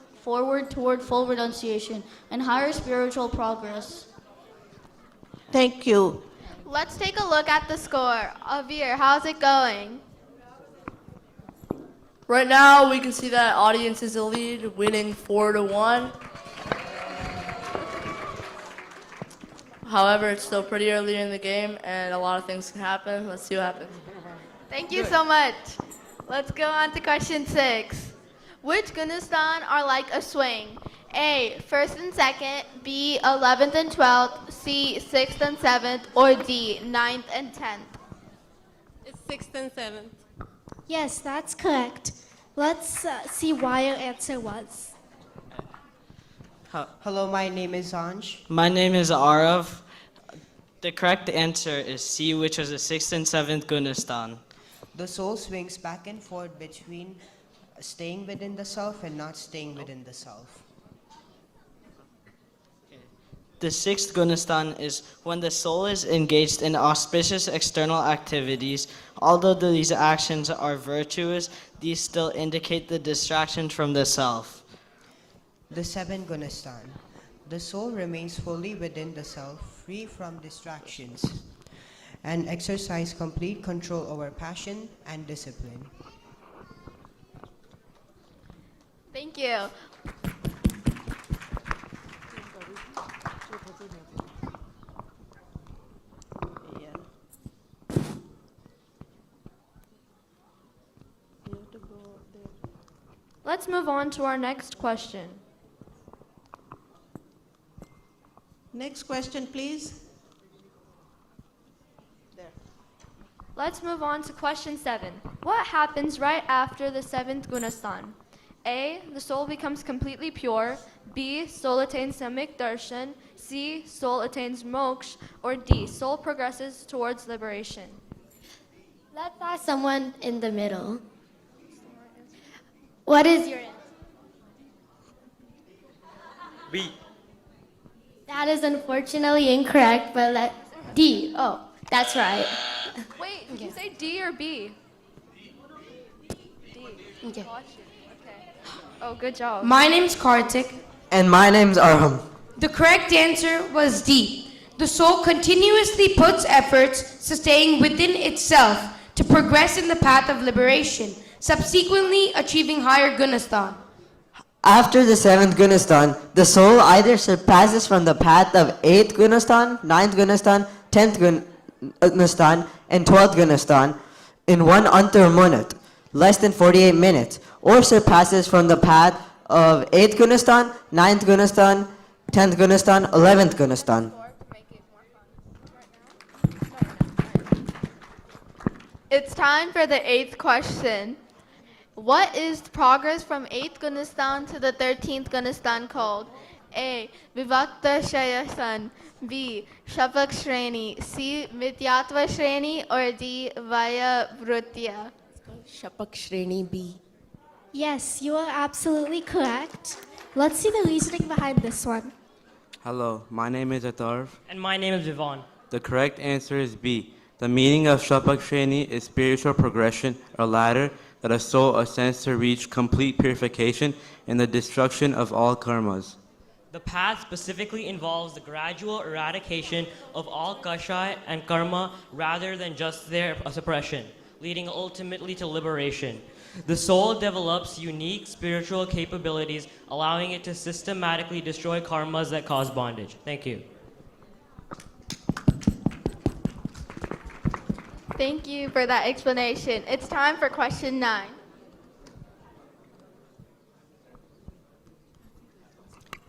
toward full renunciation and higher spiritual progress. Thank you. Let's take a look at the score. Avir, how's it going? Right now, we can see that audience is the lead, winning 4-1. However, it's still pretty early in the game, and a lot of things can happen. Let's see what happens. Thank you so much. Let's go on to question 6. Which Gunistan are like a swing? A, 1st and 2nd, B, 11th and 12th, C, 6th and 7th, or D, 9th and 10th? It's 6th and 7th. Yes, that's correct. Let's see why your answer was. Hello, my name is Anj. My name is Arav. The correct answer is C, which was the 6th and 7th Gunistan. The soul swings back and forth between staying within the self and not staying within the self. The 6th Gunistan is when the soul is engaged in auspicious external activities. Although these actions are virtuous, these still indicate the distraction from the self. The 7th Gunistan. The soul remains fully within the self, free from distractions, and exercise complete control over passion and discipline. Thank you. Let's move on to our next question. Next question, please. Let's move on to question 7. What happens right after the 7th Gunistan? A, the soul becomes completely pure. B, soul attains samik darshan. C, soul attains moksha. Or D, soul progresses towards liberation. Let's ask someone in the middle. What is your answer? B. That is unfortunately incorrect, but D. Oh, that's right. Wait, did you say D or B? D. Okay. Oh, good job. My name's Kartik. And my name's Arham. The correct answer was D. The soul continuously puts efforts to staying within itself to progress in the path of liberation, subsequently achieving higher Gunistan. After the 7th Gunistan, the soul either surpasses from the path of 8th Gunistan, 9th Gunistan, 10th Gunistan, and 12th Gunistan in 1 antarmunat, less than 48 minutes, or surpasses from the path of 8th Gunistan, 9th Gunistan, 10th Gunistan, 11th Gunistan. It's time for the 8th question. What is progress from 8th Gunistan to the 13th Gunistan called? A, Vivakta Shayasan, B, Shapak Shreni, C, Mityatva Shreni, or D, Vaya Vrutya? Shapak Shreni B. Yes, you are absolutely correct. Let's see the reasoning behind this one. Hello, my name is Atharv. And my name is Vivon. The correct answer is B. The meaning of Shapak Shreni is spiritual progression or ladder that a soul ascends to reach complete purification and the destruction of all karmas. The path specifically involves the gradual eradication of all kashai and karma rather than just their suppression, leading ultimately to liberation. The soul develops unique spiritual capabilities, allowing it to systematically destroy karmas that cause bondage. Thank you. Thank you for that explanation. It's time for question 9.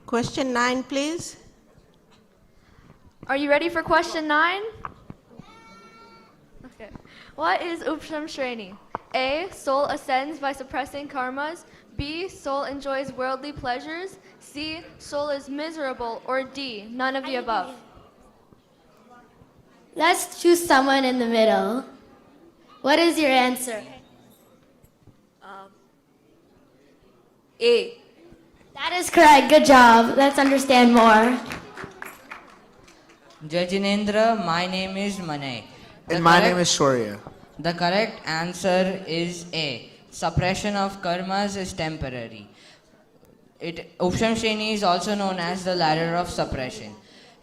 Question 9, please. Are you ready for question 9? Okay. What is Upsham Shreni? A, soul ascends by suppressing karmas. B, soul enjoys worldly pleasures. C, soul is miserable. Or D, none of the above. Let's choose someone in the middle. What is your answer? A. That is correct. Good job. Let's understand more. Jinendra, my name is Manay. And my name is Shorya. The correct answer is A. Suppression of karmas is temporary. Upsham Shreni is also known as the ladder of suppression.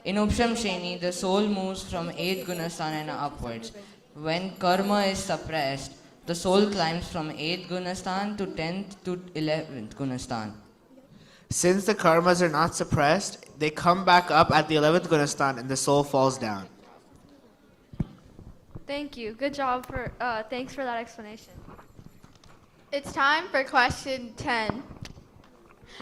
In Upsham Shreni, the soul moves from 8th Gunasthana and upwards. When karma is suppressed, the soul climbs from 8th Gunasthan to 10th to 11th Gunasthan. Since the karmas are not suppressed, they come back up at the 11th Gunastan and the soul falls down. Thank you. Good job thanks for that explanation. It's time for question 10.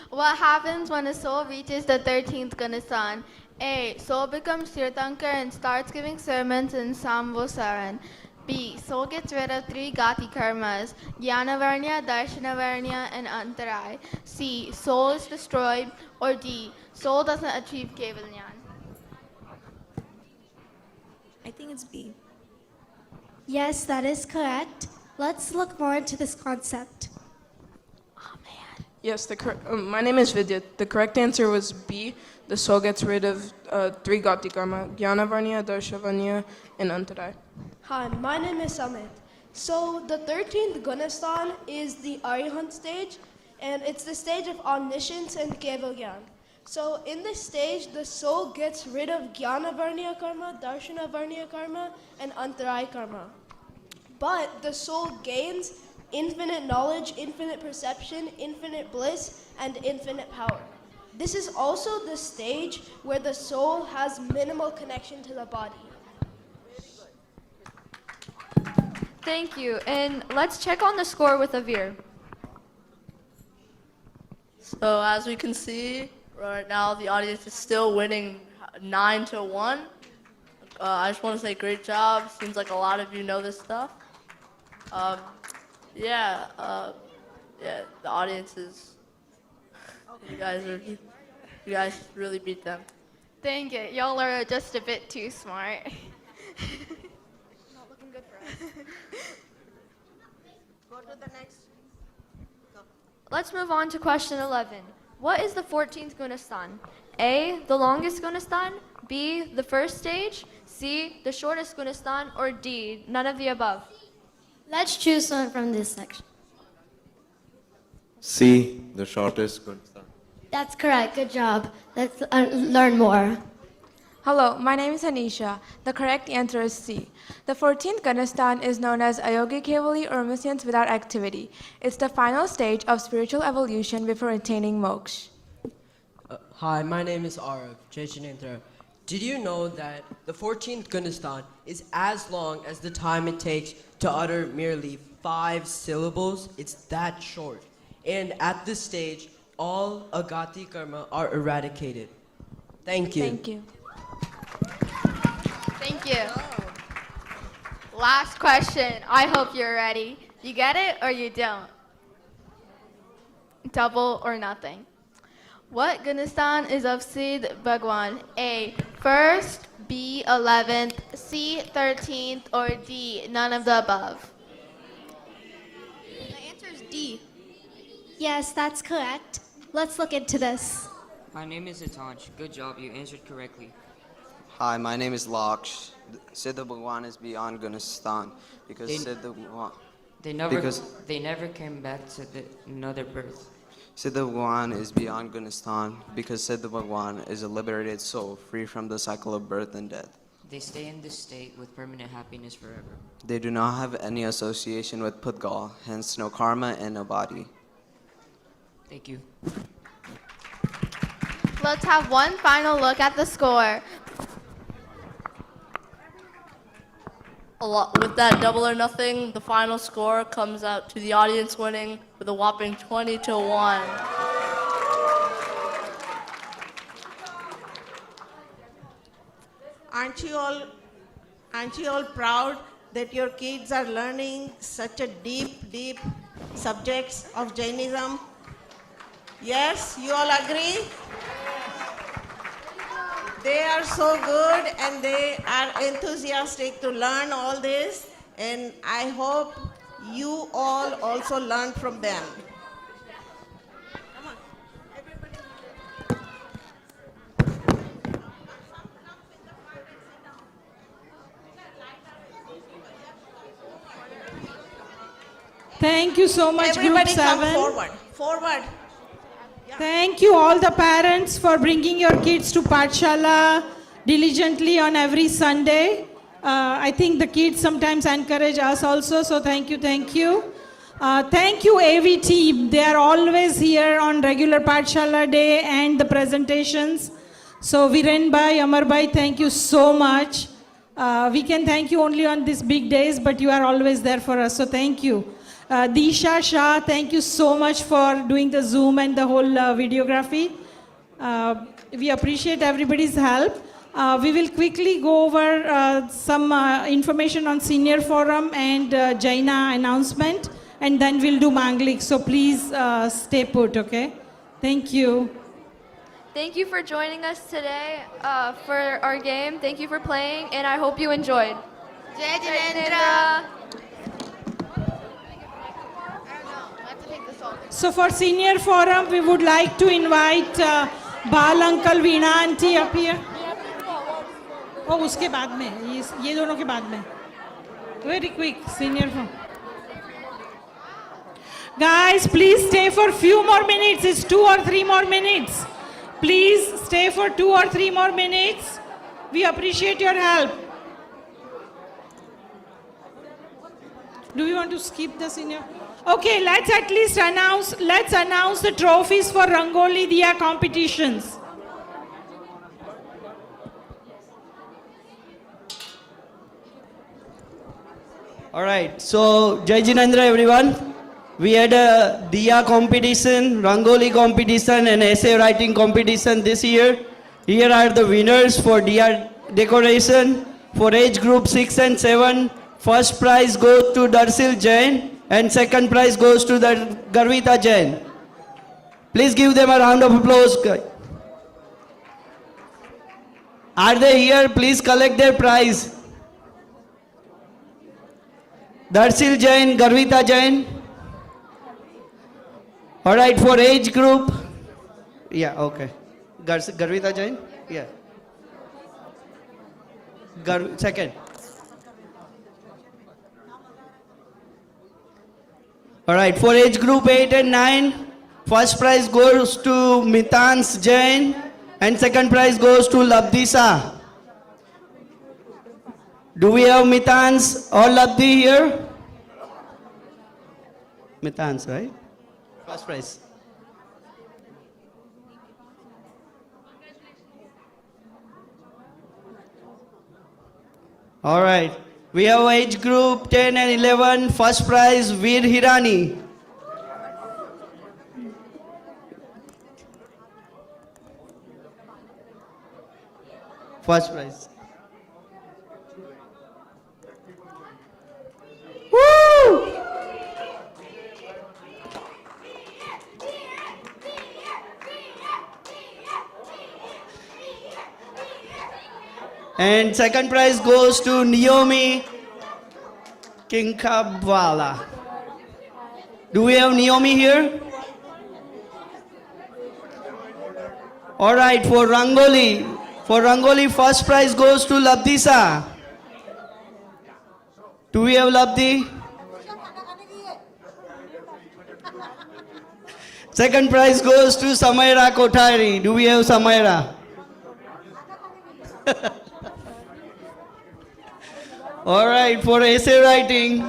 What happens when a soul reaches the 13th Gunastan? A. Soul becomes Tirthankar and starts giving sermons in Samvosaran. B. Soul gets rid of 3 Gati karmas, Jnanavarnya, Darshanavarnya, and Antarai. C. Soul is destroyed. Or D. Soul doesn't achieve Kevalyan. I think it's B. Yes, that is correct. Let's look more into this concept. Yes, my name is Vidya. The correct answer was B. The soul gets rid of 3 Gati karma, Jnanavarnya, Darshavanya, and Antarai. Hi, my name is Amit. So the 13th Gunastan is the Arihant stage, and it's the stage of omniscience and Kevalyan. So in this stage, the soul gets rid of Jnanavarnya karma, Darshanavarnya karma, and Antarai karma. But the soul gains infinite knowledge, infinite perception, infinite bliss, and infinite power. This is also the stage where the soul has minimal connection to the body. Thank you. And let's check on the score with Avir. So as we can see, right now the audience is still winning 9-1. I just want to say great job. Seems like a lot of you know this stuff. Yeah, the audience is, you guys really beat them. Dang it, y'all are just a bit too smart. Not looking good for us. Go to the next. Let's move on to question 11. What is the 14th Gunastan? A, the longest Gunastan, B, the first stage, C, the shortest Gunastan, or D, none of the above? Let's choose one from this section. C, the shortest Gunastan. That's correct. Good job. Let's learn more. Hello, my name is Anisha. The correct answer is C. The 14th Gunastan is known as Ayogi Kevali or omniscience without activity. It's the final stage of spiritual evolution before attaining moksha. Hi, my name is Arav, Jinendra. Did you know that the 14th Gunastan is as long as the time it takes to utter merely 5 syllables? It's that short. And at this stage, all agati karma are eradicated. Thank you. Thank you. Thank you. Last question. I hope you're ready. You get it or you don't? Double or nothing. What Gunastan is of Siddh Bhagwan? A, first, B, 11th, C, 13th, or D, none of the above? The answer is D. Yes, that's correct. Let's look into this. My name is Hitansh. Good job, you answered correctly. Hi, my name is Laksh. Siddha Bhagwan is beyond Gunastan because Siddha Bhagwan. They never came back to another birth. Siddha Bhagwan is beyond Gunastan because Siddha Bhagwan is a liberated soul free from the cycle of birth and death. They stay in this state with permanent happiness forever. They do not have any association with Pudgal, hence no karma and no body. Thank you. Let's have one final look at the score. With that double or nothing, the final score comes out to the audience winning with a whopping 20-1. Aren't you all proud that your kids are learning such a deep subjects of Jainism? Yes, you all agree? They are so good and they are enthusiastic to learn all this, and I hope you all also learn from them. Thank you so much, Everybody Group come 7. forward. Forward. Thank you all the parents for bringing your kids to Pathshala diligently on every Sunday. I think the kids sometimes encourage us also, so thank you, thank you. Thank you AV team. They are always here on regular Pathshala day and the presentations. So Viren Bhai, Amar Bhai, thank you so much. We can thank you only on these big days, but you are always there for us, so thank you. Disha Shah, thank you so much for doing the Zoom and the whole videography. We appreciate everybody's help. We will quickly go over some information on Senior Forum and Jaina announcement, and then we'll do Mangli. So please stay put, okay? Thank you. Thank you for joining us today for our game. Thank you for playing, and I hope you enjoyed. Jai Jinendra. So for Senior Forum, we would like to invite Bal Uncle, Veena Auntie up here. Oh, उसके बाद में, ये दोनों के बाद में. Very quick, Senior Forum. Guys, please stay for few more minutes. It's 2 or 3 more minutes. Please stay for 2 or 3 more minutes. We appreciate your help. Do you want to skip the senior? Okay, let's at least announce the trophies for Rangoli Diya competitions. All right, so Jai Jinendra everyone. We had a Diya competition, Rangoli competition and essay writing competition this year. Here are the winners for Diya decoration. For age group 6 and 7, first prize goes to Darsil Jain and second prize goes to the Garvita Jain. Please give them a round of applause. Are they here? Please collect their prize. Darsil Jain, Garvita Jain. All right, for age group, yeah, okay. Garvita Jain, yeah. Second. All right, for age group 8 and 9, first prize goes to Mitans Jain and second prize goes to Labdisa. Do we have Mitans or Labdi here? Mitans, right? First prize. All right. We have age group 10 and 11. First prize, Veer Hirani. First prize. Woo! And second prize goes to Naomi Kinkabwala. Do we have Naomi here? All right, for Rangoli, first prize goes to Labdisa. Do we have Labdi? Second prize goes to Samaira Kothari. Do we have Samaira? All right, for essay writing,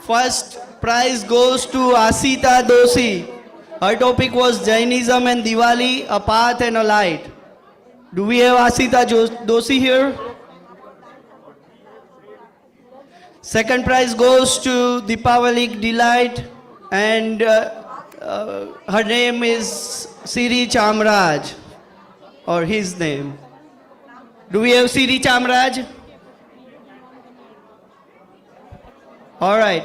first prize goes to Asita Doshi. Her topic was Jainism and Diwali, a path and a light. Do we have Asita Doshi here? Second prize goes to Deepavali Delight and her name is Siri Chamraj, or his name. Do we have Siri Chamraj? All right.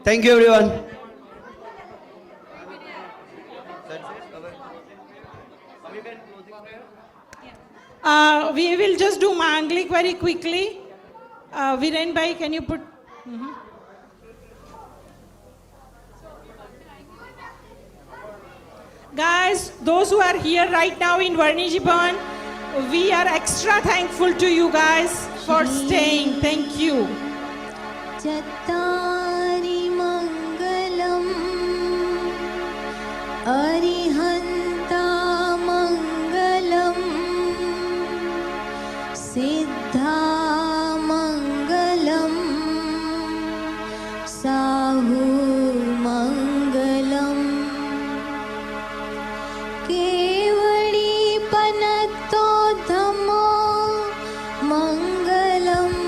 Thank you, everyone. We will just do Mangli very quickly. Viren Bhai, can you put... Guys, those who are here right now in Varniji Bhavan, we are extra thankful to you guys for staying. Thank you. चत्तारि मंगल अरिहन्तामङ्गलम् सिद्धामङ्गलम् साहुमङ्गलम् केवडीपनतो धम्मो मङ्गलम्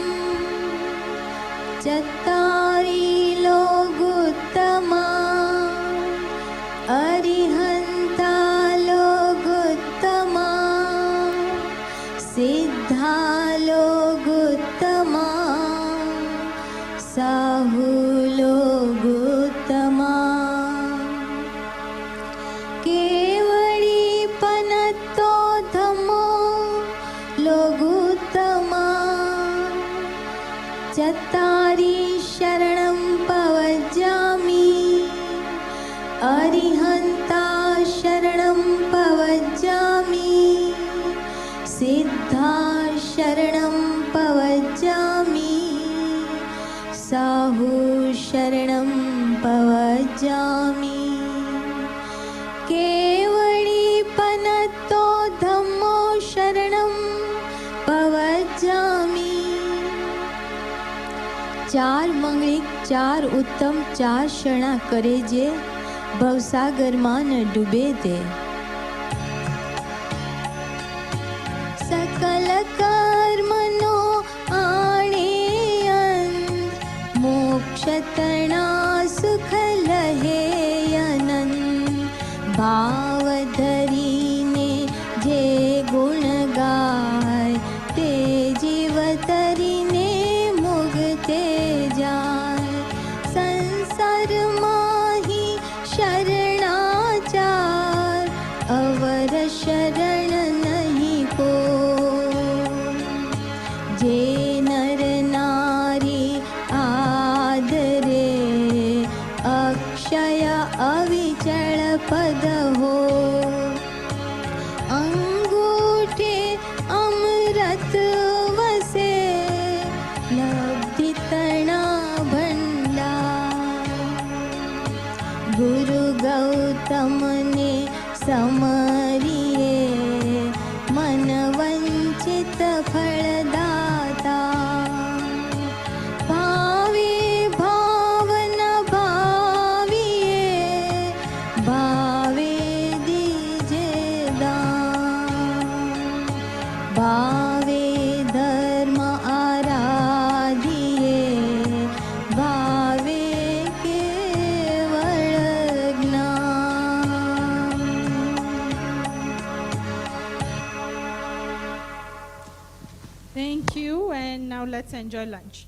चत्तारि लोगुत्तमा अरिहन्ता लोगुत्तमा सिद्धा लोगुत्तमा साहु लोगुत्तमा केवडीपनतो धम्मो लोगुत्तमा चत्तारि शरणं पवज्जामि अरिहन्ता शरणं पवज्जामि सिद्धा शरणं पवज्जामि साहु शरणं पवज्जामि केवडीपनतो धम्मो शरणं पवज्जामि चार मंगलिक चार उत्तम चार शरणा करे जे भवसागरमा न डूबे दे सकल कर्मनो आणे अंत मोक्ष तणा सुख लहे अनंत भाव धरीने जे गुण गाय ते जीव तरीने मुगते जाय संसार माही शरणाचार अवर शरण नहीं को जे नर नारी आदरे अक्षय अविचल पद हो अंगूठे अमृत वसे लब्धि तणा भंडार गुरु गौतम ने समरिए मन वंचित फलदाता भावे भावना भाविए भावे दीजे दान भावे धर्म आराधिए भावे केवल ज्ञान. Thank you, and now let's enjoy lunch.